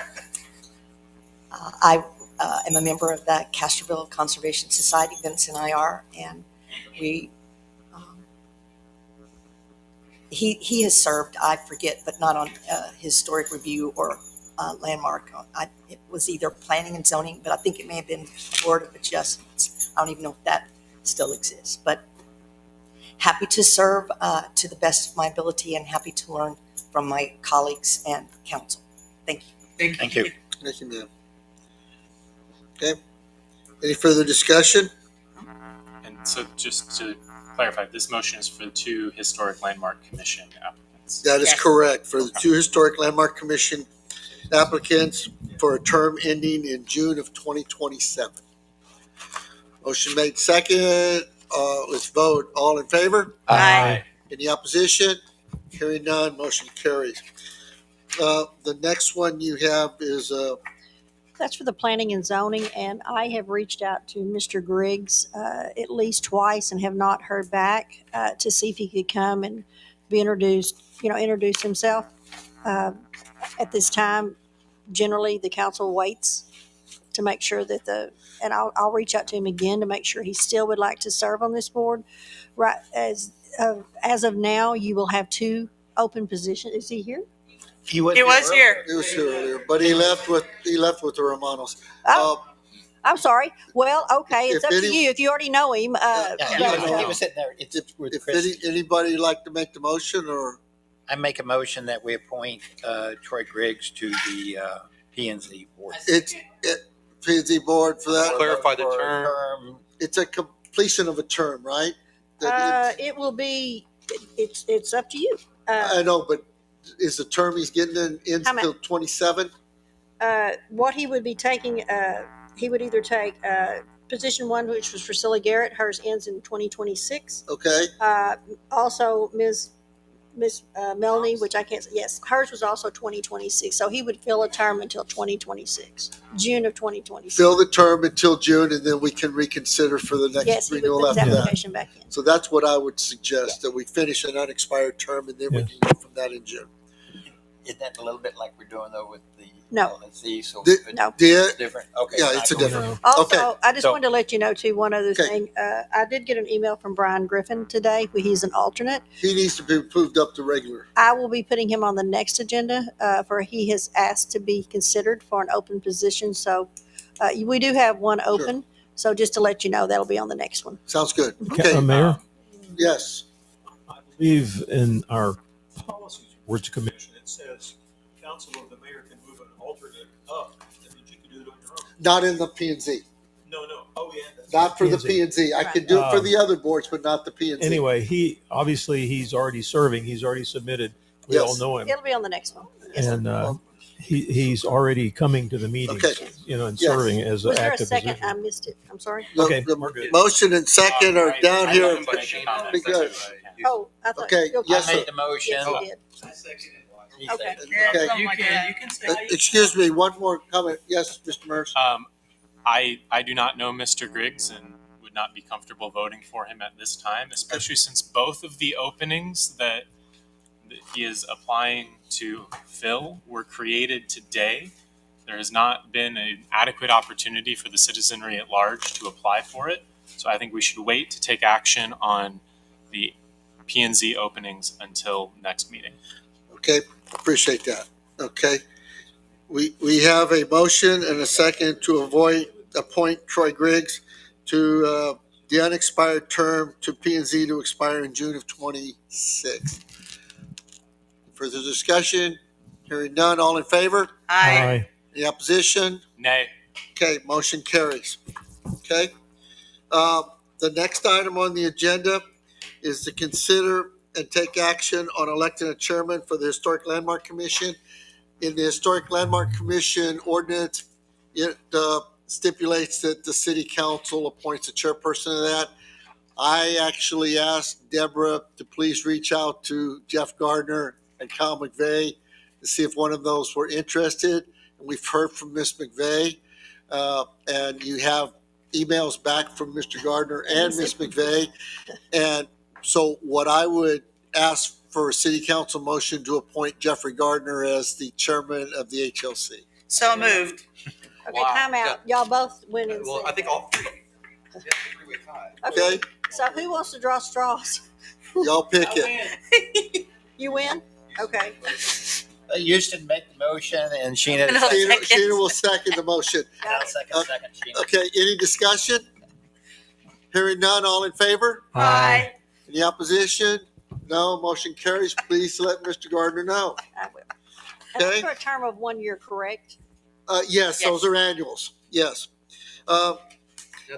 am a member of the Castroville Conservation Society, Vince and I are, and we, he has served, I forget, but not on historic review or landmark. It was either planning and zoning, but I think it may have been Board of Adjustments. I don't even know if that still exists, but happy to serve to the best of my ability and happy to learn from my colleagues and council. Thank you. Thank you. Thank you, ma'am. Okay. Any further discussion? And so just to clarify, this motion is for the two Historic Landmark Commission applicants. That is correct. For the two Historic Landmark Commission applicants for a term ending in June of 2027. Motion made second. Let's vote. All in favor? Aye. Any opposition? Hearing none, motion carries. The next one you have is, That's for the planning and zoning, and I have reached out to Mr. Griggs at least twice and have not heard back to see if he could come and be introduced, introduce himself. At this time, generally, the council waits to make sure that and I'll reach out to him again to make sure he still would like to serve on this board. Right, as of now, you will have two open positions. Is he here? He was here. he was here earlier, but he left with the Romanos. Oh, I'm sorry. Well, okay, it's If up to any- you if you already know him. He was sitting there. It's with If Chris. anybody like to make the motion, or I make a motion that we appoint Troy Griggs to the P&Z board. it's P&Z board for that? Clarify the For a term. It's a completion of a term, right? That It will be. It's up to you. I know, but is the term he's getting in How many- until 27? What he would be taking, he would either take position one, which was Priscilla Garrett. Hers ends in 2026. Okay, Also, Ms. Melanie, which I can't say, yes, hers was also 2026. So he would fill a term until 2026, June of 2026. fill the term until June, and then we can reconsider for the Yes, next he would renewal put his after that. application back in. So that's what I would suggest, that we finish an unexpired term, and then we Yeah. can go from that in June. Isn't that a little bit like we're doing though with the No. LNC? So The- it's No. different. Okay. Yeah, not it's a going- different. Also, Okay. I just So- wanted to let you know too, one other Okay. thing. I did get an email from Brian Griffin today. He's an alternate. He needs to be approved up to regular. I will be putting him on the next agenda for he has asked to be considered for an open position. So we do have one open. So just to let you know, that'll be on the next one. Sounds good. Okay, Mayor, yes. I believe in our policies boards commission, it says council of the mayor can move an alternate up. That means you can do it on your own. Not in the P&Z. No. Oh, yeah. Not for the P&Z. P&Z. I could do it for the other boards, but not the P&Z. Anyway, he's already serving. He's already submitted. We all Yes. know him. It'll be on the next one. Yes. And he's already coming to the meetings, Okay. and Yes. serving as an Was there a active second? position. I missed it. I'm sorry. Okay, The we're good. motion and second are down I here. have to make a comment. Because- Oh, I thought. Okay, yes, I sir. made the motion. Yes, you did. I second it. Okay. Okay. You can say how you. Excuse me, one more comment. Yes, Mr. Mercer. I do not know Mr. Griggs and would not be comfortable voting for him at this time, especially since both of the openings that he is applying to fill were created today. There has not been an adequate opportunity for the citizenry at large to apply for it. So I think we should wait to take action on the P&Z openings until next meeting. Okay, appreciate that. Okay. We have a motion and a second to appoint Troy Griggs to the unexpired term to P&Z to expire in June of 26. Further discussion? Hearing none, all in favor? Aye. Any opposition? Nay. Okay, motion carries. Okay. The next item on the agenda is to consider and take action on electing a chairman for the Historic Landmark Commission. In the Historic Landmark Commission ordinance, it stipulates that the city council appoints a chairperson of that. I actually asked Deborah to please reach out to Jeff Gardner and Kyle McVeigh to see if one of those were interested. And we've heard from Ms. McVeigh, and you have emails back from Mr. Gardner and Ms. McVeigh. And so what I would ask for a city council motion to appoint Jeffrey Gardner as the chairman of the HLC. So moved. Okay, time out. Y'all both went in. Well, I think all three. Yeah, three-way tie. Okay, So who wants to draw straws? y'all pick it. You win? Okay. Houston make the motion and Sheena. No. Sheena will second the motion. I'll second Sheena. Okay, any discussion? Hearing none, all in favor? Aye. Any opposition? No, motion carries. Please let Mr. Gardner know. I will. Okay. That's for a term of 1 year, correct? Yes, those are annuals. Yes. Now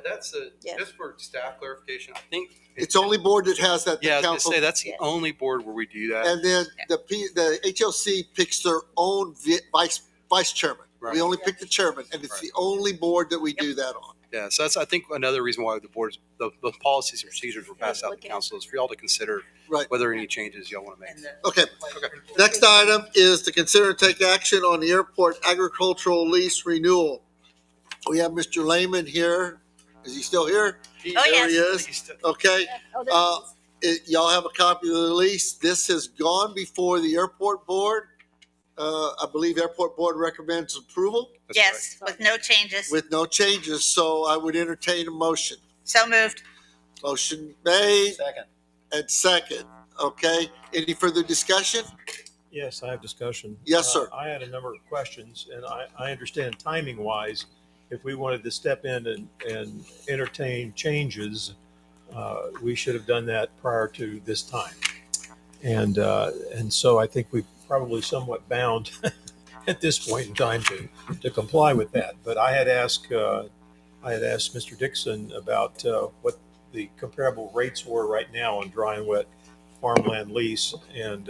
that's Yes. just for staff clarification. I think It's only board that has that. the Yeah, I was gonna council. say that's the Yes. only board where we do that. And then the HLC picks their own vice chairman. Right. We only pick the chairman, and it's Right. the only board that we do that on. Yeah, so that's I think another reason why the board's the policies and procedures were passed out to council is for y'all to consider Right. whether any changes y'all want to make. Okay. Next item is to consider and take action on the airport agricultural lease renewal. We have Mr. Lehman here. Is he still here? Oh, There he yes. is. Okay. Oh, there it is. Y'all have a copy of the lease. This has gone before the airport board. I believe airport board recommends approval That's Yes, with no changes. with no changes. So I would entertain a motion. So moved. Motion made Second. and second. Okay. Any further discussion? Yes, I have discussion. Yes, sir. I had a number of questions, and I understand timing wise, if we wanted to step in and entertain changes, we should have done that prior to this time. And so I think we're probably somewhat bound at this point in time to comply with that. But I had asked Mr. Dixon about what the comparable rates were right now on dry and wet farmland lease, and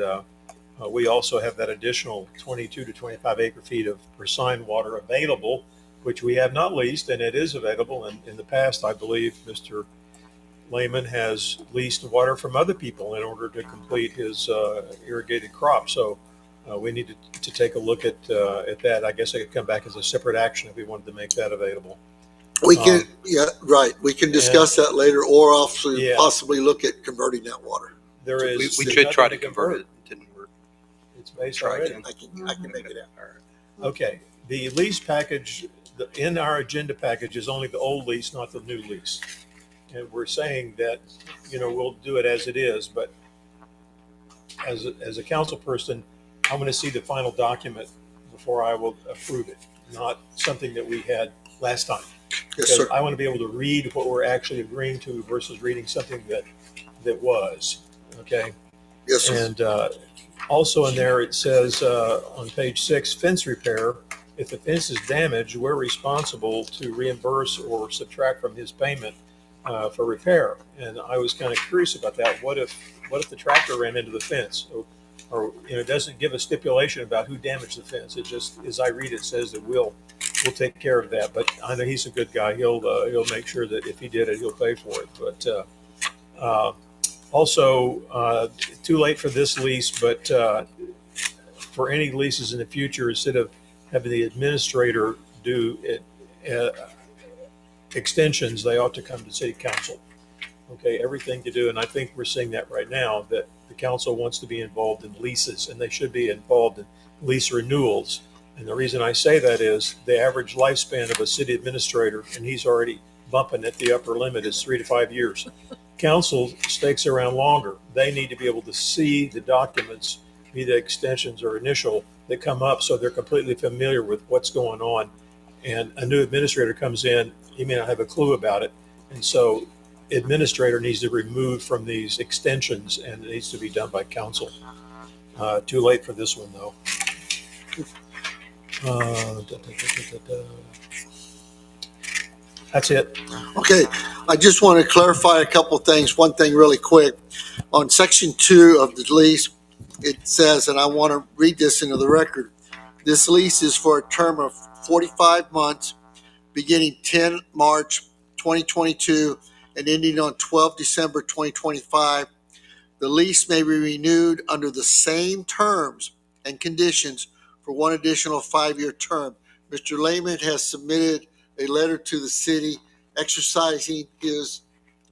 we also have that additional 22 to 25 acre feet of brine water available, which we have not leased, and it is available. And in the past, I believe Mr. Lehman has leased water from other people in order to complete his irrigated crop. So we need to take a look at that. I guess I could come back as a separate action if we wanted to make that available. We can, yeah, right. We can discuss that later, or also Yeah. possibly look at converting that water. There is. We there's should try to nothing convert it. It didn't work. It's based Tried already. to. I can make it out. All right. Okay, the lease package, in our agenda package is only the old lease, not the new lease. And we're saying that, we'll do it as it is, but as a council person, I'm going to see the final document before I will approve it, not something that we had last time. Yes, Because sir. I want to be able to read what we're actually agreeing to versus reading something that was, okay? Yes, sir. And also in there, it says on page 6, fence repair. If the fence is damaged, we're responsible to reimburse or subtract from his payment for repair. And I was kind of curious about that. What if the tractor ran into the fence? Or it doesn't give a stipulation about who damaged the fence. It just, as I read it, says that we'll take care of that. But I know he's a good guy. He'll make sure that if he did it, he'll pay for it. But also, too late for this lease, but for any leases in the future, instead of having the administrator do it, extensions, they ought to come to city council. Okay, everything to do, and I think we're seeing that right now, that the council wants to be involved in leases, and they should be involved in lease renewals. And the reason I say that is the average lifespan of a city administrator, and he's already bumping at the upper limit, is 3 to 5 years. Council stakes around longer. They need to be able to see the documents, be they extensions or initial, that come up, so they're completely familiar with what's going on. And a new administrator comes in, he may not have a clue about it. And so administrator needs to be removed from these extensions, and it needs to be done by council. Too late for this one, though. That's it. Okay, I just want to clarify a couple of things. One thing really quick. On section 2 of the lease, it says, and I want to read this into the record, this lease is for a term of 45 months, beginning 10 March 2022 and ending on 12 December 2025. The lease may be renewed under the same terms and conditions for one additional 5-year term. Mr. Lehman has submitted a letter to the city exercising his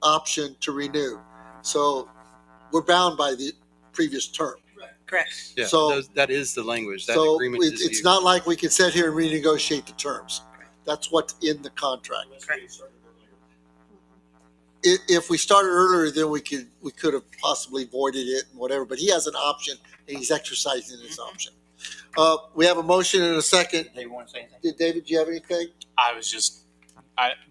option to renew. So we're bound by the previous term. Correct. Yeah, So- that is the language. That So agreement is it's the- not like we can sit here and renegotiate the terms. That's what's in the contract. If we started earlier, then we could have possibly voided it and whatever, but he has an option and he's exercising his option. We have a motion and a second. They want to say anything? Did David, do you have anything? I was just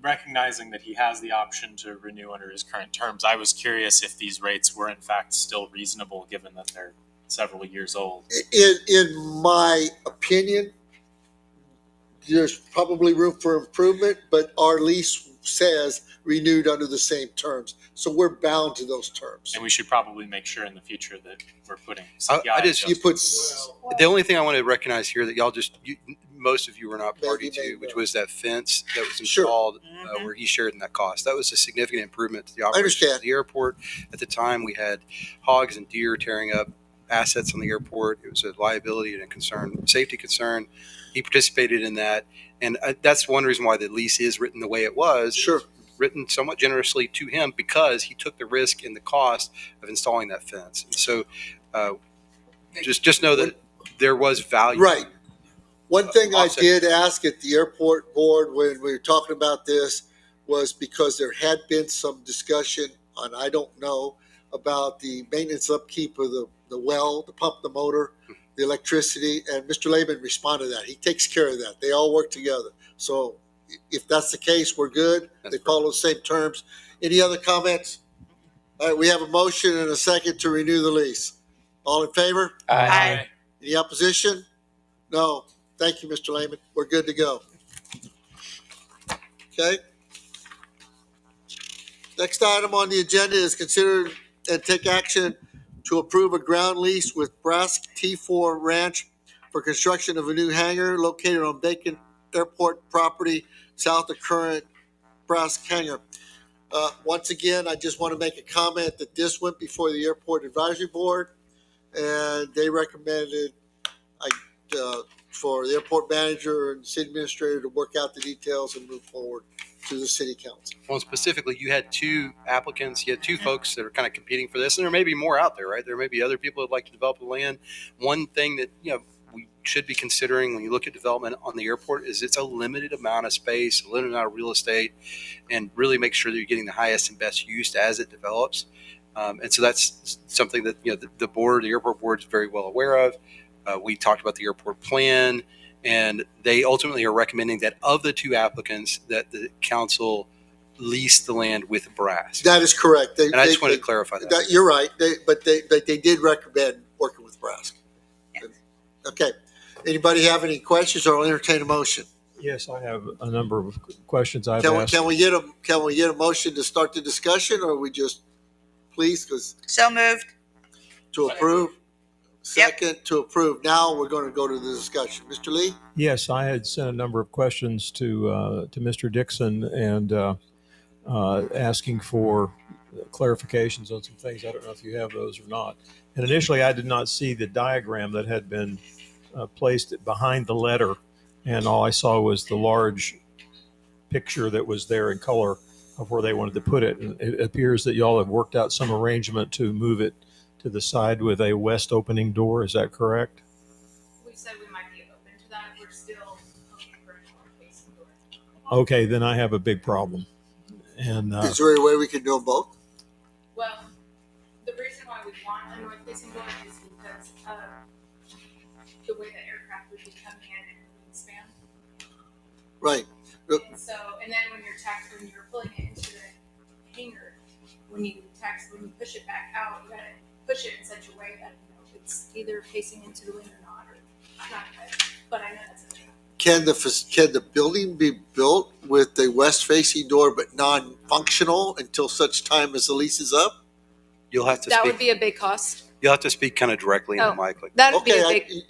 recognizing that he has the option to renew under his current terms. I was curious if these rates were in fact still reasonable, given that they're several years old. In my opinion, there's probably room for improvement, but our lease says renewed under the same terms. So we're bound to those terms. And we should probably make sure in the future that we're putting I just- You put, The only thing I want to recognize here that y'all most of you were not party Maybe, to, which was that fence that was Sure. installed where he shared in that cost. That was a significant improvement to the operation understand. of the airport. At the time, we had hogs and deer tearing up assets on the airport. It was a liability and a concern, safety concern. He participated in that, and that's one reason why the lease is written the way it was. Sure. Written somewhat generously to him because he took the risk and the cost of installing that fence. And so, just know that there was value. Right. One thing I Offset. did ask at the airport board when we were talking about this was because there had been some discussion on, I don't know, about the maintenance upkeep of the well, the pump, the motor, the electricity, and Mr. Lehman responded to that. He takes care of that. They all work together. So if that's the case, we're good. That's They follow the same terms. Any other comments? All right, we have a motion and a second to renew the lease. All in favor? Aye. Any opposition? No. Thank you, Mr. Lehman. We're good to go. Okay. Next item on the agenda is consider and take action to approve a ground lease with Brask T4 Ranch for construction of a new hangar located on vacant airport property south of current Brask hangar. Once again, I just want to make a comment that this went before the Airport Advisory Board, and they recommended for the airport manager and city administrator to work out the details and move forward to the city council. Well, specifically, you had two applicants, you had two folks that are kind of competing for this, and there may be more out there, right? There may be other people that'd like to develop the land. One thing that, we should be considering when you look at development on the airport is it's a limited amount of space, a limited amount of real estate, and really make sure that you're getting the highest and best use as it develops. And so that's something that, the board, the airport board is very well aware of. We talked about the airport plan, and they ultimately are recommending that of the two applicants that the council lease the land with Brask. That is correct. And I just wanted to clarify that. You're right. But they did recommend working with Brask. Okay. Anybody have any questions, or I'll entertain a motion? Yes, I have a number of questions I've Can asked. we get a motion to start the discussion, or we just please, because So moved. to approve? Second to approve. Now we're going to go to the discussion. Mr. Lee? Yes, I had sent a number of questions to Mr. Dixon and asking for clarifications on some things. I don't know if you have those or not. And initially, I did not see the diagram that had been placed it behind the letter, and all I saw was the large picture that was there in color of where they wanted to put it. And it appears that y'all have worked out some arrangement to move it to the side with a west opening door. Is that correct? We said we might be open to that. We're still looking for a north-facing door. Okay, then I have a big problem. And Is there any way we can do them both? Well, the reason why we want a north-facing door is because of the way the aircraft would be coming in and wingspan. Right. And so, and then when you're pulling it into the hangar, when you push it back out, you gotta push it in such a way that it's either facing into the wind or not. Or not, but I know that's a thing. Can the building be built with a west-facing door but non-functional until such time as the lease is up? You'll have to That speak. would be a big cost. You'll have to speak kind of directly in the mic. Like, That would be a Okay, big.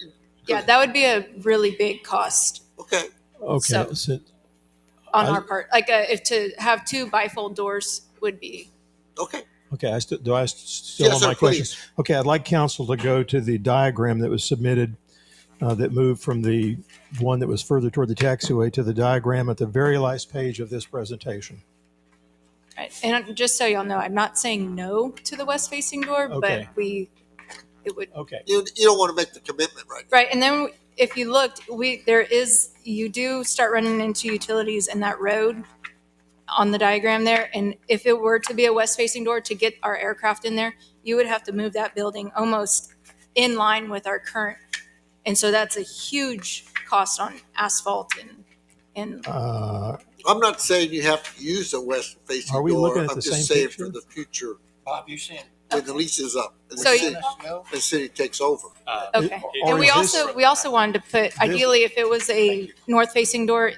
Yeah, that would be a really big cost Okay. okay, So- on our part. Like if to have two bifold doors would be. Okay. Okay, do I still Yes, have sir, my question? please. Okay, I'd like council to go to the diagram that was submitted that moved from the one that was further toward the taxiway to the diagram at the very last page of this presentation. Right. And just so y'all know, I'm not saying no to the west facing door, Okay. but it would. Okay. You don't want to make the commitment right. Right. And then if you looked, you do start running into utilities in that road on the diagram there. And if it were to be a west facing door to get our aircraft in there, you would have to move that building almost in line with our current. And so that's a huge cost on asphalt and I'm not saying you have to use a west-facing door. Are we looking at I'm the just same saying picture? for the future Bob, you saying? when the lease is up and So the city takes over. okay. Or And we is also wanted to put, ideally, if it was a north facing door,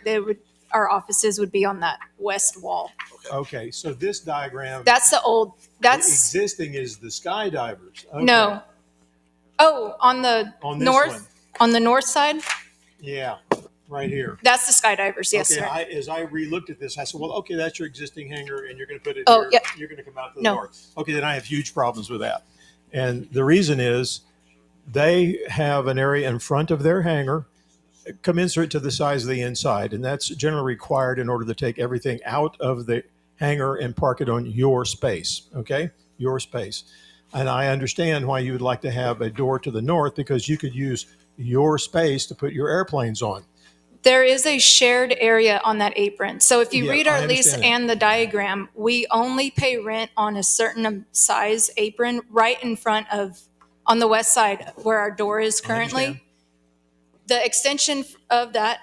our offices would be on that west wall. Okay, so this diagram, That's the that's, existing is the skydivers. Okay. no. Oh, on the On this north, one. on the north side, Yeah, right here. that's the skydivers, yes, Okay, sir. as I re-looked at this, I said, well, okay, that's your existing hangar and you're going to put it Oh, here. yeah. You're going to come out to the No. north. Okay, then I have huge problems with that. And the reason is they have an area in front of their hangar commensurate to the size of the inside. And that's generally required in order to take everything out of the hangar and park it on your space. Okay, your space. And I understand why you would like to have a door to the north because you could use your space to put your airplanes on. There is a shared area on that apron. So if you Yeah, read I our lease understand that. and the diagram, we only pay rent on a certain size apron right in front of, on the west side where our door is I currently. understand. The extension of that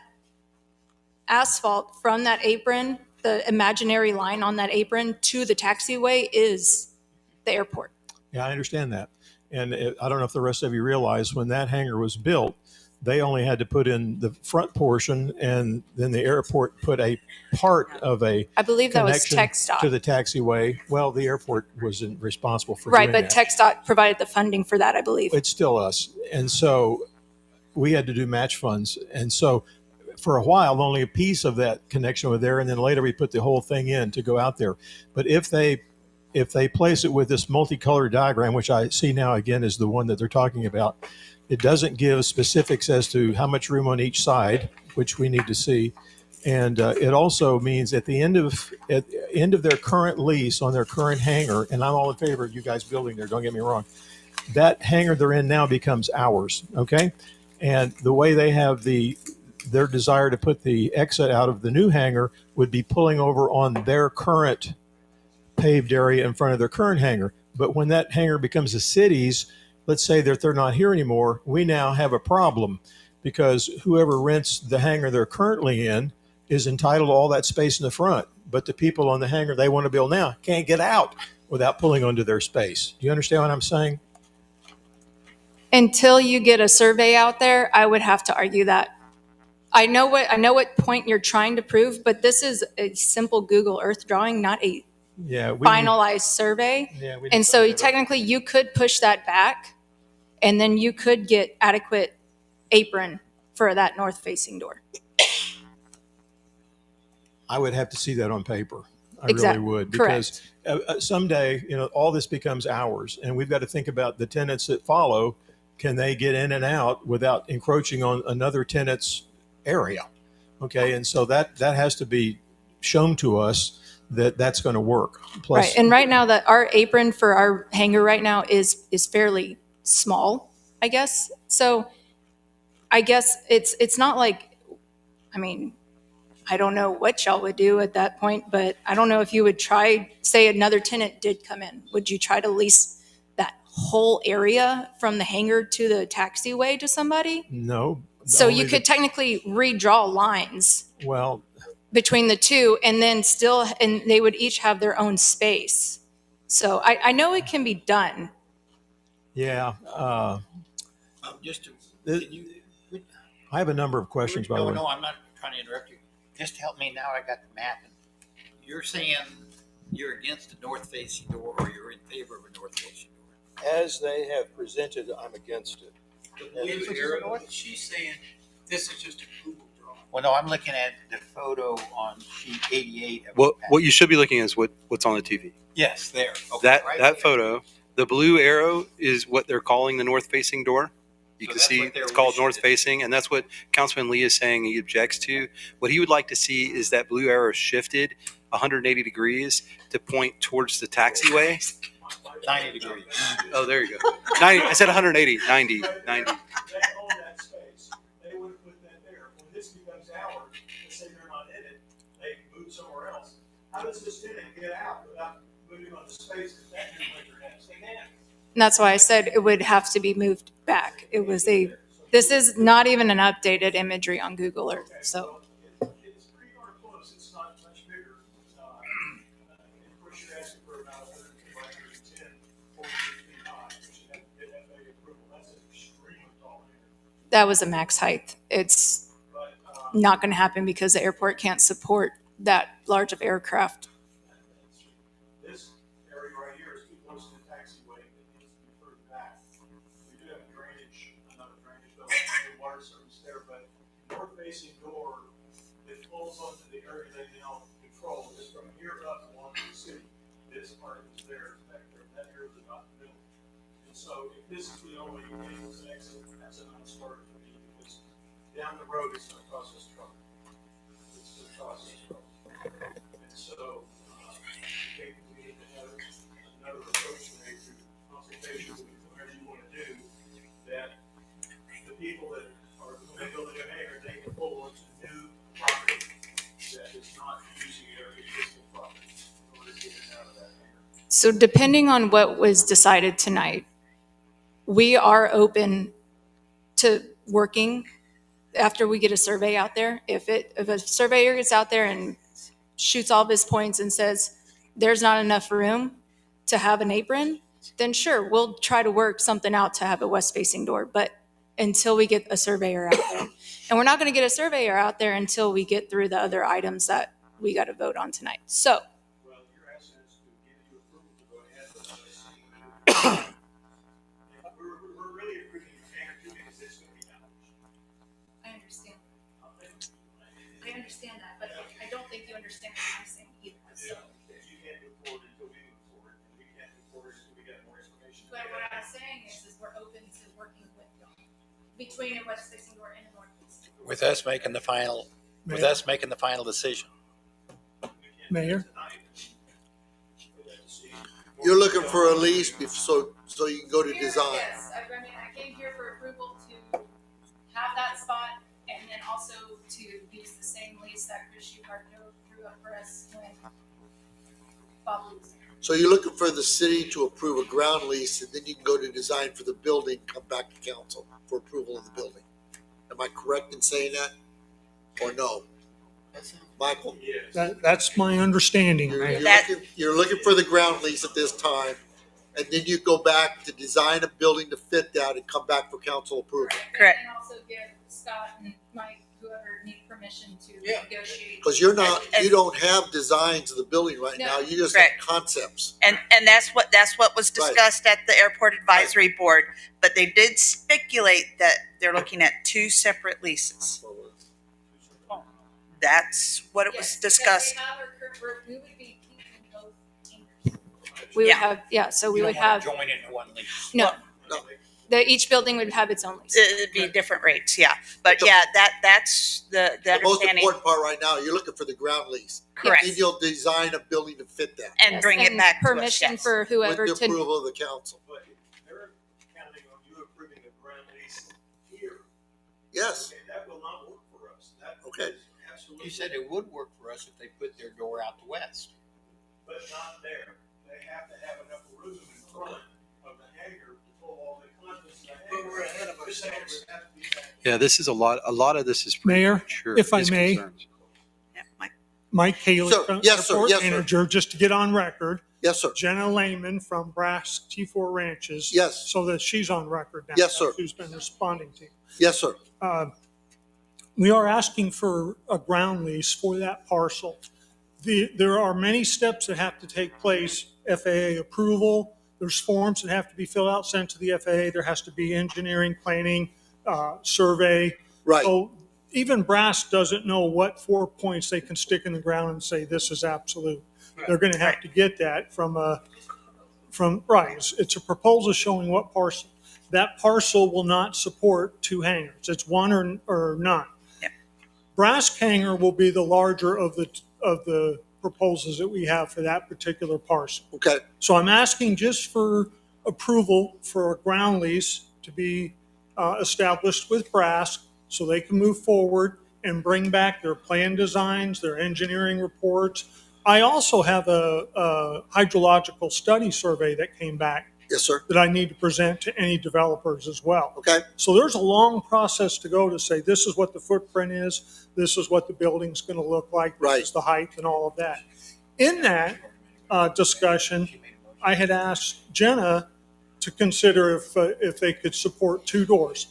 asphalt from that apron, the imaginary line on that apron to the taxiway is the airport. Yeah, I understand that. And I don't know if the rest of you realize when that hangar was built, they only had to put in the front portion and then the airport put a part of a I believe that was connection TxDOT. to the taxiway. Well, the airport wasn't responsible for Right, doing but that. TxDOT provided the funding for that, I believe. It's still us. And so we had to do match funds. And so for a while, only a piece of that connection was there. And then later we put the whole thing in to go out there. But if they place it with this multicolored diagram, which I see now again is the one that they're talking about, it doesn't give specifics as to how much room on each side, which we need to see. And it also means at the end of their current lease on their current hangar, and I'm all in favor of you guys building there, don't get me wrong, that hangar they're in now becomes ours, okay? And the way they have their desire to put the exit out of the new hangar would be pulling over on their current paved area in front of their current hangar. But when that hangar becomes the city's, let's say that they're not here anymore, we now have a problem because whoever rents the hangar they're currently in is entitled to all that space in the front. But the people on the hangar they want to build now can't get out without pulling onto their space. Do you understand what I'm saying? Until you get a survey out there, I would have to argue that. I know what point you're trying to prove, but this is a simple Google Earth drawing, not a Yeah. finalized survey. Yeah, we And so technically you could push that back and then you could get adequate apron for that north facing door. I would have to see that on paper. I Exact- really would. correct. Because someday, all this becomes ours. And we've got to think about the tenants that follow can they get in and out without encroaching on another tenant's area? Okay, and so that has to be shown to us that that's going to work. Plus, Right, and right now that our apron for our hangar right now is fairly small, I guess. So I guess it's not like, I mean, I don't know what y'all would do at that point, but I don't know if you would try, say another tenant did come in, would you try to lease that whole area from the hangar to the taxiway to somebody? no. So only you could technically redraw lines well, between the two and then still, and they would each have their own space. So I know it can be done. yeah. Just to, This- can you, I have a number of questions, by the way. no, I'm not trying to interrupt you. Just help me now. I got the map. And you're saying you're against a north-facing door, or you're in favor of a north-facing door? As they have presented, I'm against it. She's saying this is just a Google drawing. Well, no, I'm looking at the photo on sheet 88. Of What you should be looking at is what's on the TV. Yes, there. Okay, That right that there. photo, the blue arrow is what they're calling the north-facing door. You So can that's see what they're it's called wishing north-facing, and that's what Councilman Lee is saying he objects to. What he would like to see is that blue arrow shifted 180 degrees to point towards the taxiway. 90 degrees. Oh, there you go. 90. I said 180. 90. 90. They own that space. They would have put that there. When this becomes ours, let's say they're not in it, they move somewhere else. How does this tenant get out without moving on the space that that new winter has? They can't. And that's why I said it would have to be moved back. This is not even an updated imagery on Google Earth. So It's pretty darn close. It's not much bigger. Of course, you're asking for about 110 by 110, 40 feet high, which you have to get FAA approval. That's an extremely tall area. that was a max height. It's not going to happen because the airport can't support that large of aircraft. This area right here is too close to the taxiway. It needs to be further back. We do have another drainage, but no water service there, but north-facing door that pulls onto the area they now control is from here up along the city. This part is theirs back there. That area is not built. And so if this is the only entrance and exit, that's a non-starter for me, because down the road, it's gonna cause us trouble. It's gonna cause us trouble. And so, I think we need to have another approach made through consultation with whatever you wanna do, that the people that are gonna build a new hangar, they can pull onto new property that is not using their existing property in order to get it out of that hangar. So depending on what was decided tonight, we are open to working after we get a survey out there. If a surveyor gets out there and shoots all of his points and says there's not enough room to have an apron, then sure, we'll try to work something out to have a west-facing door. But until we get a surveyor out there, and we're not going to get a surveyor out there until we get through the other items that we got to vote on tonight. So Well, you're asking us to give you approval to go ahead with this. We're really approving your hangar too, because it's gonna be ours. I understand. I understand that, but I don't think you understand what I'm saying either. So, If you can't move forward until we move forward, and we can't move forward until we get more information. but what I'm saying is we're open to working with y'all between a west-facing door and a north-facing door. With us making the final, decision. Mayor? You're looking for a lease so you can go to design. Yes, I mean, I came here for approval to have that spot and then also to use the same lease that Chris Schuhart drew up for us when Bob was there. So you're looking for the city to approve a ground lease, and then you can go to design for the building, come back to council for approval of the building. Am I correct in saying that? Or no? Michael? That's my understanding, Mayor. You're looking for the ground lease at this time, and then you go back to design a building to fit that and come back for council approval. Correct. And also give Scott and Mike, whoever need permission to negotiate. Because you don't have designs of the building right now, you just have concepts. And that's what was discussed at the airport advisory board, but they did speculate that they're looking at two separate leases. That's what it was discussed. We would be keeping both hangars. We would have, so we would have. Join into one lease. No. Each building would have its own lease. It'd be different rates, yeah. But yeah, that's the The most understanding. important part right now, you're looking for the ground lease. Correct. And you'll design a building to fit that. And bring it back to us, Permission yes. for whoever With the to. approval of the council. But they're counting on you approving a ground lease here. Yes. Okay, that will not work for us. That Okay. is absolutely. You said it would work for us if they put their door out the west. But not there. They have to have enough room in front of the hangar to pull all the contents of the hangar. But we're ahead of ourselves. Yeah, this is a lot of this is Mayor, premature. if I His may. concerns. Yeah, Mike. Mike Haley, Sir, yes, sir, Airport yes, sir. Manager, just to get on record. Yes, sir. Jenna Lehman from Brass T4 Ranches. Yes. So that she's on record now. Yes, sir. That's who's been responding to you. Yes, sir. We are asking for a ground lease for that parcel. There are many steps that have to take place. FAA approval, there's forms that have to be filled out, sent to the FAA. There has to be engineering, planning, survey. Right. So even Brass doesn't know what 4 points they can stick in the ground and say, this is absolute. They're going to have to get that from right. It's a proposal showing what parcel. That parcel will not support two hangars. It's one or none. Yep. Brass hangar will be the larger of the proposals that we have for that particular parcel. Okay. So I'm asking just for approval for a ground lease to be established with Brass so they can move forward and bring back their plan designs, their engineering reports. I also have a hydrological study survey that came back. Yes, sir. That I need to present to any developers as well. Okay. So there's a long process to go to say, this is what the footprint is, this is what the building's going to look like, Right. this is the height and all of that. In that discussion, I had asked Jenna to consider if they could support two doors.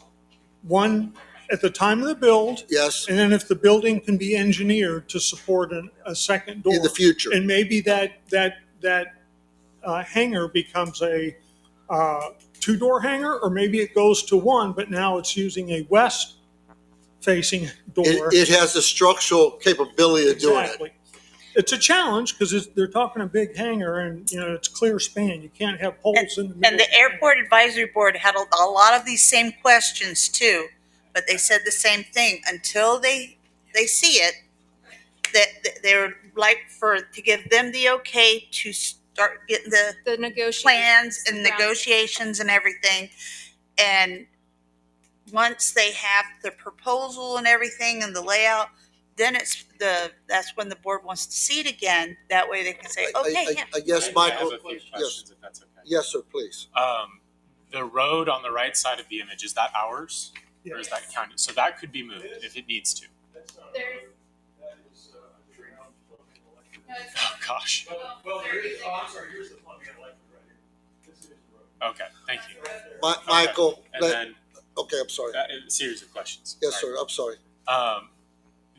One at the time of the build. Yes. And then if the building can be engineered to support a second door. In the future. And maybe that hangar becomes a two-door hangar, or maybe it goes to one, but now it's using a west-facing door. It has the structural capability of doing it. Exactly. It's a challenge because they're talking a big hangar, and it's clear span. You can't have holes in the middle. And the Airport Advisory Board had a lot of these same questions too, but they said the same thing. Until they see it, that they would like to give them the okay to start getting the negotiations, plans and negotiations and everything. And once they have the proposal and everything and the layout, then that's when the board wants to see it again. That way they can say, okay, yeah. I guess, Michael. I have a few Yes. questions, if that's okay. Yes, sir, please. The road on the right side of the image, is that ours? Or is that county? So that could be moved if it needs to. Oh, gosh. Well, there is, I'm sorry, here's the plumbing and electric right here. This is the road. Okay, thank you. Michael. Okay. And then Okay, I'm sorry. a series of questions. Yes, sir, I'm sorry.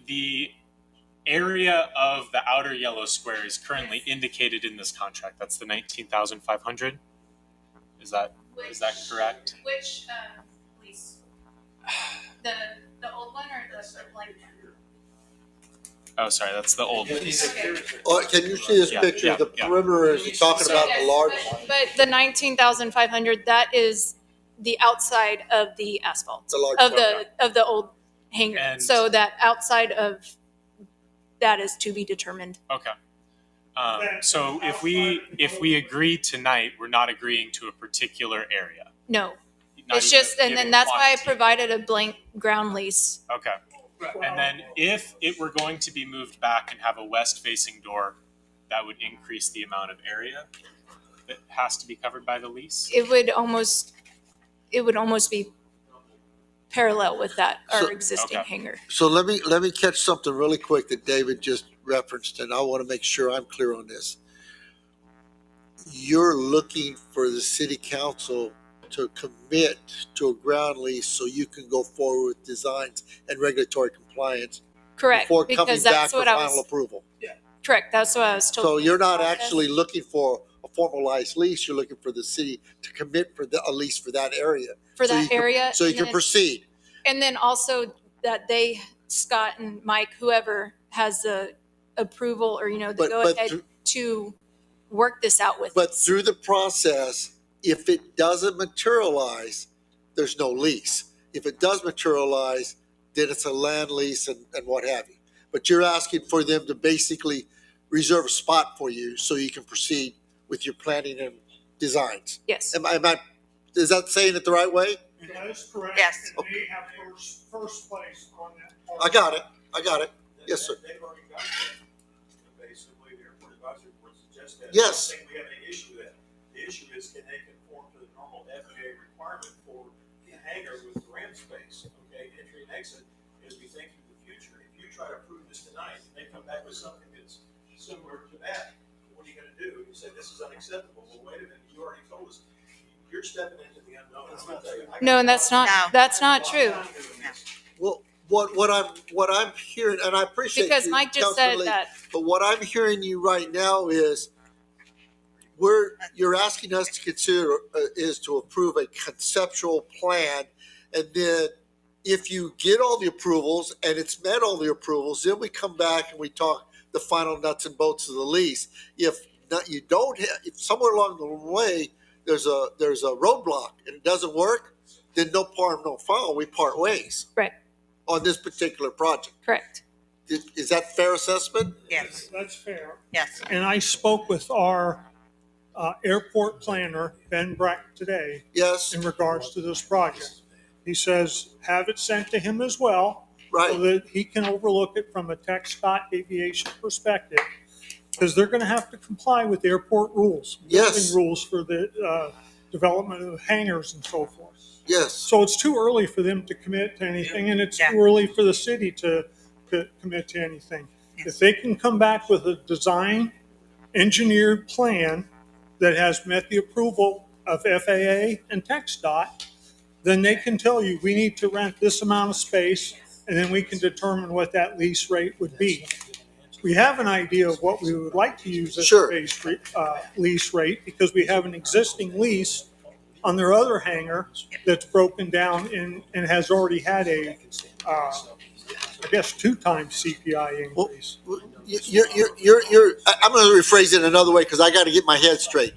The area of the outer yellow square is currently indicated in this contract. That's the 19,500. Is that correct? Which lease? The old one or the blank one? Oh, sorry, that's the old one. Oh, can you see this picture? The perimeter is talking about the large one. But the 19,500, that is the outside of the asphalt The large of the old hangar. And- So that outside of that is to be determined. Okay. So if we agree tonight, we're not agreeing to a particular area. No, Not it's even just, and giving then that's why I quantity. provided a blank ground lease. Okay. And then if it were going to be moved back and have a west-facing door, that would increase the amount of area that has to be covered by the lease? It would almost be parallel with that, our existing hangar. So let me catch something really quick that David just referenced, and I want to make sure I'm clear on this. You're looking for the city council to commit to a ground lease so you can go forward with designs and regulatory compliance. Correct, Before coming because back that's for what I final was, approval. correct, that's what I was told. So you're not actually looking for a formalized lease, you're looking for the city to commit for a lease for that area. For So that you can- area, So you and can then- proceed. And then also that they, Scott and Mike, whoever has the approval or, the But- go but ahead through- to work this out with But us. through the process, if it doesn't materialize, there's no lease. If it does materialize, then it's a land lease and what have you. But you're asking for them to basically reserve a spot for you so you can proceed with your planning and designs. Yes. Is that saying it the right way? That is correct. Yes. And they have first place on that. I got it. Yes, sir. They've already got that. Basically, the airport advisory board suggests that. Yes. I don't think we have any issue with that. The issue is, can they conform to the normal FAA requirement for the hangar with ramp space? Okay, entry and exit, as we think of the future. If you try to approve this tonight, and they come back with something that's similar to that, what are you gonna do? You say this is unacceptable. Well, wait a minute, you already told us. You're stepping into the unknown. I'm gonna tell you, I No, got and that's not, No. that's not true. Well, what I'm hearing, and I appreciate Because you, Mike just Councilman said Lee, that, but what I'm hearing you right now is you're asking us to consider is to approve a conceptual plan, and then if you get all the approvals and it's met all the approvals, then we come back and we talk the final nuts and bolts of the lease. If not, you don't have, if somewhere along the way there's a roadblock and it doesn't work, then no harm, no foul. We part ways. Right. On this particular project. Correct. Is that fair assessment? Yes. That's fair. Yes. And I spoke with our airport planner, Ben Breck, today. Yes. In regards to this project. He says, have it sent to him as well. Right. So that he can overlook it from a Tech Scott aviation perspective. Because they're going to have to comply with airport rules. Yes. Building rules for the development of hangars and so forth. Yes. So it's too early for them to commit to anything, and it's Yeah. too early for the city to commit to anything. If they can come back with a design, engineered plan that has met the approval of FAA and TxDOT, then they can tell you, we need to rent this amount of space, and then we can determine what that lease rate would be. We have an idea of what we would like to use as Sure. a base lease rate, because we have an existing lease on their other hangar that's broken down and has already had a, I guess, 2 times CPI increase. I'm going to rephrase it another way because I got to get my head straight.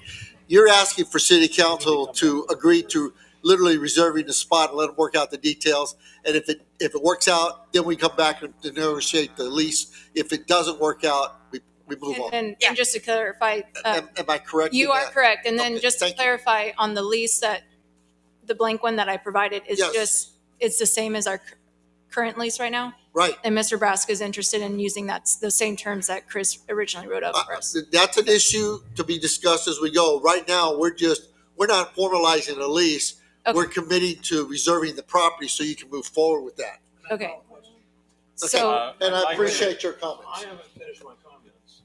You're asking for city council to agree to literally reserving the spot and let them work out the details. And if it works out, then we come back and negotiate the lease. If it doesn't work out, we move on. and just to clarify, Am I correct? you in are that? correct. And then Okay, just to thank you. clarify on the lease, that the blank one that I provided is Yes. it's the same as our current lease right now. Right. And Mr. Brask is interested in using the same terms that Chris originally wrote up for us. That's an issue to be discussed as we go. Right now, we're not formalizing a lease. Okay. We're committing to reserving the property so you can move forward with that. Okay. Okay. So, And I appreciate your comments. I haven't finished my comments.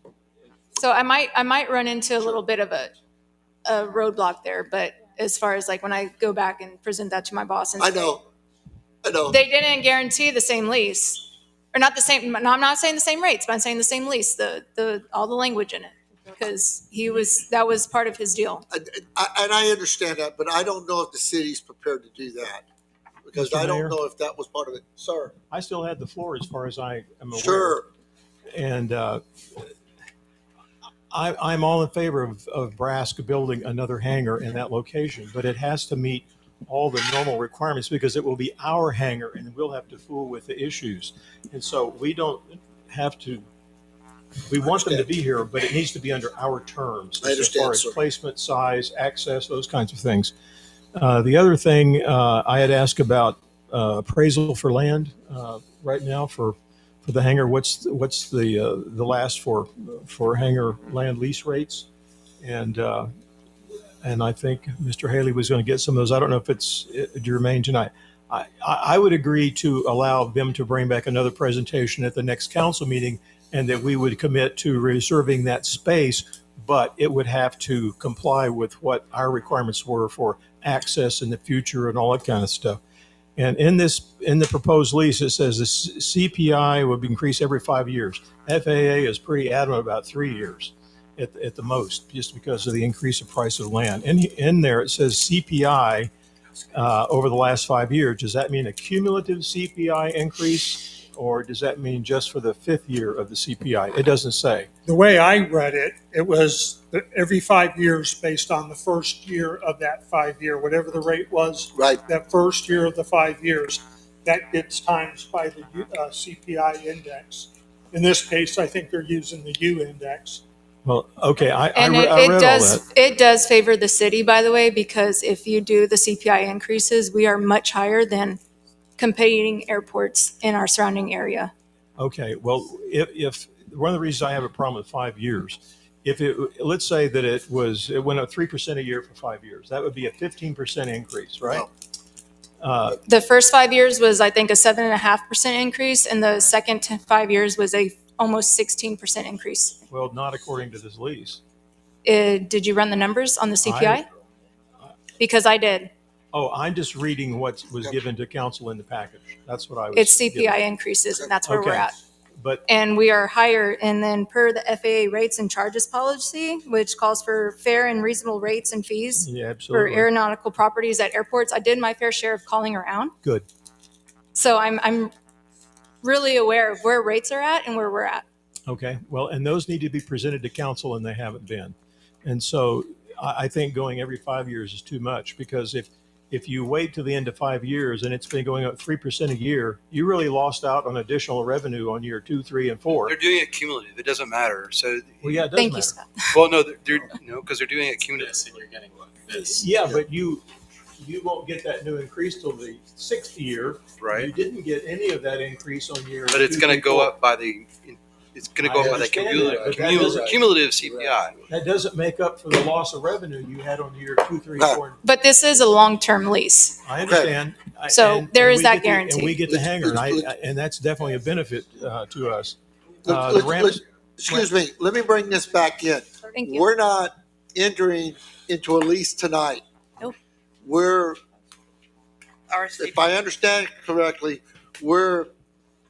so I might run into a little bit of a roadblock there, but as far as like when I go back and present that to my boss and I say, know. they didn't guarantee the same lease, or not the same. No, I'm not saying the same rates, but I'm saying the same lease. The all the language in it, because that was part of his deal. And I understand that, but I don't know if the city's prepared to do that. Because Mr. I don't Mayor? know if that was part of it. Sir. I still had the floor as far as I am aware. Sure. And I'm all in favor of Brask building another hangar in that location, but it has to meet all the normal requirements because it will be our hangar and we'll have to fool with the issues. And so we don't have to, we want them to be here, but it needs to be under our terms. I understand, As far as sir. placement, size, access, those kinds of things. The other thing I had asked about appraisal for land right now for the hangar. What's the last for hangar land lease rates? And I think Mr. Haley was going to get some of those. I don't know if it's germane tonight. I would agree to allow them to bring back another presentation at the next council meeting, and that we would commit to reserving that space, but it would have to comply with what our requirements were for access in the future and all that kind of stuff. And in the proposed lease, it says the CPI would increase every 5 years. FAA is pretty adamant about 3 years at the most, just because of the increase of price of land. In there, it says CPI over the last 5 years. Does that mean a cumulative CPI increase or does that mean just for the 5th year of the CPI? It doesn't say. The way I read it, it was that every 5 years based on the first year of that 5 year, whatever the rate was. Right. That first year of the 5 years, that gets times by the CPI index. In this case, I think they're using the U index. Well, okay, I And read all that. it does favor the city, by the way, because if you do the CPI increases, we are much higher than competing airports in our surrounding area. Okay, well, if one of the reasons I have a problem with 5 years, if it, let's say that it went up 3% a year for 5 years, that would be a 15% increase, right? The first 5 years was, I think, a 7.5% increase, and the second 5 years was a almost 16% increase. Well, not according to this lease. Did you run the numbers on the CPI? Because I did. Oh, I'm just reading what was given to council in the package. That's what I was. It's CPI given. increases, and that's where we're Okay. at. But And we are higher, and then per the FAA rates and charges policy, which calls for fair and reasonable rates and fees yeah, for absolutely. aeronautical properties at airports, I did my fair share of calling around. Good. So I'm really aware of where rates are at and where we're at. Okay, well, and those need to be presented to council, and they haven't been. And so I think going every 5 years is too much, because if you wait to the end of 5 years and it's been going up 3% a year, you really lost out on additional revenue on year 2, 3, and 4. They're doing it cumulative. It doesn't matter. So, Well, yeah, it does Thank you, matter. Scott. well, no, because they're doing it cumulative. This, and you're getting this. Yeah, but you won't get that new increase till the 6th year. Right. You didn't get any of that increase on year. But it's 2, going 3, to go 4. up by the. It's going to go I up by the understand that, but that doesn't- cumulative CPI. That doesn't make up for the loss of revenue you had on year 2, 3, 4. But this is a long-term lease. I understand. So there is we that get guarantee. And we get the hanger, and that's definitely a benefit to us. The ramps- Excuse me, let me bring this back in. Thank you. We're not entering into a lease tonight. Nope. If I understand correctly, we're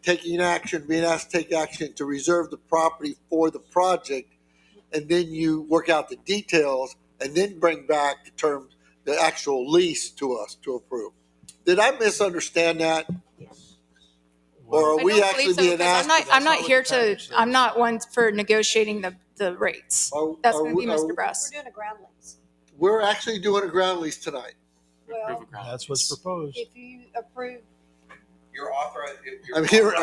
taking action, being asked to take action to reserve the property for the project, and then you work out the details and then bring back the actual lease to us to approve. Did I misunderstand that? Or are I we don't actually believe so, being because asked? I'm not here to, I'm not one for negotiating the rates. That's going to be Mr. Brass. We're doing a ground lease. We're actually doing a ground lease tonight. Well, That's what's proposed. if you approve, You're authorized. I'm here.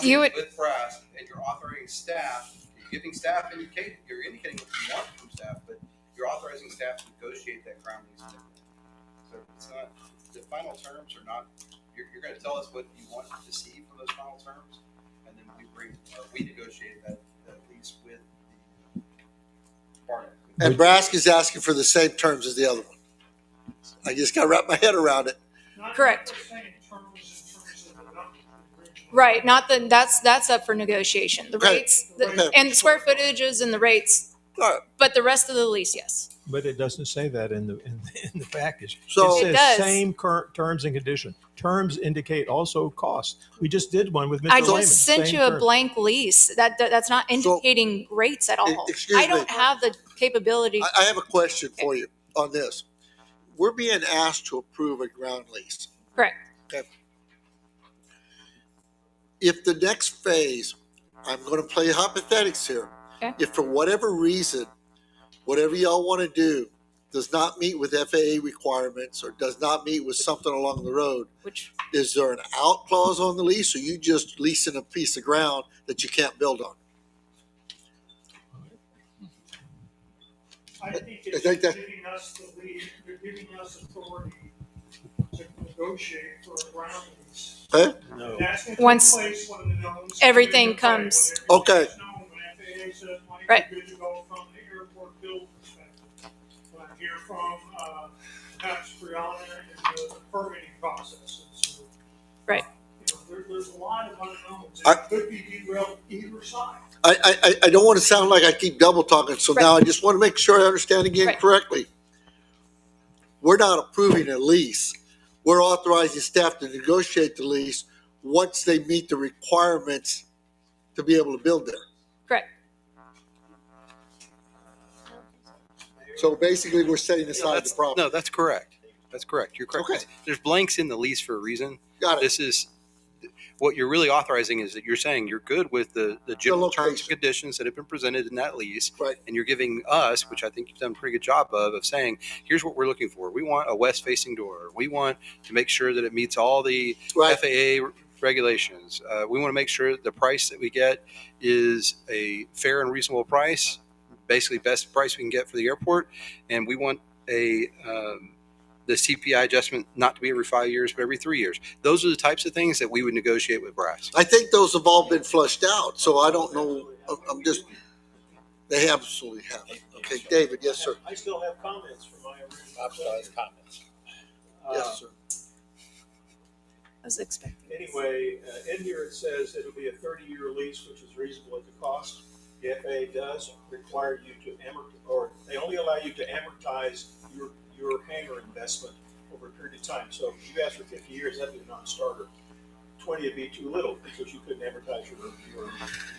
You would- with Brass, and you're authorizing staff. You're giving staff you're indicating what you want from staff, but you're authorizing staff to negotiate that ground lease. So it's not the final terms are not. You're going to tell us what you want to see from those final terms, and then we negotiate that lease with the partner. And Brask is asking for the same terms as the other one. I just got to wrap my head around it. Correct. Not the same terms in terms of the numbers of the original. Right, not the, that's up for negotiation. The Okay. rates, Okay. and the square footages and the rates, All right. but the rest of the lease, yes. But it doesn't say that in the package. So- it It says does. same current terms and conditions. Terms indicate also costs. We just did one with Mr. I Lehman. just sent Same you a terms. blank lease. That's not indicating rates at all. excuse I don't me. have the capability. I have a question for you on this. We're being asked to approve a ground lease. Correct. Okay. If the next phase, I'm going to play hypothetics here. Okay. If for whatever reason, whatever y'all want to do does not meet with FAA requirements or does not meet with something along the road, Which, is there an out clause on the lease, or you just leasing a piece of ground that you can't build on? I think I it's think that- giving us the lead, they're giving us authority to negotiate for a ground lease. Okay? No. That's going to take Once place when the knowns. everything when comes- everything Okay. is known, when FAA says, Mike, Right. you're good to go from the airport build perspective. When I hear from, perhaps Brianna and the permitting process. So, Right. You know, there's a lot of unknowns. I- It could be derailed either side. I don't want to sound like I keep double talking, so now I just want to make sure I understand again Right. correctly. We're not approving a lease. We're authorizing staff to negotiate the lease once they meet the requirements to be able to build there. correct. So basically, we're setting aside the problem. No, that's correct. That's correct. You're correct. Okay. There's blanks in the lease for a reason. Got it. This is, what you're really authorizing is that you're saying you're good with the general terms and location. conditions that have been presented in that lease. Right. And you're giving us, which I think you've done a pretty good job of saying, here's what we're looking for. We want a west facing door. We want to make sure that it meets all the Right. FAA regulations. We want to make sure that the price that we get is a fair and reasonable price, basically best price we can get for the airport. And we want the CPI adjustment not to be every 5 years, but every 3 years. Those are the types of things that we would negotiate with brass. I think those have all been flushed out, so I don't know. I'm just, they absolutely have. Okay, David, yes, sir. I still have comments from my original. Bob still has comments. Yes, sir. I was expecting. Anyway, in here it says it'll be a 30-year lease, which is reasonable at the cost. The FAA does require you to or they only allow you to amortize your hangar investment over a period of time. So if you ask for 50 years, that'd be a non-starter. 20 would be too little because you couldn't amortize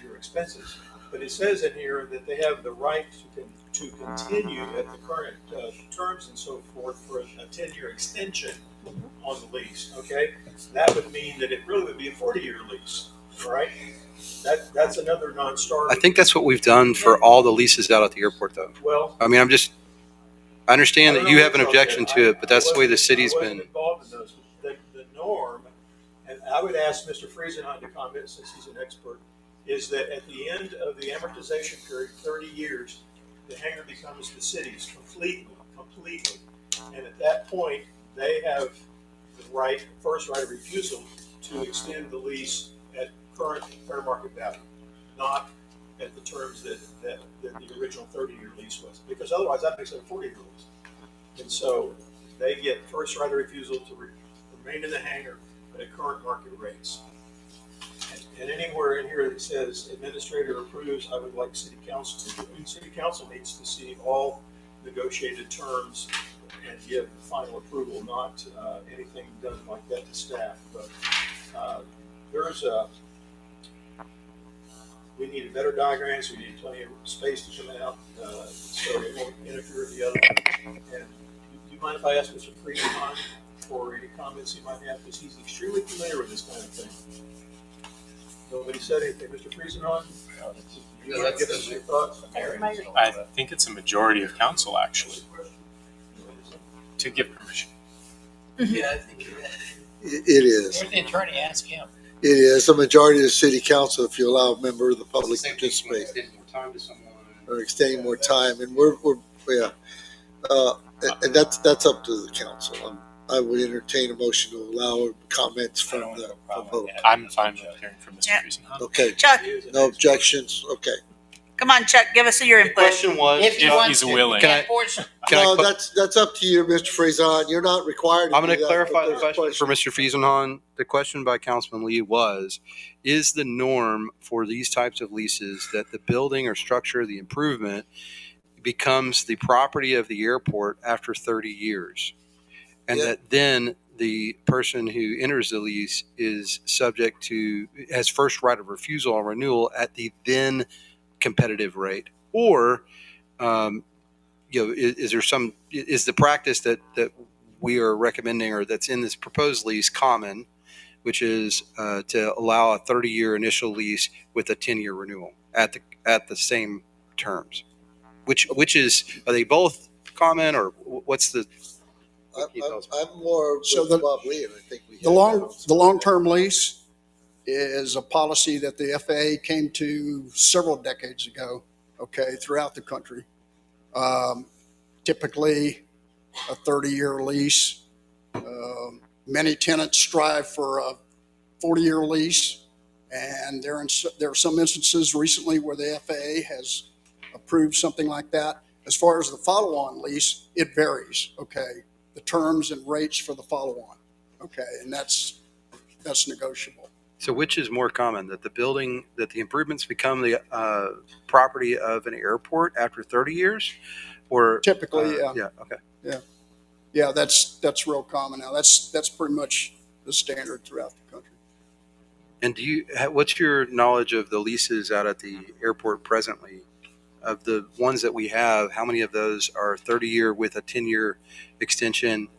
your expenses. But it says in here that they have the right to continue at the current terms and so forth for a 10-year extension on the lease. Okay, that would mean that it really would be a 40-year lease. All right, that's another non-starter. I think that's what we've done for all the leases out at the airport, though. Well, I mean, I understand that you have an objection to it, but that's the way the city's I been. wasn't involved in those. The norm, and I would ask Mr. Friesenheim to comment since he's an expert, is that at the end of the amortization period, 30 years, the hangar becomes the city's completely. And at that point, they have the first right of refusal to extend the lease at current fair market value, not at the terms that the original 30-year lease was, because otherwise that makes it a 40-year lease. And so they get first right of refusal to remain in the hangar at current market rates. And anywhere in here that says administrator approves, I would like city council to do it. City council needs to see all negotiated terms and give final approval, not anything done like that to staff. But we need better diagrams. We need plenty of space to come out so it won't interfere with the other one. And do you mind if I ask Mr. Friesenheim for any comments he might have? Because he's extremely familiar with this kind of thing. Nobody said anything. Mr. Friesenheim? You want to give us your thoughts? I think it's a majority of council, actually, to give permission. Yeah, I think It is. Where's the attorney? Ask him. It is a majority of the city council if you allow a member of the public to participate or extending more time. And and that's up to the council. I would entertain a motion to allow comments from the vote. I'm fine with hearing from Mr. Yeah. Friesenheim. Okay, Chuck, no objections. Okay. come on, Chuck, give us your The input. question was, If he If wants he's to. willing. Can I- Portion. No, put- that's up to you, Mr. Friesenheim. You're not required to I'm do going to that, clarify but the there's a question for Mr. Friesenheim. The question by Councilman Lee was, is the norm for these types of leases that the building or structure, the improvement, becomes the property of the airport after 30 years? And Yeah. that then the person who enters the lease is subject to, has first right of refusal on renewal at the then competitive rate? Or, is the practice that we are recommending or that's in this proposed lease common, which is to allow a 30-year initial lease with a 10-year renewal at the same terms? Which is, are they both common, or what's the? I'm more So with Bob Lee, and I think we. The long-term lease is a policy that the FAA came to several decades ago, okay, throughout the country. Typically a 30-year lease. Many tenants strive for a 40-year lease, and there are some instances recently where the FAA has approved something like that. As far as the follow-on lease, it varies, okay? The terms and rates for the follow-on, okay? And that's negotiable. So which is more common, that the improvements become the property of an airport after 30 years? Or Typically, yeah. Yeah, okay. Yeah, that's real common now. That's pretty much the standard throughout the country. And what's your knowledge of the leases out at the airport presently? Of the ones that we have, how many of those are 30-year with a 10-year extension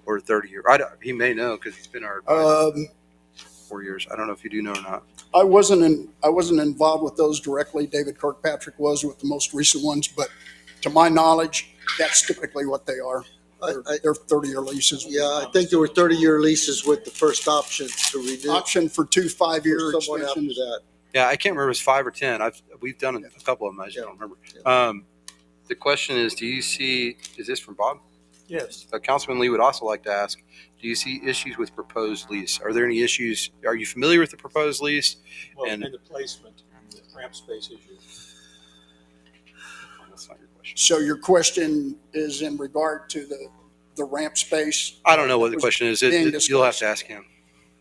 or 30-year? He may know because he's been our advisor. 4 years. I don't know if you do know or not. I wasn't involved with those directly. David Kirkpatrick was with the most recent ones, but to my knowledge, that's typically what they are. They're 30-year leases. Yeah, I think there were 30-year leases with the first option to renew. Option for 2 5-year For someone after extensions. that. Yeah, I can't remember if it's 5 or 10. We've done a couple of them. I just don't remember. The question is, is this from Bob? Yes. Councilman Lee would also like to ask, do you see issues with proposed lease? Are there any issues? Are you familiar with the proposed lease? Well, and the placement, the ramp space issue. That's not your question. So your question is in regard to the ramp space? I don't know what the question is. You'll have to ask him.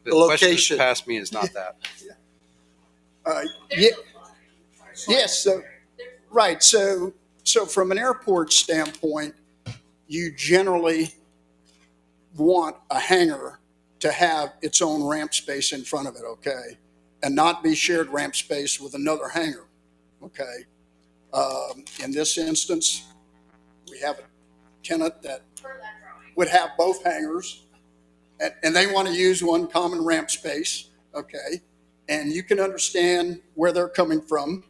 The location. Question that's past me is not that. Yes. So, right. So from an airport standpoint, you generally want a hangar to have its own ramp space in front of it, okay? And not be shared ramp space with another hangar, okay? In this instance, we have a tenant that would have both hangars, and they want to use one common ramp space, okay? And you can understand where they're coming from.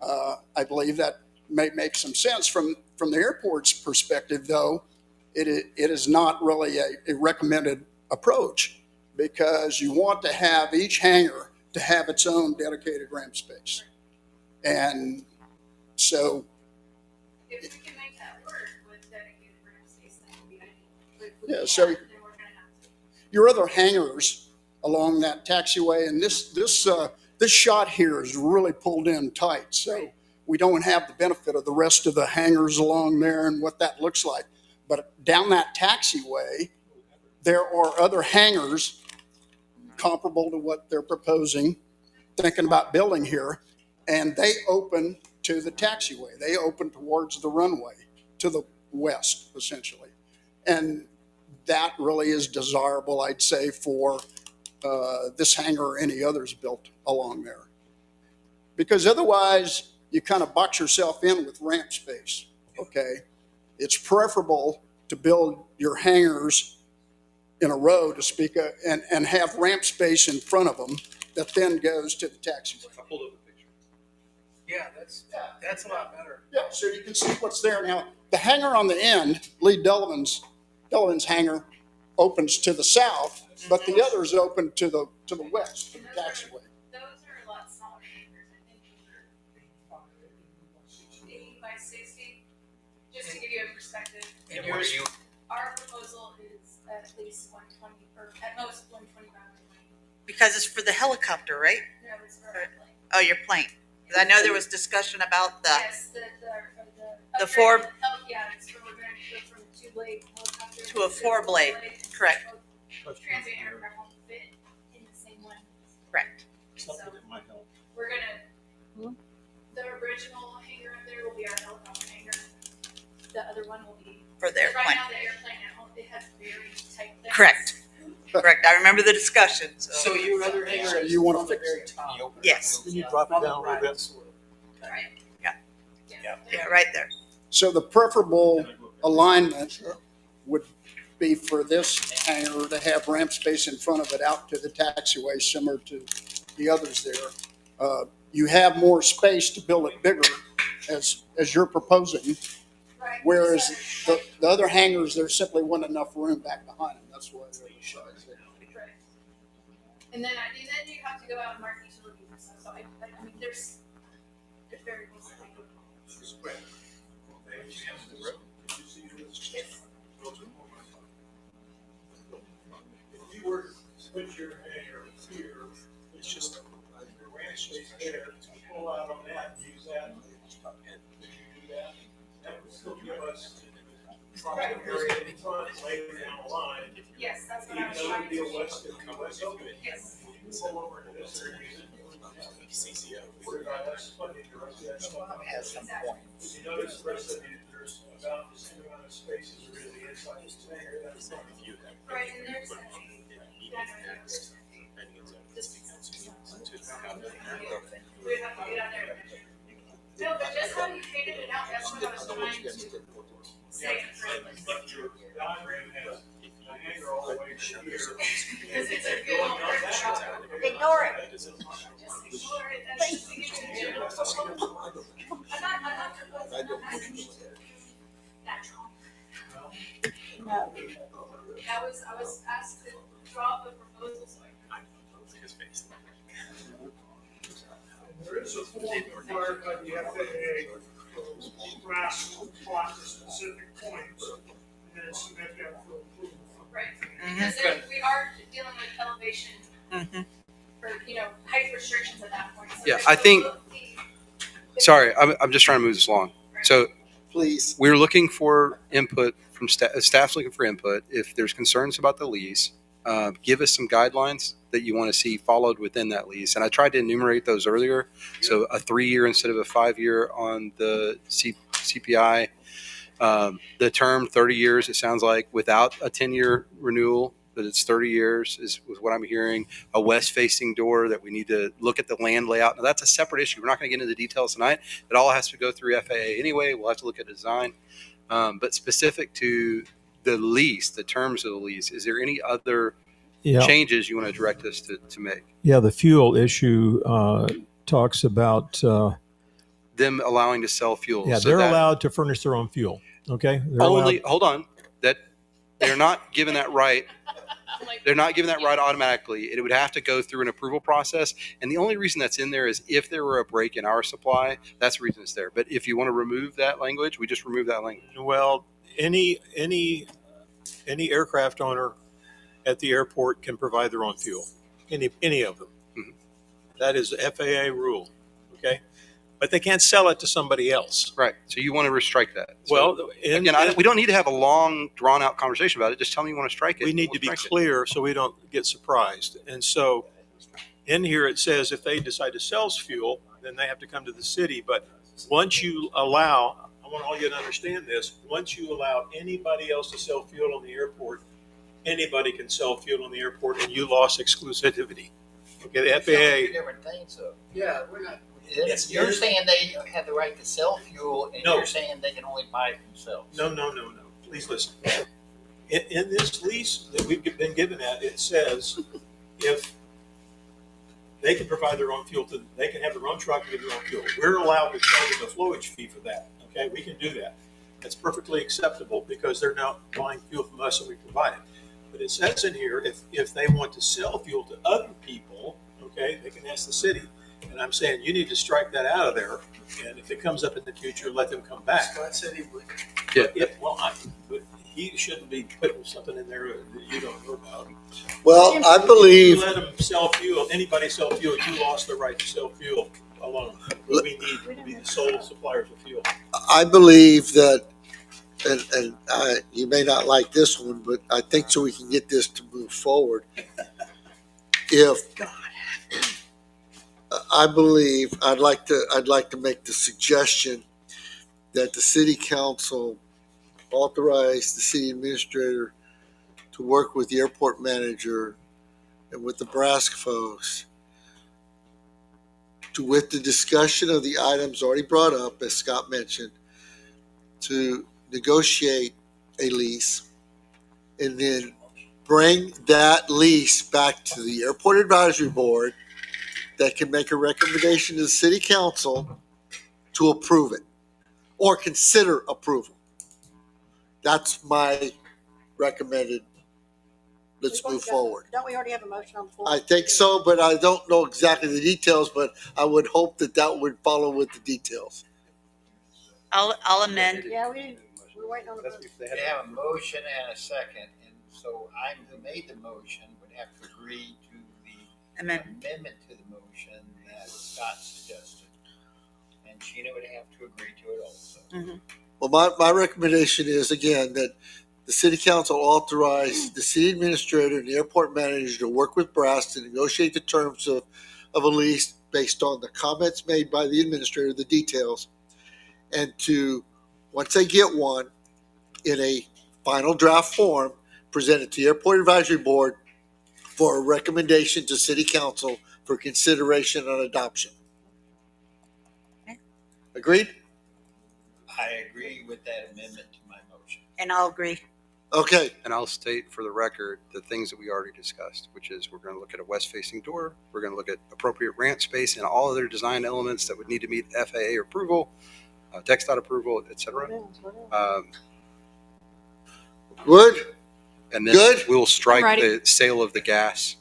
I believe that may make some sense from the airport's perspective, though. It is not really a recommended approach, because you want to have each hangar to have its own dedicated ramp space. And so if we can make that work with dedicated ramp space, that would be ideal. yeah, so your other hangars along that taxiway, and this shot here is really pulled in tight, so we don't have the benefit of the rest of the hangars along there and what that looks like. But down that taxiway, there are other hangars comparable to what they're proposing, thinking about building here, and they open to the taxiway. They open towards the runway to the west, essentially. And that really is desirable, I'd say, for this hangar or any others built along there. Because otherwise, you kind of box yourself in with ramp space, okay? It's preferable to build your hangars in a row, to speak, and have ramp space in front of them that then goes to the taxiway. Yeah, that's a lot better. Yeah, so you can see what's there now. The hangar on the end, Lee Delavan's hangar, opens to the south, but the others open to the west, to the taxiway. Those are a lot smaller hangars. I think those are 80 by 60, just to give you a perspective. And what are you? Our proposal is at least 120, or at most 125. Because it's for the helicopter, right? No, it's for our plane. Oh, your plane. Because I know there was discussion about the, Yes, the four, yeah, it's for, we're going to go from a 2-blade helicopter to a 4-blade, correct, Transient aircraft won't fit in the same one. correct. So we're gonna, the original hangar up there will be our helicopter hangar. The other one will be. For the Right airplane. now, the airplane at home, it has very tight things. Correct. Correct. I remember the discussion. So your other hangar So is you want on to the fix very it? top. Yes. Can you drop it down a little bit? Right. Yeah, right there. So the preferable alignment would be for this hangar to have ramp space in front of it out to the taxiway, similar to the others there. You have more space to build it bigger, as you're proposing, Right. whereas the other hangars, there simply wasn't enough room back behind them. That's why they're the size there. Right. And then you have to go out and mark utilities and stuff. So I mean, there's variables. If you were to switch your hangar here, it's just a ranch space there, pull out on that, use that. Could you do that? That would still give us profit area in front later down the line. Yes, that's what I was trying to Deal do. west of west open. Yes. You can pull over to this area. CCO. That's funding the rest of that stuff. Has some point. If you notice the rest of it, there's about the same amount of space as there is the inside this hangar. That's not a few. Right, and there's we have to get out there. No, but just how you figured it out, that's what I was trying to say. But your diagram has a hangar all the way to here. Because it's a good. Ignore it. Just ignore it and just give it to you. I'm not proposing that. No. I was asked to draw up a proposal, so I There is a form required by the FAA, brass plot the specific points, and then submit that for approval. right. Because then we are dealing with elevation for, height restrictions at that point. So Yeah, there's I think, still I'm just trying to move this along. So Please. we're looking for input from staff's looking for input. If there's concerns about the lease, give us some guidelines that you want to see followed within that lease. And I tried to enumerate those earlier. So a 3-year instead of a 5-year on the CPI. The term 30 years, it sounds like, without a 10-year renewal, that it's 30 years is what I'm hearing. A west-facing door, that we need to look at the land layout. Now, that's a separate issue. We're not going to get into the details tonight. It all has to go through FAA anyway. We'll have to look at design. But specific to the lease, the terms of the lease, is there any other changes you want to direct us to make? Yeah, the fuel issue talks about. Them allowing to sell fuel. Yeah, so they're that allowed to furnish their own fuel. Okay. hold on. That they're not given that right. They're not given that right automatically. It would have to go through an approval process. And the only reason that's in there is if there were a break in our supply, that's the reason it's there. But if you want to remove that language, we just remove that language. Well, any aircraft owner at the airport can provide their own fuel. Any of them. Mm-hmm. That is a FAA rule. Okay. But they can't sell it to somebody else. Right. So you want to restrike that. So, well, we don't need to have a long, drawn-out conversation about it. Just tell me you want to strike it. We need to be clear so we don't get surprised. And so in here it says if they decide to sell fuel, then they have to come to the city. But once you allow, I want all you to understand this, once you allow anybody else to sell fuel on the airport, anybody can sell fuel on the airport, and you lost exclusivity. Okay, the FAA. Different things, though. Yeah, we're not. You're saying they have the right to sell fuel, and No. you're saying they can only buy it themselves. No. Please listen. In this lease that we've been given at, it says if they can provide their own fuel, they can have their own truck and get their own fuel. We're allowed to charge them a flowage fee for that. Okay, we can do that. That's perfectly acceptable because they're now buying fuel from us and we provide it. But it says in here, if they want to sell fuel to other people, okay, they can ask the city. And I'm saying you need to strike that out of there. And if it comes up in the future, let them come back. Scott said he would. Yeah. But he shouldn't be putting something in there that you don't know about. Well, I believe. You let them sell fuel. Anybody sell fuel, you lost the right to sell fuel alone. We need to be the sole suppliers of fuel. I believe that, and you may not like this one, but I think so we can get this to move forward. If I believe, I'd like to make the suggestion that the city council authorize the city administrator to work with the airport manager and with the Nebraska folks to, with the discussion of the items already brought up, as Scott mentioned, to negotiate a lease and then bring that lease back to the airport advisory board that can make a recommendation to the city council to approve it or consider approval. That's my recommended. Let's move forward. Don't we already have a motion on the floor? I think so, but I don't know exactly the details, but I would hope that would follow with the details. I'll amend. Yeah, we're waiting on the vote. They have a motion and a second, and so I, who made the motion, would have to agree to the amendment to the motion that Scott suggested. And Sheena would have to agree to it also. Mm-hmm. Well, my recommendation is, again, that the city council authorize the city administrator and the airport manager to work with Brass to negotiate the terms of a lease based on the comments made by the administrator, the details, and to, once they get one, in a final draft form, present it to the airport advisory board for a recommendation to city council for consideration and adoption. Okay. Agreed? I agree with that amendment to my motion. And I'll agree. Okay, And I'll state for the record the things that we already discussed, which is we're going to look at a west-facing door. We're going to look at appropriate ramp space and all other design elements that would need to meet FAA approval, TxDOT approval, et cetera. good. And then Good. we'll strike I'm ready. the sale of the gas.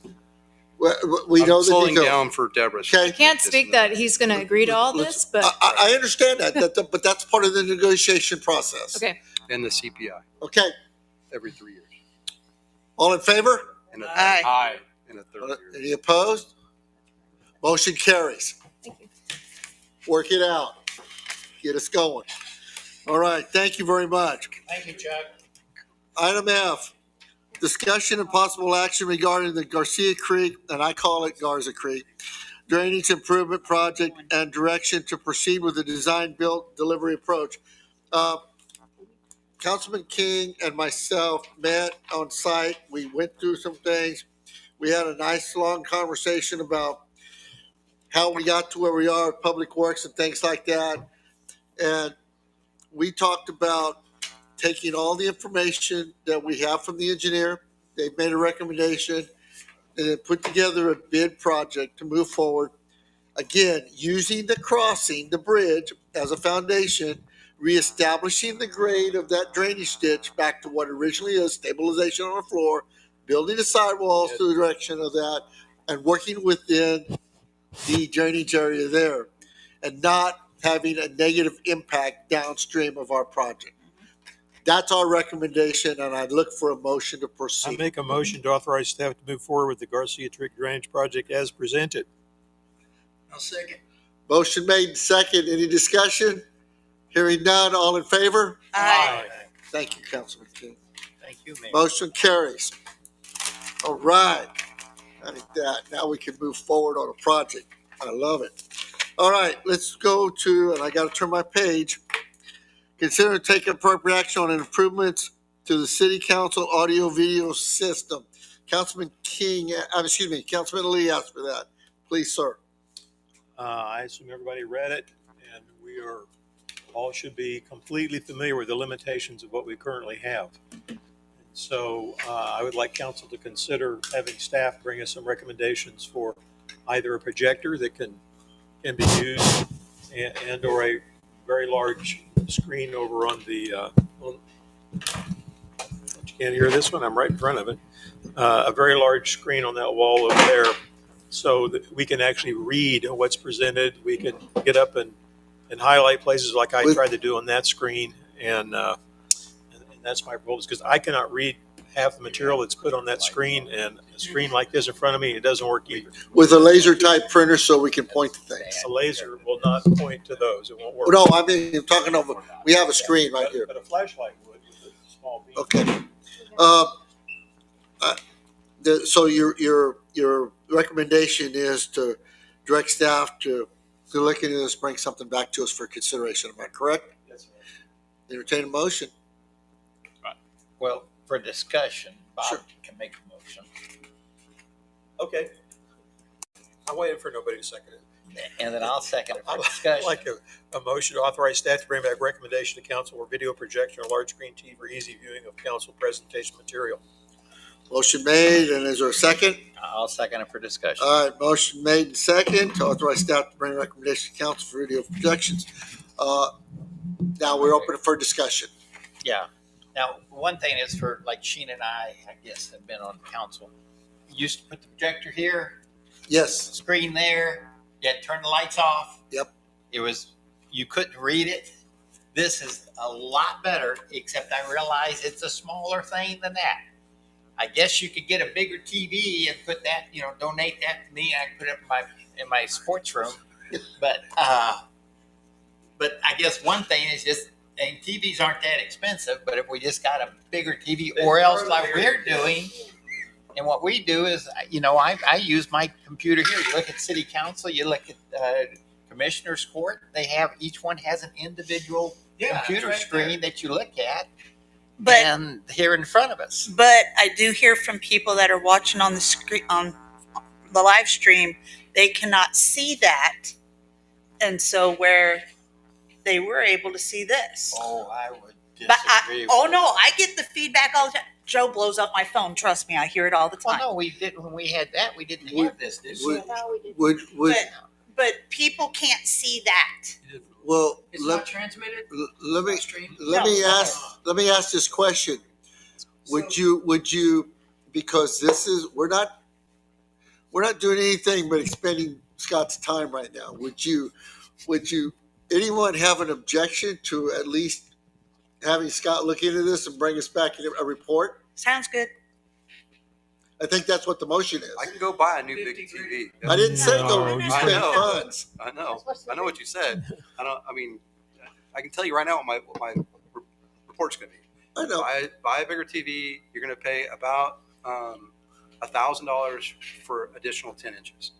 We I'm know the slowing details. down for Deborah. Okay. Can't speak that he's going to agree to all this, but I understand that, but that's part of the negotiation process. okay. And the CPI Okay. every 3 years. All in favor? And a, Aye. Aye. and a third year. Any opposed? Motion carries. Thank you. Work it out. Get us going. All right. Thank you very much. Thank you, Chuck. Item F, discussion and possible action regarding the Garcia Creek, and I call it Garza Creek, drainage improvement project and direction to proceed with the design, build, delivery approach. Councilman King and myself met on site. We went through some things. We had a nice long conversation about how we got to where we are with Public Works and things like that. And we talked about taking all the information that we have from the engineer. They've made a recommendation and then put together a bid project to move forward. Again, using the crossing, the bridge as a foundation, reestablishing the grade of that drainage ditch back to what originally is, stabilization on the floor, building the sidewalls to the direction of that, and working within the drainage area there, and not having a negative impact downstream of our project. That's our recommendation, and I'd look for a motion to I proceed. make a motion to authorize staff to move forward with the Garcia Creek Drainage Project as presented. I'll second. Motion made and second. Any discussion? Hearing none. All in favor? Aye. Thank you, Councilman King. Thank you, Mayor. Motion carries. All right. I think that now we can move forward on a project. I love it. All right, let's go to, and I got to turn my page. Consider taking appropriate action on improvements to the city council audio video system. Councilman King, Councilman Lee asked for that. Please, sir. I assume everybody read it, and we are all should be completely familiar with the limitations of what we currently have. So I would like council to consider having staff bring us some recommendations for either a projector that can be used and or a very large screen over on the, you can't hear this one, I'm right in front of it, a very large screen on that wall over there so that we can actually read what's presented. We can get up and highlight places like I tried to do on that screen. And that's my goal, because I cannot read half the material that's put on that screen, and a screen like this in front of me, it doesn't work either. With a laser type printer so we can point to things. A laser will not point to those. It won't work. No, I mean, I'm talking over, we have a screen right here. But a flashlight would with a small beam. Okay. So your recommendation is to direct staff to look into this, bring something back to us for consideration. Am I correct? Yes, sir. Entertain a motion. Well, for discussion, Bob Sure. can make a motion. Okay. I'm waiting for nobody to second it. And then I'll second it for I'd discussion. like a motion to authorize staff to bring back recommendation to council for video projection or large screen TV for easy viewing of council presentation material. Motion made, and is there a second? I'll second it for discussion. All right, motion made and second to authorize staff to bring recommendation to council for video projections. Now we're open for discussion. Yeah. Now, one thing is for, like Sheen and I guess, have been on council. You used to put the projector here, Yes. screen there, you had to turn the lights off. Yep. You couldn't read it. This is a lot better, except I realize it's a smaller thing than that. I guess you could get a bigger TV and put that, donate that to me, and I can put it in my sports room. But I guess one thing is just, and TVs aren't that expensive, but if we just got a bigger TV, or else like we're doing, and what we do is, I use my computer here. You look at city council, you look at commissioner's court, each one has an individual computer screen that you look at. But and here in front of us. But I do hear from people that are watching on the screen, on the live stream, they cannot see that. And so where they were able to see this. Oh, I would But disagree with oh no, I get the feedback all the time. Joe blows up my phone. Trust me, I hear it all the time. Well, no, we didn't. When we had that, we didn't have this, did we? But people can't see that. Well, It's not transmitted? let me, Stream? let me ask this question. Would you, because this is, we're not doing anything but expending Scott's time right now. Would you, anyone have an objection to at least having Scott look into this and bring us back a report? Sounds good. I think that's what the motion is. I can go buy a new big TV. I didn't say go I spend know. funds. I know what you said. I mean, I can tell you right now what my report's going to be. I know. Buy a bigger TV. You're going to pay about $1,000 for additional 10 inches.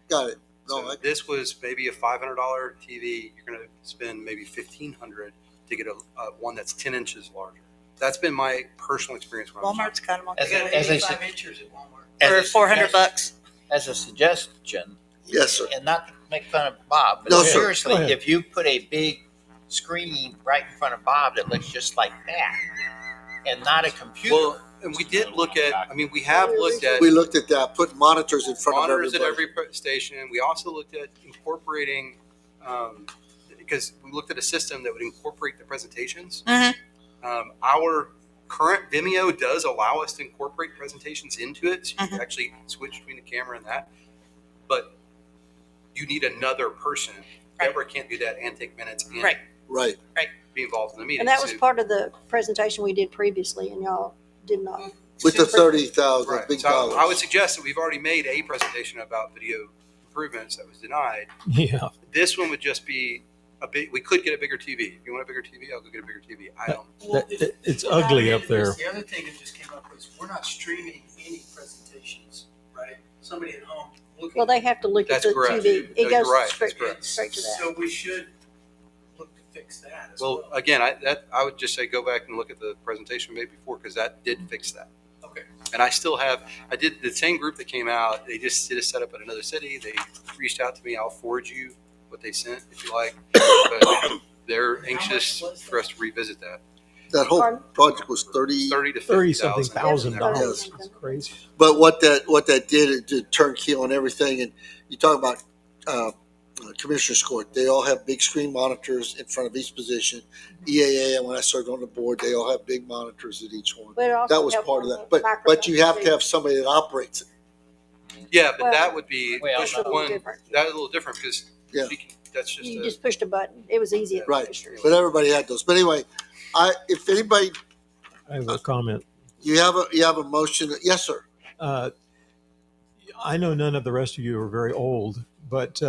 Got it. No, so this was maybe a $500 TV. You're going to spend maybe $1,500 to get a one that's 10 inches larger. That's been my personal experience. Walmart's got them on. As a 85 inches at Walmart. For $400. As a suggestion. Yes, sir. And not to make fun of Bob, but No, sir. seriously, Go ahead. if you put a big screen right in front of Bob that looks just like that, and not a computer. Well, and we did look at. I mean, we have looked at. We looked at that. Put monitors in front monitors of at everybody. every station. We also looked at incorporating, because we looked at a system that would incorporate the presentations. Our current Vimeo does allow us to incorporate presentations into it, so you can actually switch between the camera and that. But you need another person. Deborah can't do that and take minutes and Right. be involved in the meeting. And that was So- part of the presentation we did previously, and y'all did not. With the 30,000 Right. big So dollars. I would suggest that we've already made a presentation about video improvements that was denied. Yeah. This one would just be a big. We could get a bigger TV. If you want a bigger TV, I'll go get a bigger TV. I don't. It's ugly up there. The other thing that just came up was we're not streaming any presentations, right? Somebody at home looking. Well, they have to look at That's the correct. TV. No, It you're goes right. That's straight, correct. straight to that. So we should look to fix that as Well, well. again, I would just say go back and look at the presentation we made before because that did fix that. Okay. And I still have. I did the same group that came out. They just did a setup at another city. They reached out to me. I'll forward you what they sent if you like. But they're anxious for us to revisit that. That whole project was 30 to 30 something $50,000. thousand Yes. dollars. It's crazy. But what that did, it did turnkey on everything. And you talk about Commissioner's Court. They all have big screen monitors in front of each position. EAA, and when I served on the board, they all have big monitors at each one. But it also That was helped part of on that. the But you have microphone to have somebody that operates it. Yeah, but Well, that would be Well, just no. one. Different. That is a little different because Yeah. that's just You a, just pushed a button. It was easy. Right. But everybody had those. But anyway, if anybody, I have a comment. you have a motion. Yes, sir. I know none of the rest of you are very old, but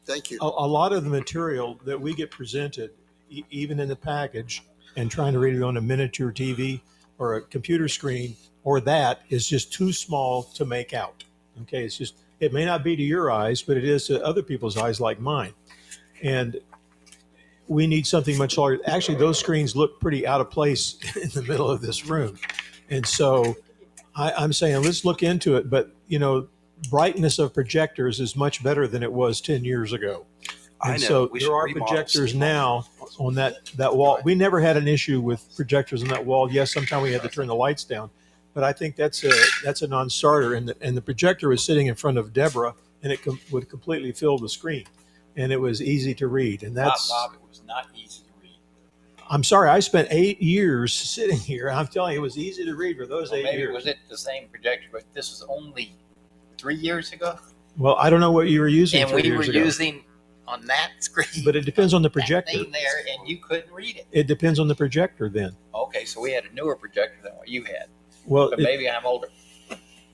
Thank you. a lot of the material that we get presented, even in the package, and trying to read it on a miniature TV or a computer screen, or that is just too small to make out. Okay, it's just, it may not be to your eyes, but it is to other people's eyes like mine. And we need something much larger. Actually, those screens look pretty out of place in the middle of this room. And so I'm saying, let's look into it. But, you know, brightness of projectors is much better than it was 10 years ago. I And know. so We there should are remodel projectors City now on that wall. We never had an issue with projectors on that wall. Yes, sometimes we had to turn the lights down, but I think that's a non-starter. And the projector was sitting in front of Deborah, and it would completely fill the screen, and it was easy to read. And that's Bob, it was not easy to read. I'm sorry, I spent 8 years sitting here. I'm telling you, it was easy to read for those Well, 8 maybe years. was it the same projector, but this was only 3 years ago, Well, I don't know what you were using and 3 we were years ago, using on that screen. but it depends on the that projector. thing there, and you couldn't read it. It depends on the projector then. Okay, so we had a newer projector than what you had. Well, But maybe I'm older.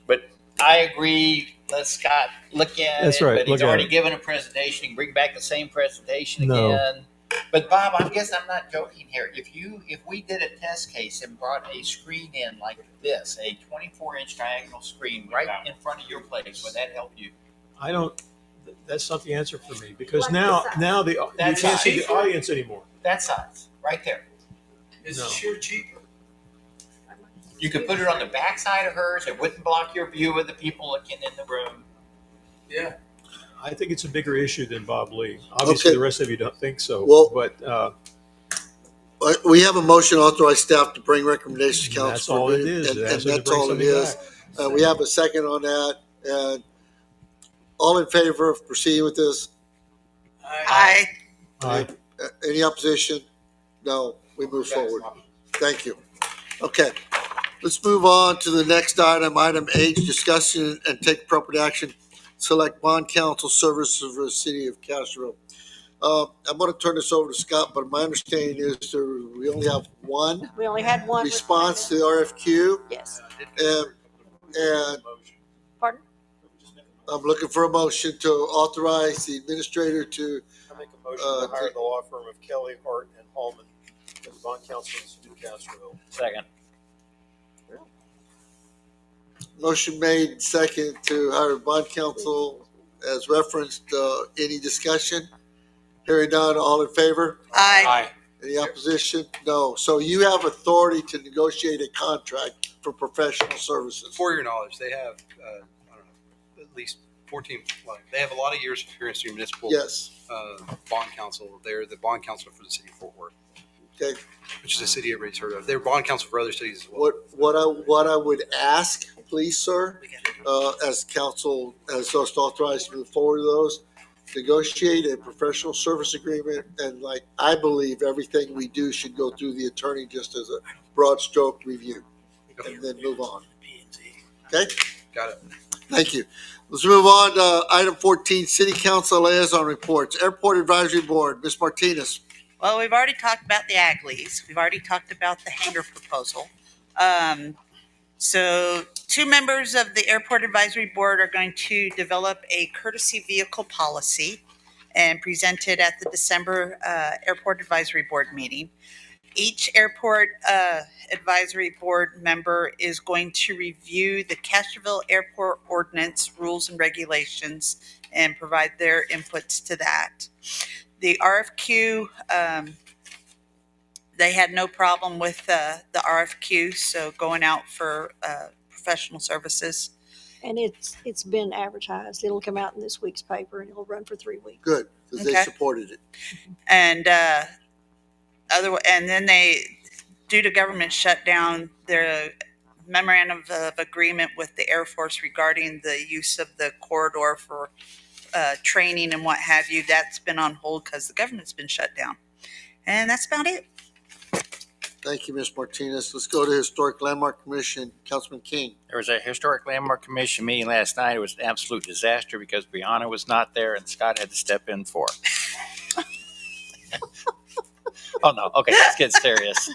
But I agree. Let Scott look at That's it. right, But look he's at already it. given a presentation. He can bring back the same presentation No. again. But Bob, I guess I'm not joking here. If we did a test case and brought a screen in like this, a 24-inch diagonal screen right in front of your place, would that help you? I don't. That's not the answer for me because now you That's can't see the cheaper. audience anymore. That size, right there. It's No. sure cheaper. You could put it on the back side of hers. It wouldn't block your view of the people looking in the room. Yeah. I think it's a bigger issue than Bob Lee. Obviously, Okay. the rest of you don't think so. Well- but We have a motion to authorize staff to bring recommendations to council. That's all it is. And It asks them to that's bring all it something is. back. We have a second on that. And all in favor of proceeding with this? Aye. Aye. Any opposition? No, we move forward. Thank you. Okay, let's move on to the next item, item H, discussion and take appropriate action. Select bond counsel services for the city of Castroville. I'm going to turn this over to Scott, but my understanding is we only have one We only had one response to the RFQ. Yes. And Pardon? I'm looking for a motion to authorize the administrator to I make a motion to hire the law firm of Kelly, Hart, and Hallman as bond counsel in the city of Castroville. Second. motion made second to hire bond counsel as referenced. Any discussion? Hearing none, all in favor? Aye. Any opposition? No. So you have authority to negotiate a contract for professional services. For your knowledge, they have, I don't know, at least 14, they have a lot of years of experience in municipal Yes. Bond counsel. They're the bond counsel for the city of Fort Worth. Okay. Which is a city everybody's heard of. They're bond counsel for other cities as well. What I would ask, please, sir, as council, as us authorized to move forward to those, negotiate a professional service agreement, and like, I believe everything we do should go through the attorney just as a broad stroke review, and then move on. Okay? Got it. Thank you. Let's move on to item 14, City Council Liaison Reports. Airport Advisory Board, Ms. Martinez. Well, we've already talked about the ag lease. We've already talked about the hangar proposal. So 2 members of the Airport Advisory Board are going to develop a courtesy vehicle policy and present it at the December Airport Advisory Board meeting. Each Airport Advisory Board member is going to review the Castroville Airport Ordinance, rules and regulations, and provide their inputs to that. The RFQ, they had no problem with the RFQ, so going out for professional services. And it's been advertised. It'll come out in this week's paper and it'll run for 3 weeks. Good, because they supported it. And and then they, due to government shutdown, their memorandum of agreement with the Air Force regarding the use of the corridor for training and what have you, that's been on hold because the government's been shut down. And that's about it. Thank you, Ms. Martinez. Let's go to Historic Landmark Commission, Councilman King. There was a Historic Landmark Commission meeting last night. It was an absolute disaster because Brianna was not there and Scott had to step in for her. Oh, no. Okay, let's get serious.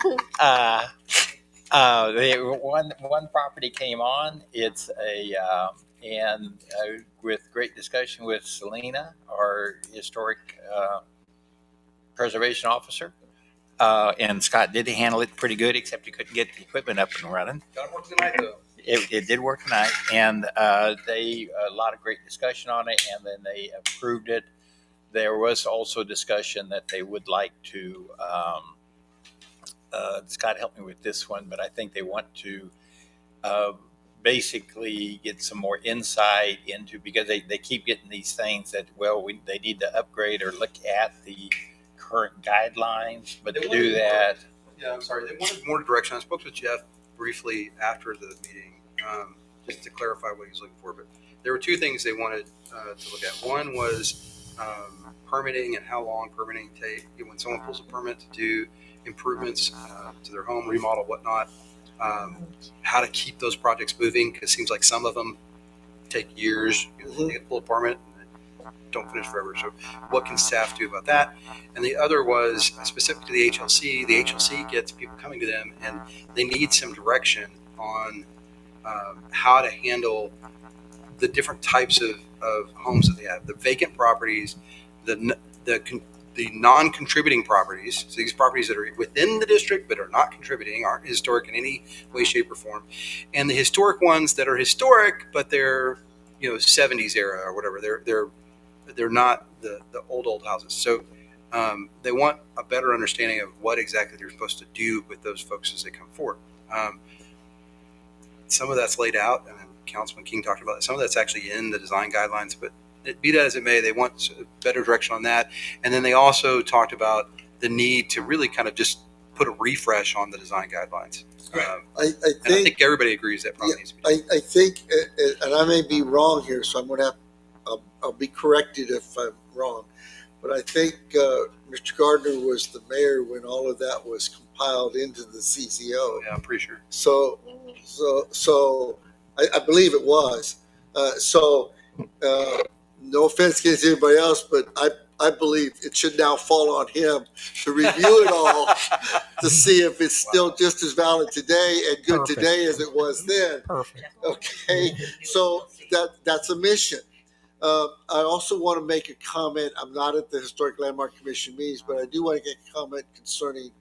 One property came on. It's with great discussion with Selena, our historic preservation officer. And Scott did handle it pretty good, except he couldn't get the equipment up and running. Got to work tonight, though. It did work tonight, and they a lot of great discussion on it, and then they approved it. There was also discussion that they would like to. Scott helped me with this one, but I think they want to basically get some more insight into, because they keep getting these things that they need to upgrade or look at the current guidelines, but to do that. Yeah, I'm sorry. They wanted more direction. I spoke with Jeff briefly after the meeting, just to clarify what he's looking for. But there were 2 things they wanted to look at. One was permitting and how long permitting take when someone pulls a permit to do improvements to their home, remodel, whatnot. How to keep those projects moving, because it seems like some of them take years. They get pull a permit and don't finish forever. So what can staff do about that? And the other was specific to the HLC. The HLC gets people coming to them and they need some direction on how to handle the different types of homes that they have. The vacant properties, the non-contributing properties, so these properties that are within the district but are not contributing, aren't historic in any way, shape, or form, and the historic ones that are historic but they're 70s era or whatever. They're not the old houses. So they want a better understanding of what exactly they're supposed to do with those folks as they come forward. Some of that's laid out, and Councilman King talked about it. Some of that's actually in the design guidelines, but be that as it may, they want better direction on that. And then they also talked about the need to really kind of just put a refresh on the design guidelines. I And I think, think everybody agrees that probably needs to be. I think, and I may be wrong here, so I'm going to have, I'll be corrected if I'm wrong. But I think Mr. Gardner was the mayor when all of that was compiled into the CCO. Yeah, I'm pretty sure. So I believe it was. No offense against anybody else, but I believe it should now fall on him to review it all to see if it's still just as valid today and good Perfect. today as it was then. Perfect. Okay, so that's a mission. I also want to make a comment. I'm not at the Historic Landmark Commission meetings, but I do want to get a comment concerning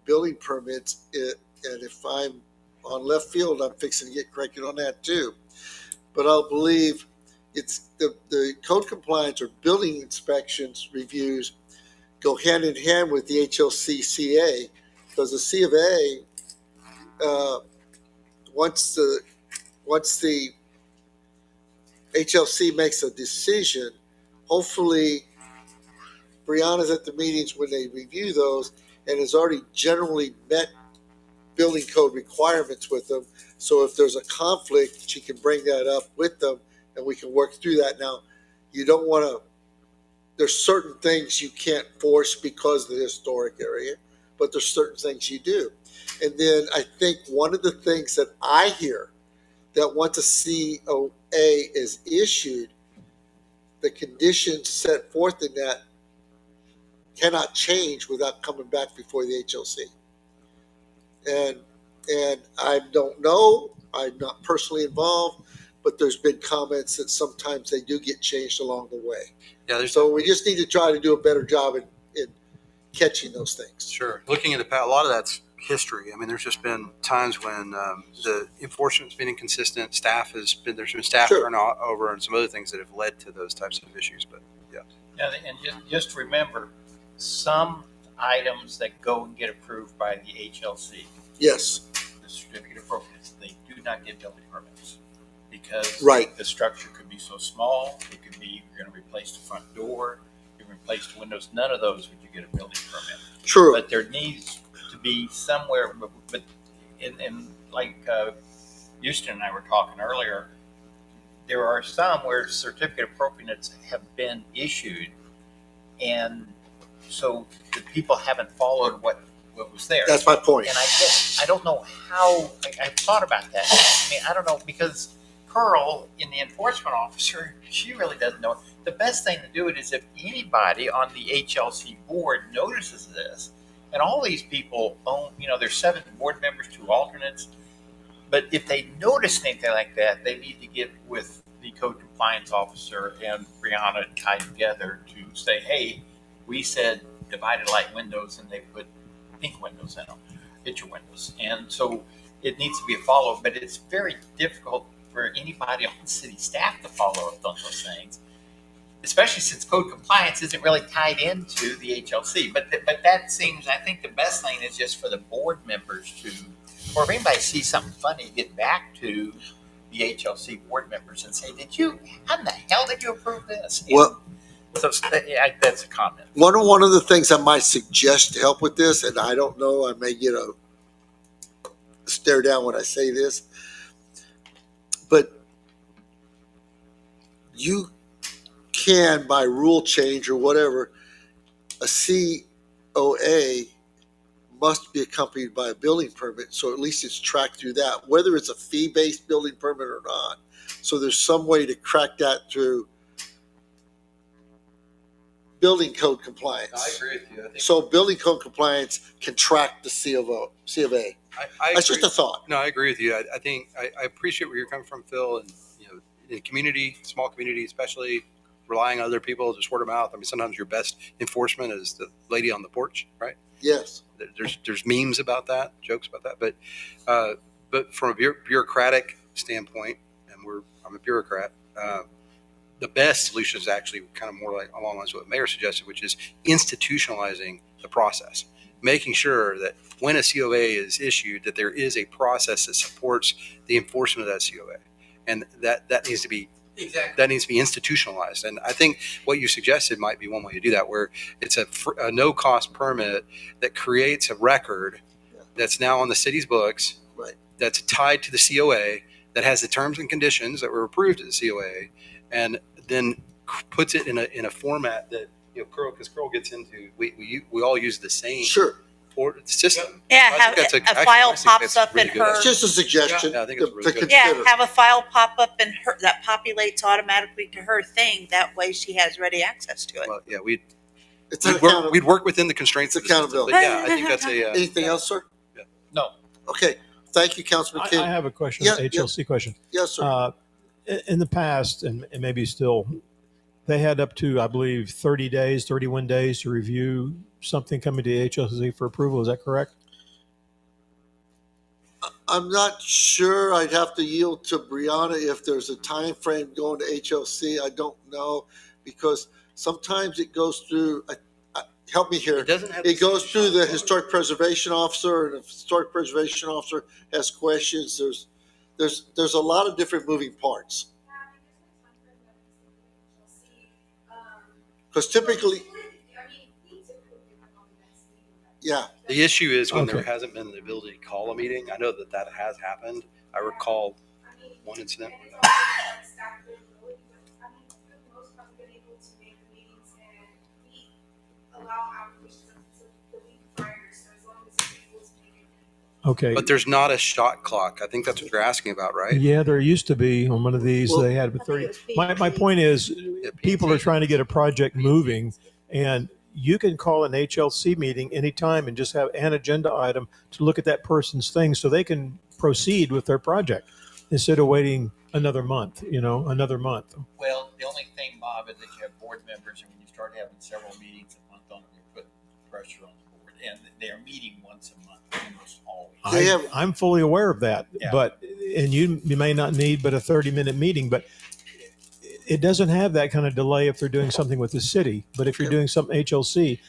building permits. And if I'm on left field, I'm fixing to get corrected on that too. But I'll believe it's the code compliance or building inspections reviews go hand in hand with the HLCCA, because the C of A, once the HLC makes a decision, hopefully Brianna's at the meetings when they review those and has already generally met building code requirements with them. So if there's a conflict, she can bring that up with them and we can work through that. Now, you don't want to, there's certain things you can't force because of the historic area, but there's certain things you do. And then I think one of the things that I hear that once a COA is issued, the conditions set forth in that cannot change without coming back before the HLC. And I don't know, I'm not personally involved, but there's been comments that sometimes they do get changed along the way. Yeah, So we just need to try to do a better job in catching those things. Sure. Looking at the past, a lot of that's history. I mean, there's just been times when the enforcement's been inconsistent. There's been staff turnover and some other things that have led to those types of issues. But yeah. And just remember, some items that go and get approved by the HLC, yes, the certificate of appropriateness, they do not get building permits because the structure could be so small. It could be you're going to replace the front door, you're going to replace the windows. None of those would you get a building permit. True. But there needs to be somewhere, but in like Houston and I were talking earlier, there are some where certificate of appropriateness have been issued, and so the people haven't followed what was there. That's my point. And I don't know how, I've thought about that. I mean, I don't know, because Pearl, in the enforcement officer, she really doesn't know. The best thing to do it is if anybody on the HLC board notices this, and all these people own, there's 7 board members, 2 alternates, but if they notice anything like that, they need to get with the code compliance officer and Brianna tied together to say, hey, we said divided light windows and they put pink windows in them, picture windows. And so it needs to be a follow, but it's very difficult for anybody on city staff to follow up on those things, especially since code compliance isn't really tied into the HLC. But that seems, I think the best thing is just for the board members to, or if anybody sees something funny, get back to the HLC board members and say, how in the hell did you approve this? Well, so that's a comment. One of the things I might suggest to help with this, and I don't know, I may get a stare down when I say this, but you can, by rule change or whatever, a COA must be accompanied by a building permit, so at least it's tracked through that, whether it's a fee-based building permit or not. So there's some way to crack that through building code compliance. I agree with you. So building code compliance can track the C of A. That's just a thought. No, I agree with you. I think I appreciate where you're coming from, Phil. And in a community, small community, especially relying on other people, just word of mouth. I mean, sometimes your best enforcement is the lady on the porch, right? Yes. There's memes about that, jokes about that, but from a bureaucratic standpoint, and I'm a bureaucrat. The best solution is actually kind of more like along the lines of what the mayor suggested, which is institutionalizing the process, making sure that when a COA is issued, that there is a process that supports the enforcement of that COA. And that needs to be Exactly. that needs to be institutionalized. And I think what you suggested might be one way to do that, where it's a no-cost permit that creates a record that's now on the city's books, Right. that's tied to the COA, that has the terms and conditions that were approved at the COA, and then puts it in a format that, because Curl gets into, we all use the same system. Yeah, I have think that's a file I think pops that's up really in good. her. It's just a suggestion Yeah, I think it's to really good. consider. Yeah, have a file pop up in her that populates automatically to her thing. That way, she has ready access to it. Well, yeah, We'd work within the constraints of the system. accountability. But yeah, I think that's a. Anything else, sir? Yeah. No. Okay. Thank you, Councilman King. I have a question, Yeah, HLC question. Yes, sir. In the past, and maybe still, they had up to, I believe, 30 days, 31 days to review something coming to HLC for approval. Is that correct? I'm not sure. I'd have to yield to Brianna if there's a time frame going to HLC. I don't know, because sometimes it goes through. Help me here. It goes through the historic preservation officer, and if the historic preservation officer has questions, there's a lot of different moving parts. Because typically, yeah. The issue is when there Okay. hasn't been the ability to call a meeting. I know that has happened. I recall one incident. Okay. But there's not a shot clock. I think that's what you're asking about, right? Yeah, there used to be on one of these. Well, they had 30. My point is, people are trying to get a project moving, and you can call an HLC meeting anytime and just have an agenda item to look at that person's thing so they can proceed with their project instead of waiting another month. Another month. Well, the only thing, Bob, is that you have board members, and when you start having several meetings a month on it, you're putting pressure on the board, and they are meeting once a month almost always. I'm fully aware of that, Yeah. and you may not need but a 30-minute meeting, but it doesn't have that kind of delay if they're doing something with the city. But if you're doing something HLC,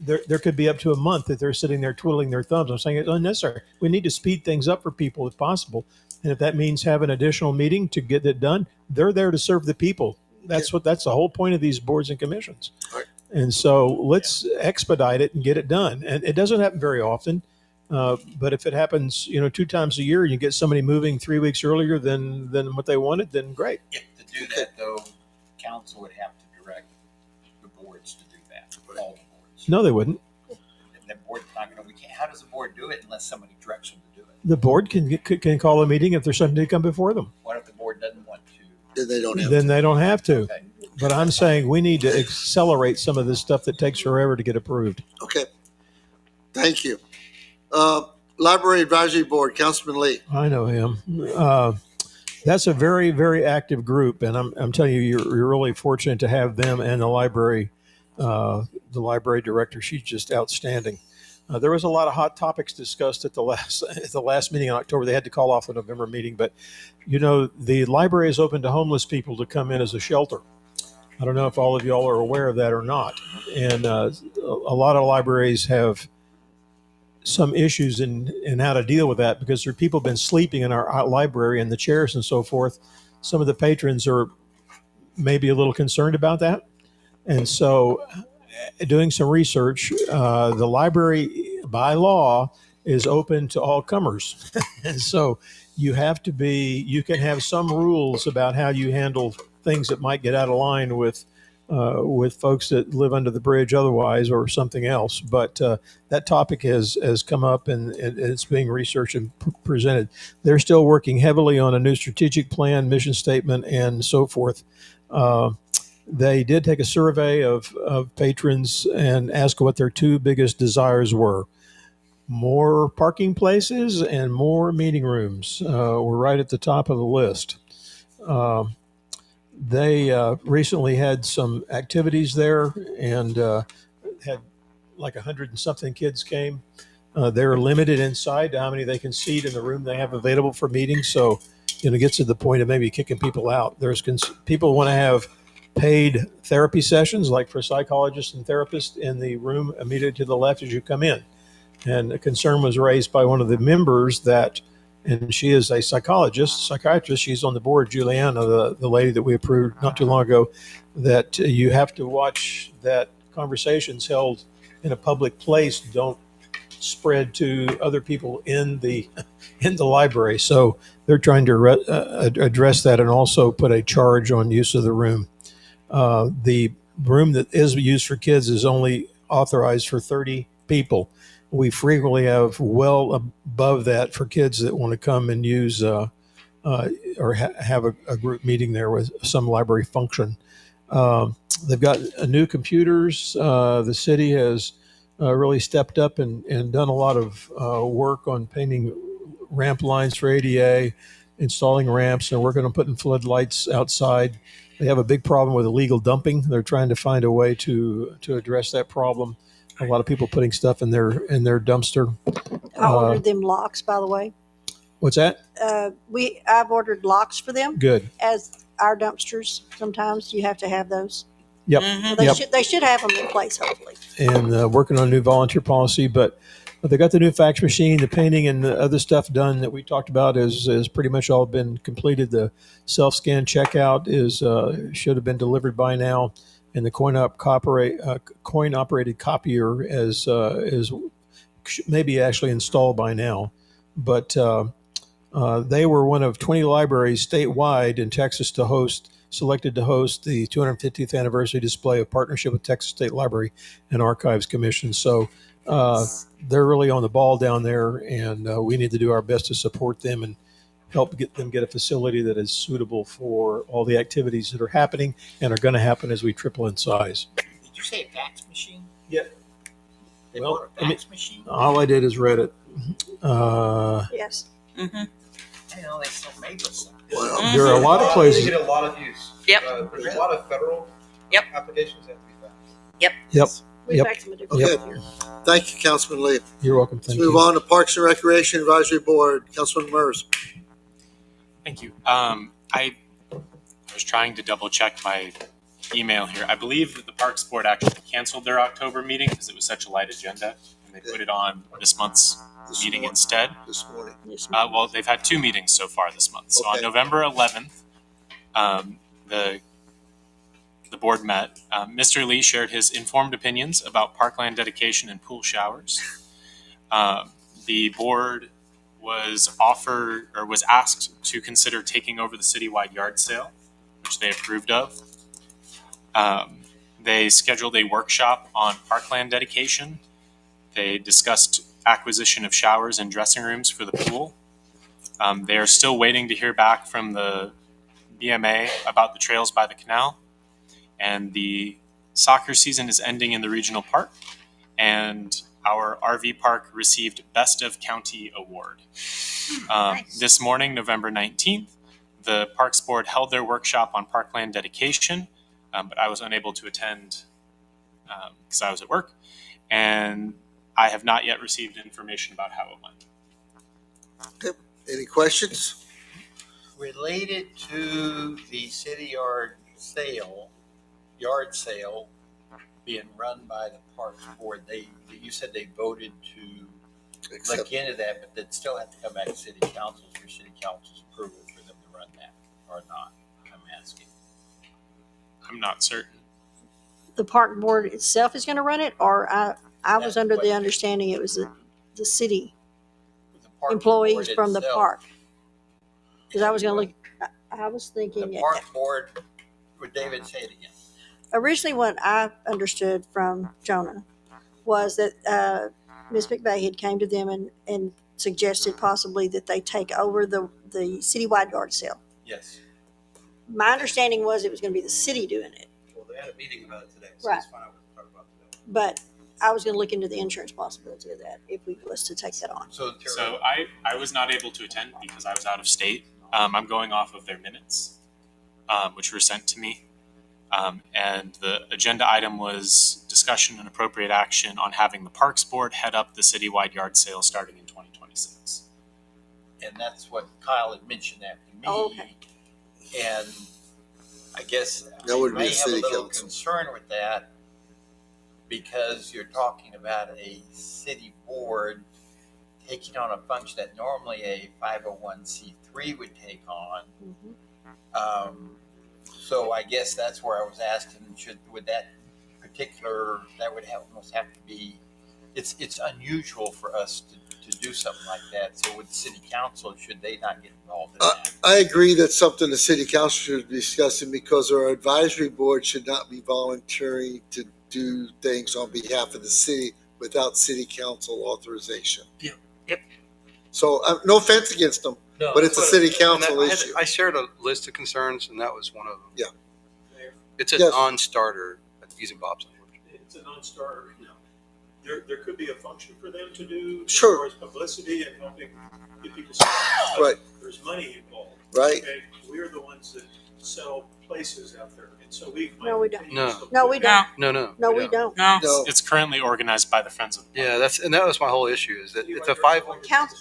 there could be up to a month that they're sitting there twiddling their thumbs. I'm saying it's unnecessary. We need to speed things up for people if possible. And if that means have an additional meeting to get it done, they're there to serve the people. That's the whole point of these boards and commissions. Right. And so let's expedite it and get it done. And it doesn't happen very often. But if it happens, 2 times a year, and you get somebody moving 3 weeks earlier than what they wanted, then great. If to do that, though, council would have to direct the boards to do that. All the boards. No, they wouldn't. And the board's not going to. How does the board do it unless somebody directs them to do it? The board can call a meeting if there's something to come before them. What if the board doesn't want to? Then they don't have Then to. they don't have to. Okay. But I'm saying we need to accelerate some of this stuff that takes forever to get approved. Okay. Thank you. Library Advisory Board, Councilman Lee. I know him. That's a very, very active group, and I'm telling you, you're really fortunate to have them and the library director. She's just outstanding. There was a lot of hot topics discussed at the last meeting in October. They had to call off the November meeting, but the library is open to homeless people to come in as a shelter. I don't know if all of y'all are aware of that or not. And a lot of libraries have some issues in how to deal with that, because there are people been sleeping in our library and the chairs and so forth. Some of the patrons are maybe a little concerned about that. And so doing some research, the library by law is open to all comers. And so you can have some rules about how you handle things that might get out of line with folks that live under the bridge otherwise, or something else. But that topic has come up, and it's being researched and presented. They're still working heavily on a new strategic plan, mission statement, and so forth. They did take a survey of patrons and ask what their 2 biggest desires were. More parking places and more meeting rooms were right at the top of the list. They recently had some activities there, and had like 100 and something kids came. They're limited inside to how many they can seat in the room they have available for meetings. So, it gets to the point of maybe kicking people out. People want to have paid therapy sessions, like for psychologists and therapists, in the room immediately to the left as you come in. And a concern was raised by one of the members that and she is a psychiatrist. She's on the board, Juliana, the lady that we approved not too long ago, that you have to watch that conversations held in a public place don't spread to other people in the library. So they're trying to address that and also put a charge on use of the room. The room that is used for kids is only authorized for 30 people. We frequently have well above that for kids that want to come and use or have a group meeting there with some library function. They've got new computers. The city has really stepped up and done a lot of work on painting ramp lines for ADA, installing ramps, and working on putting floodlights outside. They have a big problem with illegal dumping. They're trying to find a way to address that problem. A lot of people putting stuff in their dumpster. I ordered them locks, by the way. What's that? I've ordered locks for them. Good. As our dumpsters, sometimes you have to have those. Yep. So they should have them in place, hopefully. And working on a new volunteer policy, but they got the new fax machine, the painting, and the other stuff done that we talked about is pretty much all been completed. The self-scan checkout should have been delivered by now, and the coin-operated copier is maybe actually installed by now. But they were one of 20 libraries statewide in Texas selected to host the 250th anniversary display of partnership with Texas State Library and Archives Commission. So they're really on the ball down there, and we need to do our best to support them and help get a facility that is suitable for all the activities that are happening and are going to happen as we triple in size. Did you say a fax machine? Yeah. They Well, bought a fax machine? All I did is read it. Yes. I know they still made those. There are a lot of places. They get a lot of use. Yep. There's a lot of federal Yep. applications that have to be faxed. Yep. Yep. We Yep. fax them a different Yep. year. Thank you, Councilman Lee. You're welcome. Let's Thank move you. on to Parks and Recreation Advisory Board. Councilman Mers. Thank you. I was trying to double check my email here. I believe that the Parks Board actually canceled their October meeting because it was such a light agenda, and they put it on this month's meeting instead. This morning. Well, they've had two meetings so far this month. So on Okay. November 11th, the board met. Mr. Lee shared his informed opinions about parkland dedication and pool showers. The board was asked to consider taking over the citywide yard sale, which they approved of. They scheduled a workshop on parkland dedication. They discussed acquisition of showers and dressing rooms for the pool. They are still waiting to hear back from the BMA about the trails by the canal. And the soccer season is ending in the regional park. And our RV park received Best of County Award. This morning, November 19th, the Parks Board held their workshop on parkland dedication, but I was unable to attend because I was at work. And I have not yet received information about how it went. Okay. Any questions? Related to the city yard sale being run by the Parks Board, you said they voted to look into that, but they'd still have to come back to city council for city council's approval for them to run that or not. I'm asking. I'm not certain. The park board itself is going to run it, or I was That's under what- the understanding it was the city The Parks employees Board from the itself- park. Because I was going to look, I was thinking, The Park Board, would David say it again? originally what I understood from Jonah was that Ms. McVeigh had came to them and suggested possibly that they take over the citywide yard sale. Yes. My understanding was it was going to be the city doing it, Well, they had a meeting about it today, so Right. let's find out what to talk about today. but I was going to look into the insurance possibility of that if we was to take that on. So I was not able to attend because I was out of state. I'm going off of their minutes, which were sent to me. And the agenda item was discussion and appropriate action on having the Parks Board head up the citywide yard sale starting in 2026. And that's what Kyle had mentioned that to me. Oh, okay. And I guess That would be may a have city a little council. concern with that because you're talking about a city board taking on a function that normally a 501c3 would take on. So I guess that's where I was asking, would that particular, that would almost have to be, it's unusual for us to do something like that. So with the city council, should they not get involved in that? I agree that's something the city council should be discussing, because our advisory board should not be volunteering to do things on behalf of the city without city council authorization. Yep. So no offense against them, but it's a city council And issue. I shared a list of concerns, and that was one of them. Yeah. It's a Yes. non-starter, using Bob's language. It's a non-starter. There could be a function for them to do Sure. as far as publicity and helping get people started. Right. There's money involved. Right. Okay? We're the ones that sell places out there, and so we. No, we don't. No. No, we don't. No. No, we don't. No. No. It's currently organized by the Friends of the Yeah, that was my whole issue, is that it's a five. Council.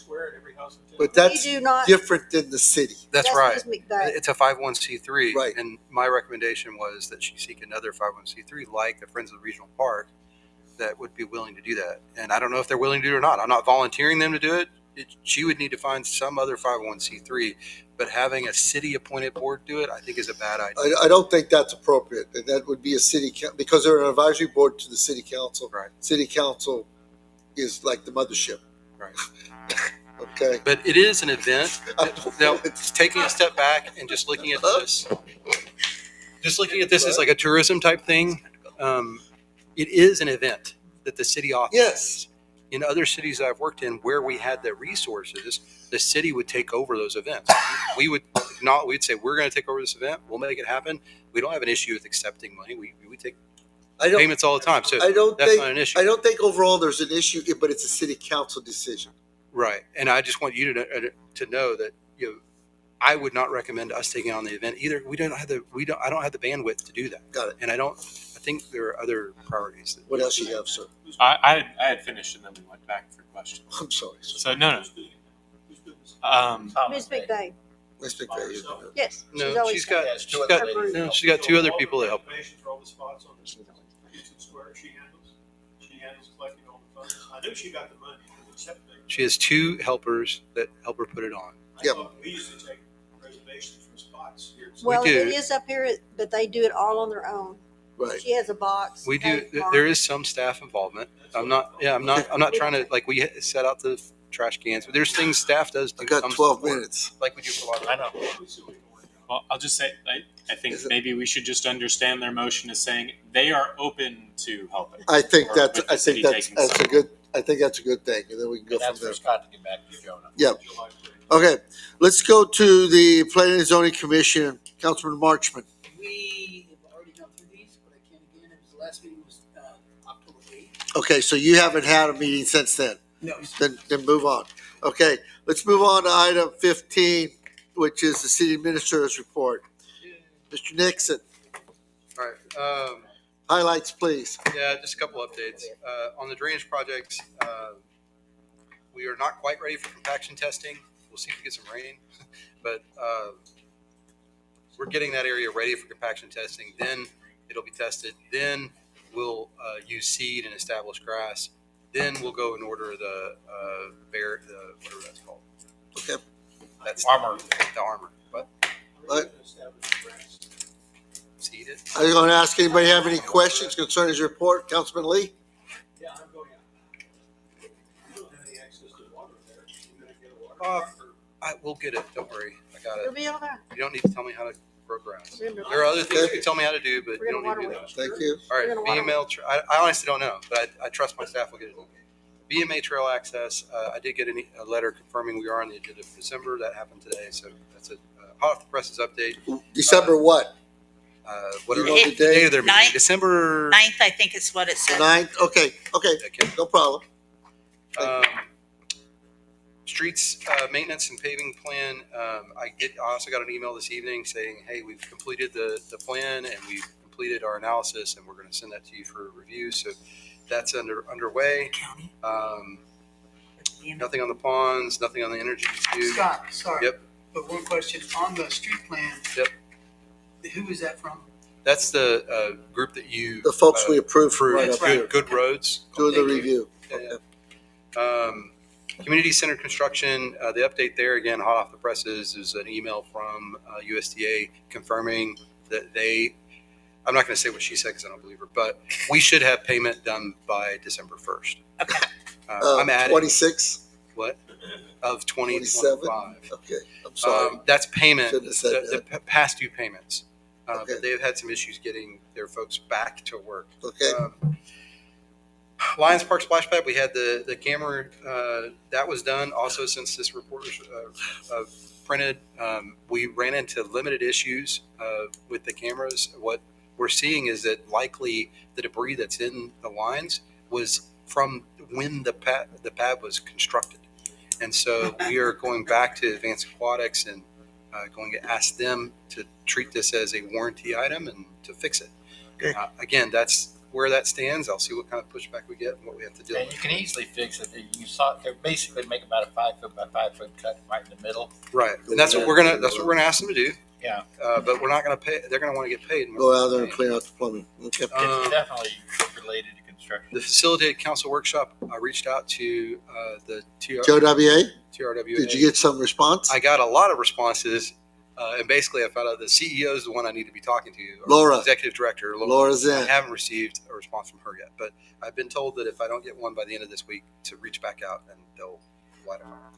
But that's We do not. different than the city. That's right. Ms. McVeigh. It's a 501c3. Right. And my recommendation was that she seek another 501c3 like the Friends of the Regional Park that would be willing to do that. And I don't know if they're willing to do it or not. I'm not volunteering them to do it. She would need to find some other 501c3. But having a city appointed board do it, I think is a bad idea. I don't think that's appropriate, and that would be a city because they're an advisory board to the city council. Right. City council is like the mothership. Right. Okay. But it is an event. Now, taking a step back and just looking at this, as like a tourism type thing, it is an event that the city offers. Yes. In other cities I've worked in where we had the resources, the city would take over those events. We'd say, we're going to take over this event. We'll make it happen. We don't have an issue with accepting money. We take payments all the time. So that's not an issue. I don't think overall there's an issue, but it's a city council decision. Right. And I just want you to know that, I would not recommend us taking on the event either. I don't have the bandwidth to do that. Got it. And I think there are other priorities. What else you have, sir? I had finished and then we went back for questions. I'm sorry. So no. Ms. McVeigh. Ms. McVeigh. Yes. No, she's got got she's got two other people that help. For all the spots on the Houston Square she handles collecting all the funds. I knew she got the money to accept it. She has two helpers that help her put it on. Yep. We used to take reservations for spots here. Well, do. it is up here, but they do it all on their own. Right. She has a box. We do. they mark. There is some staff involvement. I'm not trying to, like, we set out the trash cans, but there's things staff does do. I got some 12 support, minutes. like we do for a lot of. I know. Well, I'll just say I think maybe we should just understand their motion as saying they are open to helping. I think Or that's with the a city taking that's some. a good. I think that's a good thing, and then we can go And from that's there. for Scott to get back to Jonah. Yep. Okay, let's go to the Planning and Zoning Commission. Councilman Marchman. We have already gone through these, but I can again. It was the last meeting was October 8th. Okay, so you haven't had a meeting since then. No. Then move on. Okay, let's move on to item 15, which is the city administrator's report. Mr. Nixon, All right. highlights, please. Yeah, just a couple updates. On the drainage projects, we are not quite ready for compaction testing. We'll see if we get some rain, but we're getting that area ready for compaction testing. Then it'll be tested. Then we'll use seed and establish grass. Then we'll go and order the whatever that's called. Okay. That's Armor. The armor. But seed it. Are you going to ask anybody have any questions concerning his report? Councilman Lee? Yeah, I'm going out. You don't have any access to water there. You're gonna get a water. We'll get it. Don't worry. I got It'll it. be on there. You don't need to tell me how to grow grass. We're gonna- There are other things you can tell me how to do, but We're you gonna don't need to do water that. Thank you. All right, We're gonna BML. I honestly don't know, but I trust my staff will get it. BMA trail access. I did get a letter confirming we are on the agenda for December. That happened today, so that's a hot off the presses update. December what? Whatever You know the date? of their meeting, Ninth? December 9th, I think is what it said. 9th? Okay, no problem. Streets maintenance and paving plan. I also got an email this evening saying, hey, we've completed the plan and we've completed our analysis and we're going to send that to you for review. So that's underway. Nothing on the ponds, nothing on the energy dispute. Scott, sorry. Yep. But one question on the street plan. Yep. Who is that from? That's the group that you. The folks we approved for right up here. Good Roads. Doing the Thank you. review. Yeah. Community center construction, the update there, again, hot off the presses, is an email from USDA confirming that I'm not going to say what she said because I don't believe her, but we should have payment done by December 1st. Okay. I'm adding 26? what? Of 2025. Okay, I'm sorry. That's payment, Shouldn't have said the past due payments. Okay. But they've had some issues getting their folks back to work. Okay. Lions Park Splash Pad, we had the camera, that was done also since this report was printed. We ran into limited issues with the cameras. What we're seeing is that likely the debris that's in the lines was from when the pad was constructed. And so we are going back to Advanced Aquatics and going to ask them to treat this as a warranty item and to fix it. Okay. Again, that's where that stands. I'll see what kind of pushback we get and what we have to deal And with. you can easily fix it. You saw they basically make about a 5 foot by 5 foot cut right in the middle. Right, and that's what we're gonna ask them to do. Yeah. But we're not gonna pay. They're gonna want to get paid. Go out there and clean out the plumbing. Okay. It's definitely related to construction. The facilitated council workshop. I reached out to the JOWA? TRWA. Did you get some response? I got a lot of responses, and basically I found out the CEO is the one I need to be talking to. Or Laura. Executive Director. Laura's in. I haven't received a response from her yet, but I've been told that if I don't get one by the end of this week, to reach back out and they'll light them up.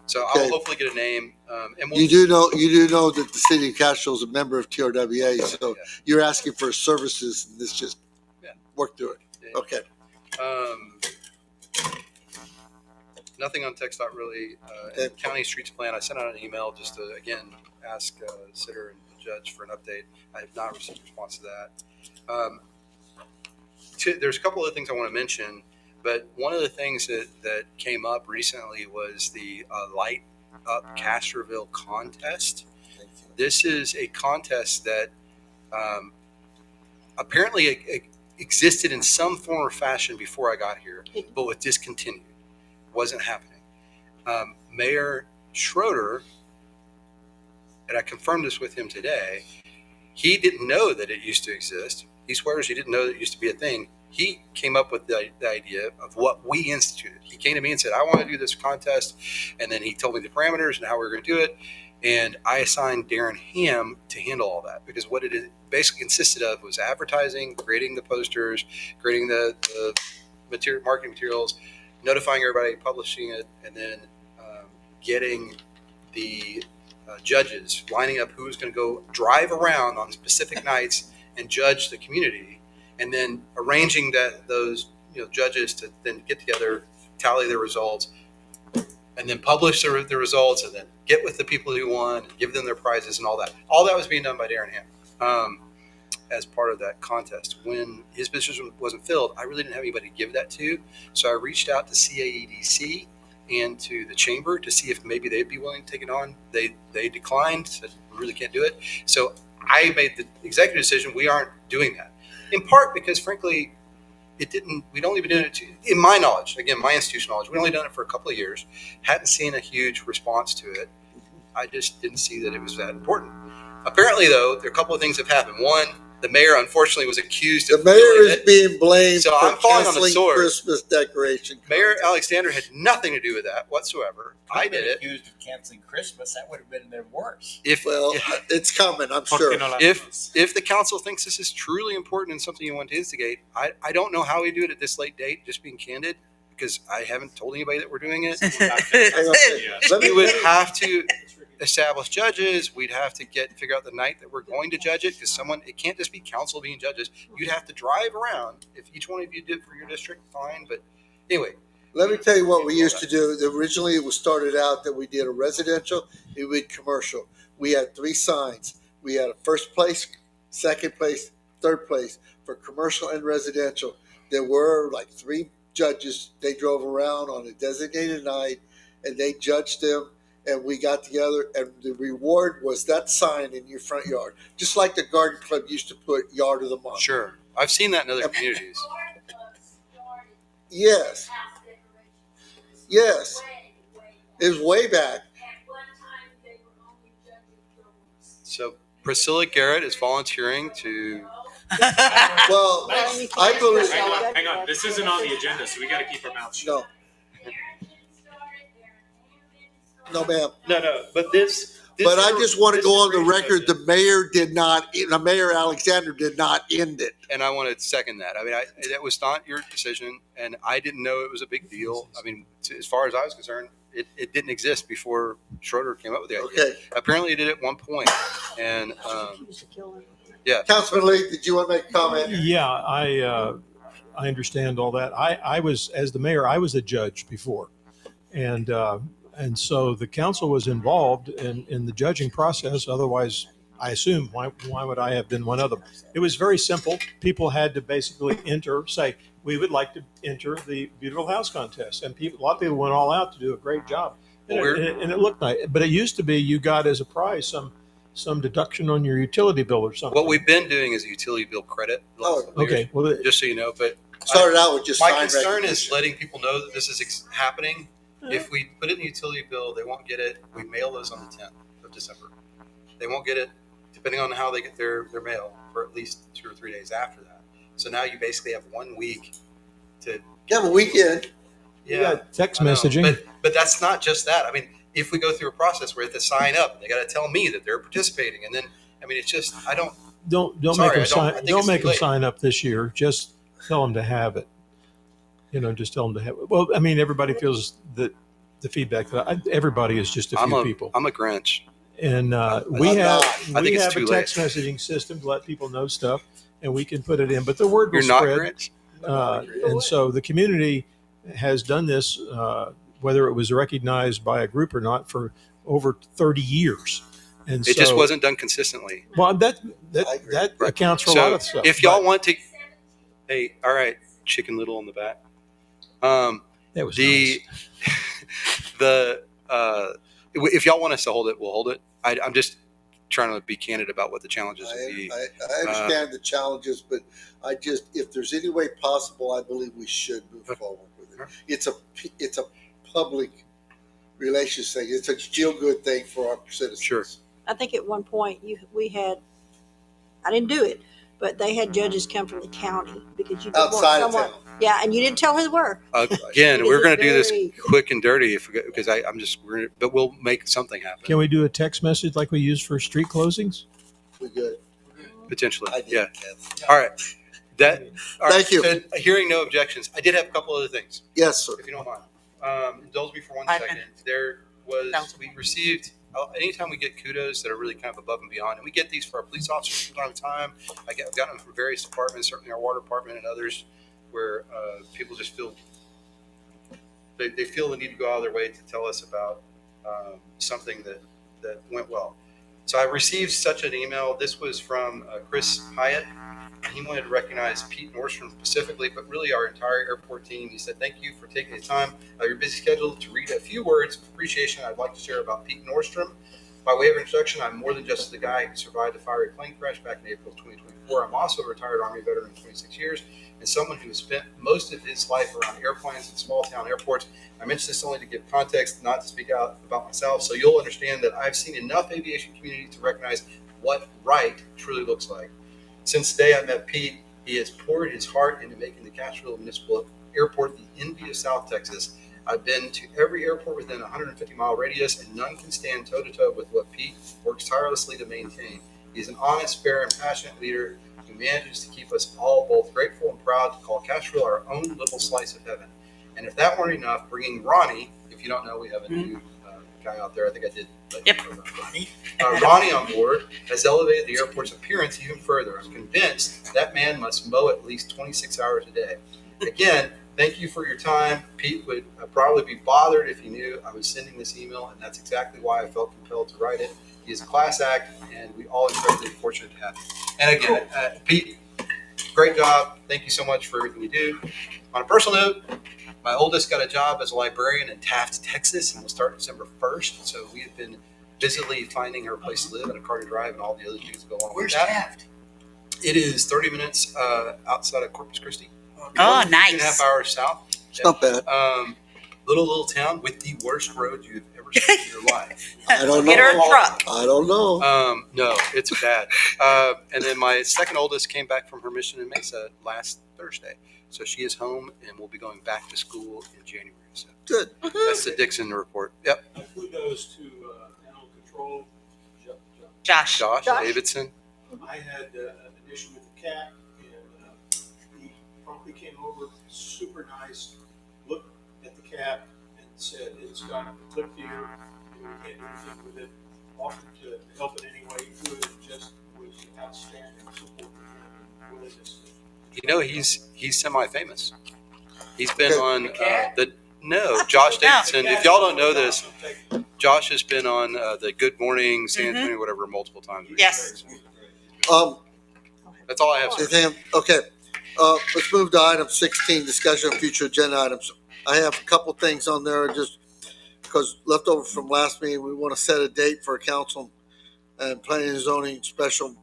So I Okay. will hopefully get a name. And we'll, You do know that the city of Castroville is a member of TRWA, so Yeah. you're asking for services, and this just Yeah. work through it. Yeah. Okay. Nothing on TxDOT really. And County Streets Plan, I sent out an email just to, again, ask Sitter and the judge for an update. I have not received a response to that. There's a couple of things I want to mention, but one of the things that came up recently was the Light Up Castroville contest. This is a contest that apparently existed in some form or fashion before I got here, but was discontinued. Wasn't happening. Mayor Schroeder, and I confirmed this with him today, he didn't know that it used to exist. He swears he didn't know that it used to be a thing. He came up with the idea of what we instituted. He came to me and said, I want to do this contest. And then he told me the parameters and how we were going to do it. And I assigned Darren Ham to handle all that, because what it basically consisted of was advertising, creating the posters, creating the marketing materials, notifying everybody, publishing it, and then getting the judges, lining up who's going to go drive around on specific nights and judge the community, and then arranging those judges to then get together, tally their results, and then publish the results, and then get with the people who won, and give them their prizes and all that. All that was being done by Darren Ham as part of that contest. When his position wasn't filled, I really didn't have anybody to give that to. So I reached out to CAEDC and to the chamber to see if maybe they'd be willing to take it on. They declined, said we really can't do it. So I made the executive decision, we aren't doing that. In part because, frankly, we'd only been doing it, in my knowledge, again, my institutional knowledge, we'd only done it for a couple of years, hadn't seen a huge response to it. I just didn't see that it was that important. Apparently, though, there are a couple of things have happened. One, the mayor, unfortunately, was accused of The mayor is being blamed So for I'm falling on the canceling sword. Christmas decoration. Mayor Alexander had nothing to do with that whatsoever. I did it. Accused of canceling Christmas, that would have been worse. Well, it's coming, I'm sure. If the council thinks this is truly important and something you want to instigate, I don't know how we do it at this late date, just being candid, because I haven't told anybody that we're doing it. We would have to establish judges. We'd have to figure out the night that we're going to judge it, because it can't just be council being judges. You'd have to drive around. If each one of you did for your district, fine. But anyway. Let me tell you what we used to do. Originally, it was started out that we did a residential, we did commercial. We had 3 signs. We had a first place, second place, third place for commercial and residential. There were like 3 judges. They drove around on a designated night and they judged them. And we got together, and the reward was that sign in your front yard, just like the garden club used to put yard of the month. Sure, I've seen that in other communities. Yes. Yes. It was way back. So Priscilla Garrett is volunteering to. Well, I believe. Hang on. This isn't on the agenda, so we got to keep our mouths shut. No. No, ma'am. No, but this. But I just want to this go on the iteration record, the mayor Alexander did not end it. And I want to second that. I mean, that was not your decision, and I didn't know it was a big deal. I mean, as far as I was concerned, it didn't exist before Schroeder came up with the idea. Okay. Apparently, it did at one point, and yeah. Councilman Lee, did you want to make a comment? Yeah, I understand all that. I was, as the mayor, I was a judge before, and so the council was involved in the judging process. Otherwise, I assume why would I have been one of them? It was very simple. People had to basically say, we would like to enter the Beautiful House contest, and a lot of people went all out to do a great job, and it looked nice. But it used to be you got as a prize some deduction on your utility bill or something. What we've been doing is a utility bill credit. Oh, okay. Well, just so you know, but started out with just my sign concern is recognition. letting people know that this is happening. If we put it in the utility bill, they won't get it. We mail those on the 10th of December. They won't get it, depending on how they get their mail, for at least 2 or 3 days after that. So now you basically have 1 week to. You have a weekend. You got text messaging. But that's not just that. I mean, if we go through a process where they have to sign up, they got to tell me that they're participating, and then I mean, it's just don't sorry, make them I sign. think Don't it's make too them late. sign up this year. Just tell them to have it. Just tell them to have it. Well, I mean, everybody feels that the feedback that everybody is just a few people. I'm a Grinch, and we have I think it's a too text messaging system to let people know stuff, and we can put it in. But the word will You're not spread, Grinch? and so the community has done this, whether it was recognized by a group or not, for over 30 years. And It just wasn't done consistently. Well, that accounts for a lot of stuff. If y'all want to, hey, all right, Chicken Little on the back. That was if y'all want us to hold it, we'll hold it. I'm just trying to be candid about what the challenges would be. I understand the challenges, but if there's any way possible, I believe we should move forward with it. It's a public relations thing. It's a feel-good thing for our citizens. Sure. I think at one point I didn't do it, but they had judges come from the county because you didn't Outside want of someone. Yeah, and you didn't tell who they were. Again, we're going to do this Very- quick and dirty but we'll make something happen. Can we do a text message like we use for street closings? We're good. Potentially, yeah. All right. Thank you. So, hearing no objections, I did have a couple other things. Yes, sir. If you don't mind. Indulge me for 1 second. We received, anytime we get kudos that are really kind of above and beyond, and we get these for our police officers from time to time. I've gotten them from various departments, certainly our water department and others, where people just feel, they feel the need to go out of their way to tell us about something that went well. So I received such an email. This was from Chris Hyatt. He wanted to recognize Pete Nordstrom specifically, but really our entire airport team. He said, thank you for taking the time out of your busy schedule to read a few words of appreciation I'd like to share about Pete Nordstrom. By way of introduction, I'm more than just the guy who survived a fiery plane crash back in April of 2024. I'm also a retired Army veteran of 26 years and someone who has spent most of his life around airplanes and small town airports. I mention this only to give context, not to speak out about myself, so you'll understand that I've seen enough aviation community to recognize what right truly looks like. Since the day I met Pete, he has poured his heart into making the Castroville Municipal Airport the envy of South Texas. I've been to every airport within a 150-mile radius, and none can stand toe-to-toe with what Pete works tirelessly to maintain. He's an honest, fair, and passionate leader who manages to keep us all both grateful and proud to call Castroville our own little slice of heaven. And if that weren't enough, bringing Ronnie, if you don't know, we have a new guy out there. I think I did. Ronnie on board has elevated the airport's appearance even further. I'm convinced that man must mow at least 26 hours a day. Again, thank you for your time. Pete would probably be bothered if he knew I was sending this email, and that's exactly why I felt compelled to write it. He is a class act, and we all incredibly fortunate to have him. And again, Pete, great job. Thank you so much for everything you do. On a personal note, my oldest got a job as a librarian in Taft, Texas, and will start December 1st. So we have been busily finding her a place to live and a car to drive and all the other things that go along with that. Where's Taft? It is 30 minutes outside of Corpus Christi. Oh, nice. 2.5 hours south. It's not bad. Little town with the worst road you've ever seen in your life. I don't know. Get her a truck. I don't know. No, it's bad. And then my second oldest came back from her mission in Mesa last Thursday. So she is home and will be going back to school in January. So Good. that's the Dixon report. Yep. Kudos to animal control. Josh. Josh Davidson. I had an issue with the cat, and he promptly came over, super nice, looked at the cat and said, it's got a clipped ear, and we can't do anything with it, offered to help in any way he could, and just was outstanding support and willingness to. You know, he's semi-famous. He's been on Josh Davidson. If y'all don't know this, Josh has been on the Good Morning San Antonio, whatever, multiple times. Yes. That's all I have. Anything? Okay. Let's move to item 16, discussion of future agenda items. I have a couple things on there just because leftover from last meeting, we want to set a date for a council and planning and zoning special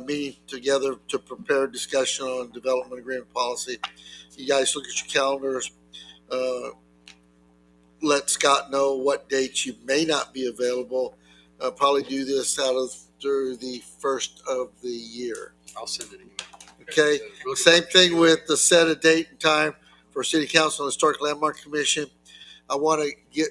meeting together to prepare discussion on development agreement policy. You guys look at your calendars. Let Scott know what dates you may not be available. Probably do this through the first of the year. I'll send it an email. Okay. Same thing with the set a date and time for City Council and Historic Landmark Commission. I want to get.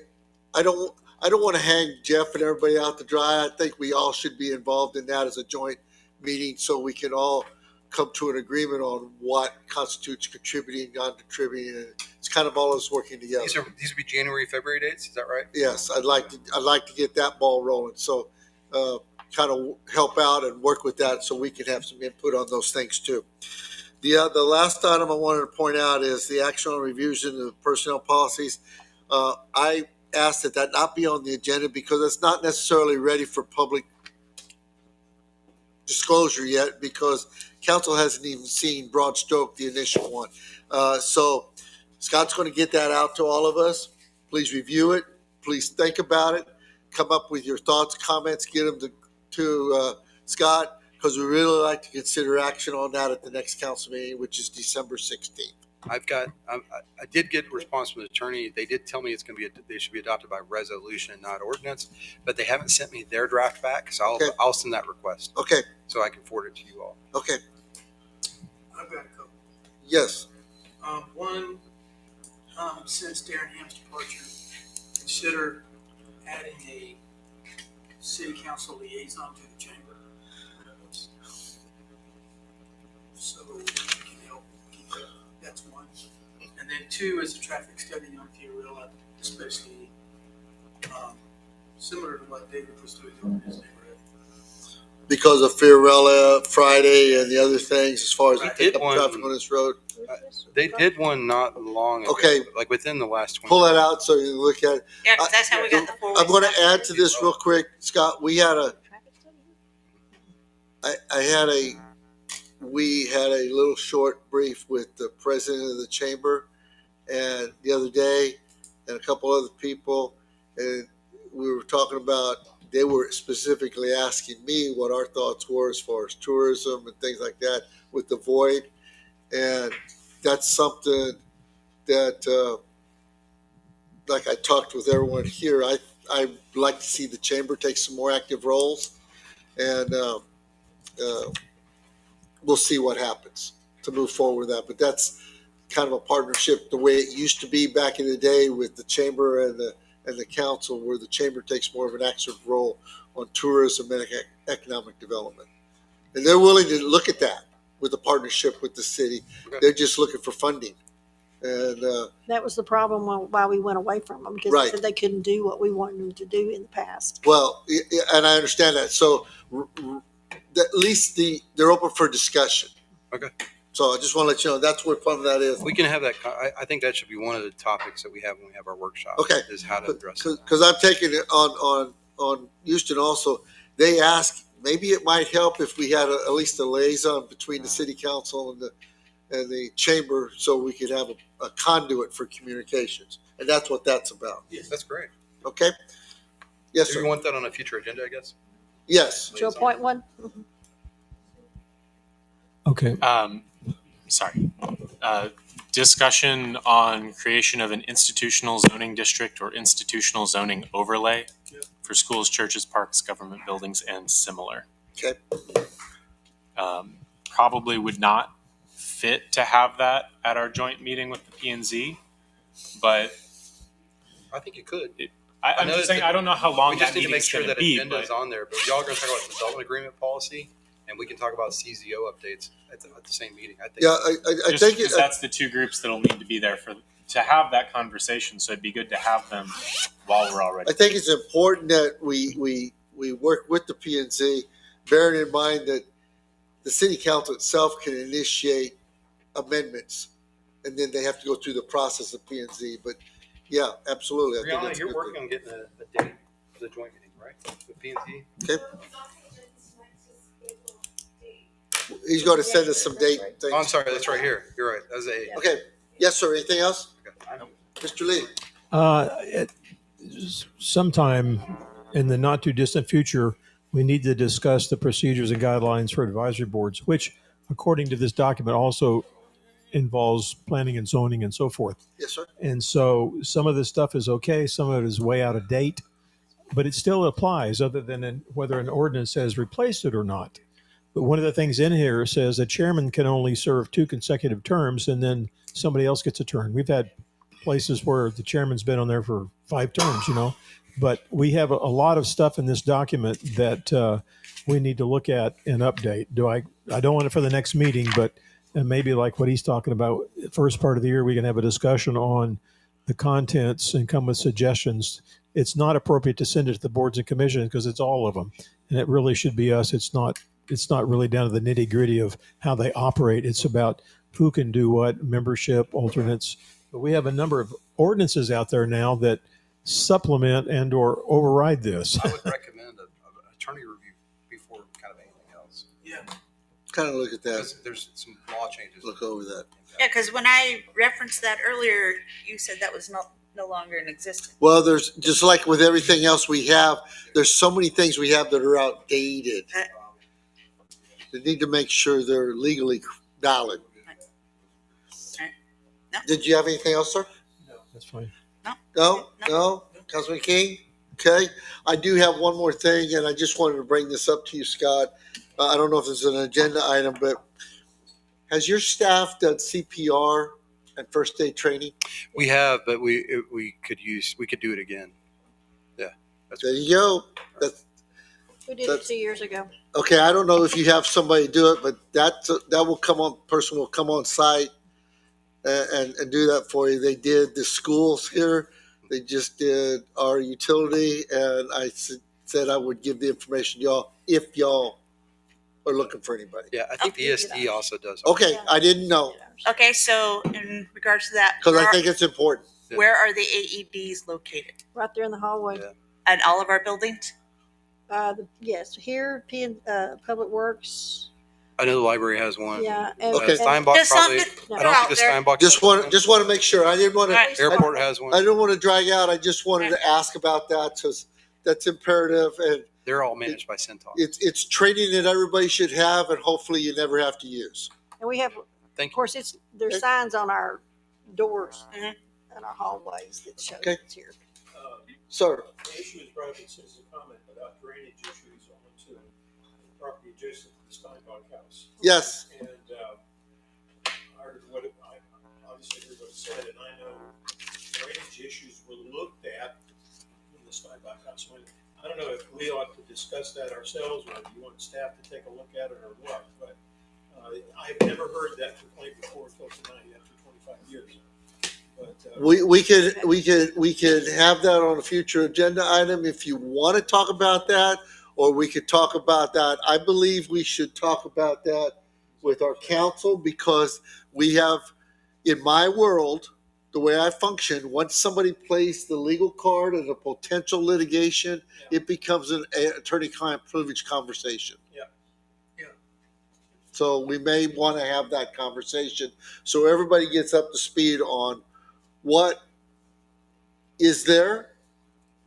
I don't want to hang Jeff and everybody out to dry. I think we all should be involved in that as a joint meeting so we can all come to an agreement on what constitutes contributing, non-contributing. And it's kind of all of us working together. These would be January, February dates. Is that right? Yes, I'd like to get that ball rolling. So kind of help out and work with that so we can have some input on those things too. The last item I wanted to point out is the action on reviews into the personnel policies. I asked that not be on the agenda because it's not necessarily ready for public disclosure yet because council hasn't even seen broad stroke the initial one. So Scott's going to get that out to all of us. Please review it. Please think about it. Come up with your thoughts, comments, get them to Scott because we really like to consider action on that at the next council meeting, which is December 16th. I did get a response from the attorney. They did tell me they should be adopted by resolution, not ordinance, but they haven't sent me their draft back. So I'll send that request. Okay. So I can forward it to you all. Okay. I've got a couple. Yes. One, since Darren Ham's departure, consider adding a city council liaison to the chamber. So we can help keep that. That's one. And then two is a traffic study on Fiorilla, especially similar to what David was doing in his neighborhood. Because of Fiorella Friday and the other things as far as did pickup traffic on this road. They did one not long ago, Okay. like within the last 20 Pull that out so you can look at it. Yeah, 'cause that's how we got the 4 I'm going to add to this real quick, Scott. We had a little short brief with the president of the chamber and the other day and a couple other people. And we were talking about, they were specifically asking me what our thoughts were as far as tourism and things like that with the void. And that's something that, like I talked with everyone here, I'd like to see the chamber take some more active roles, and we'll see what happens to move forward with that. But that's kind of a partnership the way it used to be back in the day with the chamber and the council, where the chamber takes more of an active role on tourism and economic development. And they're willing to look at that with a partnership with the city. They're just looking for funding. And that was the problem why we went away from them, because Right. they said they couldn't do what we wanted them to do in the past. well, and I understand that. So at least they're open for discussion. Okay. So I just want to let you know that's what part of that is. We can have that. I think that should be one of the topics that we have when we have our workshop. Okay. Is how to address it. Because I'm taking it on Houston also. They ask, maybe it might help if we had at least a liaison between the city council and the chamber, so we could have a conduit for communications, and that's what that's about. Yes, that's great. Okay. Yes, Do sir. you want that on a future agenda? I guess. Yes. To appoint one? Okay. Sorry. Discussion on creation of an institutional zoning district or institutional zoning overlay for schools, churches, parks, government buildings, and similar. Okay. Probably would not fit to have that at our joint meeting with the P&Z, but I think you could. I'm know just that saying I don't know how long We just that need to make meeting's sure going to that be. agenda But is on there, but y'all are going to talk about the development agreement policy, and we can talk about CZO updates at the same meeting. I think. Yeah, I just think because that's the two groups that'll need to be there to have that conversation. So it'd be good to have them while we're already. I think it's important that we work with the P&Z, bearing in mind that the city council itself can initiate amendments, and then they have to go through the process of P&Z. But yeah, absolutely. I think Brianna, that's a you're good working thing. on getting a date for the joint meeting, right? With P&Z? Okay. He's going to send us some date things. Oh, I'm sorry, that's right here. You're right. That was a. Okay. Yes, sir. Anything else? Okay. Mr. Lee. Sometime in the not too distant future, we need to discuss the procedures and guidelines for advisory boards, which, according to this document, also involves planning and zoning and so forth. Yes, sir. And so some of this stuff is okay, some of it is way out of date, but it still applies, other than whether an ordinance has replaced it or not. But one of the things in here says a chairman can only serve 2 consecutive terms, and then somebody else gets a turn. We've had places where the chairman's been on there for 5 terms, but we have a lot of stuff in this document that we need to look at and update. I don't want it for the next meeting, but maybe like what he's talking about, first part of the year, we can have a discussion on the contents and come with suggestions. It's not appropriate to send it to the boards and commissions because it's all of them, and it really should be us. It's not really down to the nitty gritty of how they operate. It's about who can do what, membership, alternates. But we have a number of ordinances out there now that supplement and or override this. I would recommend an attorney review before kind of anything else. Yeah. Kind of look at that. Because there's some law changes. Look over that. Yeah, because when I referenced that earlier, you said that was no longer in existence. Well, there's just like with everything else we have, there's so many things we have that are outdated. They need to make sure they're legally valid. No. Did you have anything else, sir? No, that's fine. No? Councilman King? Okay. I do have one more thing, and I just wanted to bring this up to you, Scott. I don't know if it's an agenda item, but has your staff done CPR and first aid training? We have, but we could do it again. Yeah. There you go. We did it 2 years ago. Okay, I don't know if you have somebody do it, but person will come on site and do that for you. They did the schools here. They just did our utility, and I said I would give the information to y'all if y'all are looking for anybody. Yeah, I think the ESD also does. Okay, I didn't know Okay, so in regards to that, because I think it's important. where are the AEDs located? Right there in the hallway. Yeah. At all of our buildings? Yes, here, Public Works. I know the library has one. Yeah. And, Okay. Steinbach Just probably. something I don't think the there. Steinbach. Just want to make sure. I didn't want to. Right. Airport has one. I didn't want to drag out. I just wanted to ask about that because that's imperative, and They're all managed by Centon. it's training that everybody should have, and hopefully you never have to use. and we have, Thank of course, there's signs on our doors Mhm. and our hallways that show Okay. it's here. Sir, The issue is brought up in citizen comment about drainage issues onto the property adjacent to the Steinbach house. yes. And I heard obviously heard what it said, and I know drainage issues were looked at in the Steinbach house. I don't know if we ought to discuss that ourselves, or if you want staff to take a look at it, or what. But I've never heard that complaint before until tonight, after 25 years. But We could have that on a future agenda item if you want to talk about that, or we could talk about that. I believe we should talk about that with our council because we have, in my world, the way I function, once somebody plays the legal card in a potential litigation, it becomes an attorney-client privilege conversation. Yeah. Yeah. So we may want to have that conversation so everybody gets up to speed on what is there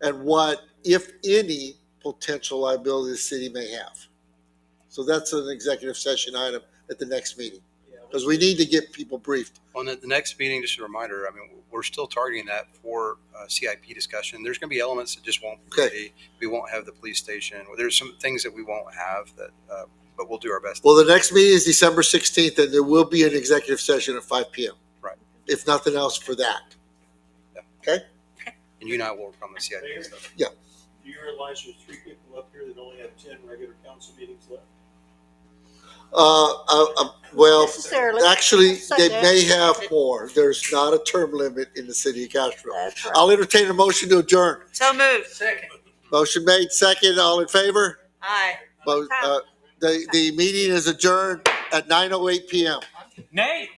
and what, if any, potential liability the city may have. So that's an executive session item at the next meeting because we need to get people briefed. On the next meeting, just a reminder, I mean, we're still targeting that for CIP discussion. There's going to be elements that just won't be. Okay. We won't have the police station. There's some things that we won't have that but we'll do our best. Well, the next meeting is December 16th, and there will be an executive session at 5 p.m. Right. If nothing else for that. Okay? And you and I will work on the CIP stuff. Yeah. Do you realize there's 3 people up here that only have 10 regular council meetings left? Well, Necessarily. actually, Say they that. may have more. There's not a term limit in the city of Castroville. That's right. I'll entertain a motion to adjourn. So moved. Second. Motion made, second. All in favor? Aye. The meeting is adjourned at 9:08 p.m. Nay.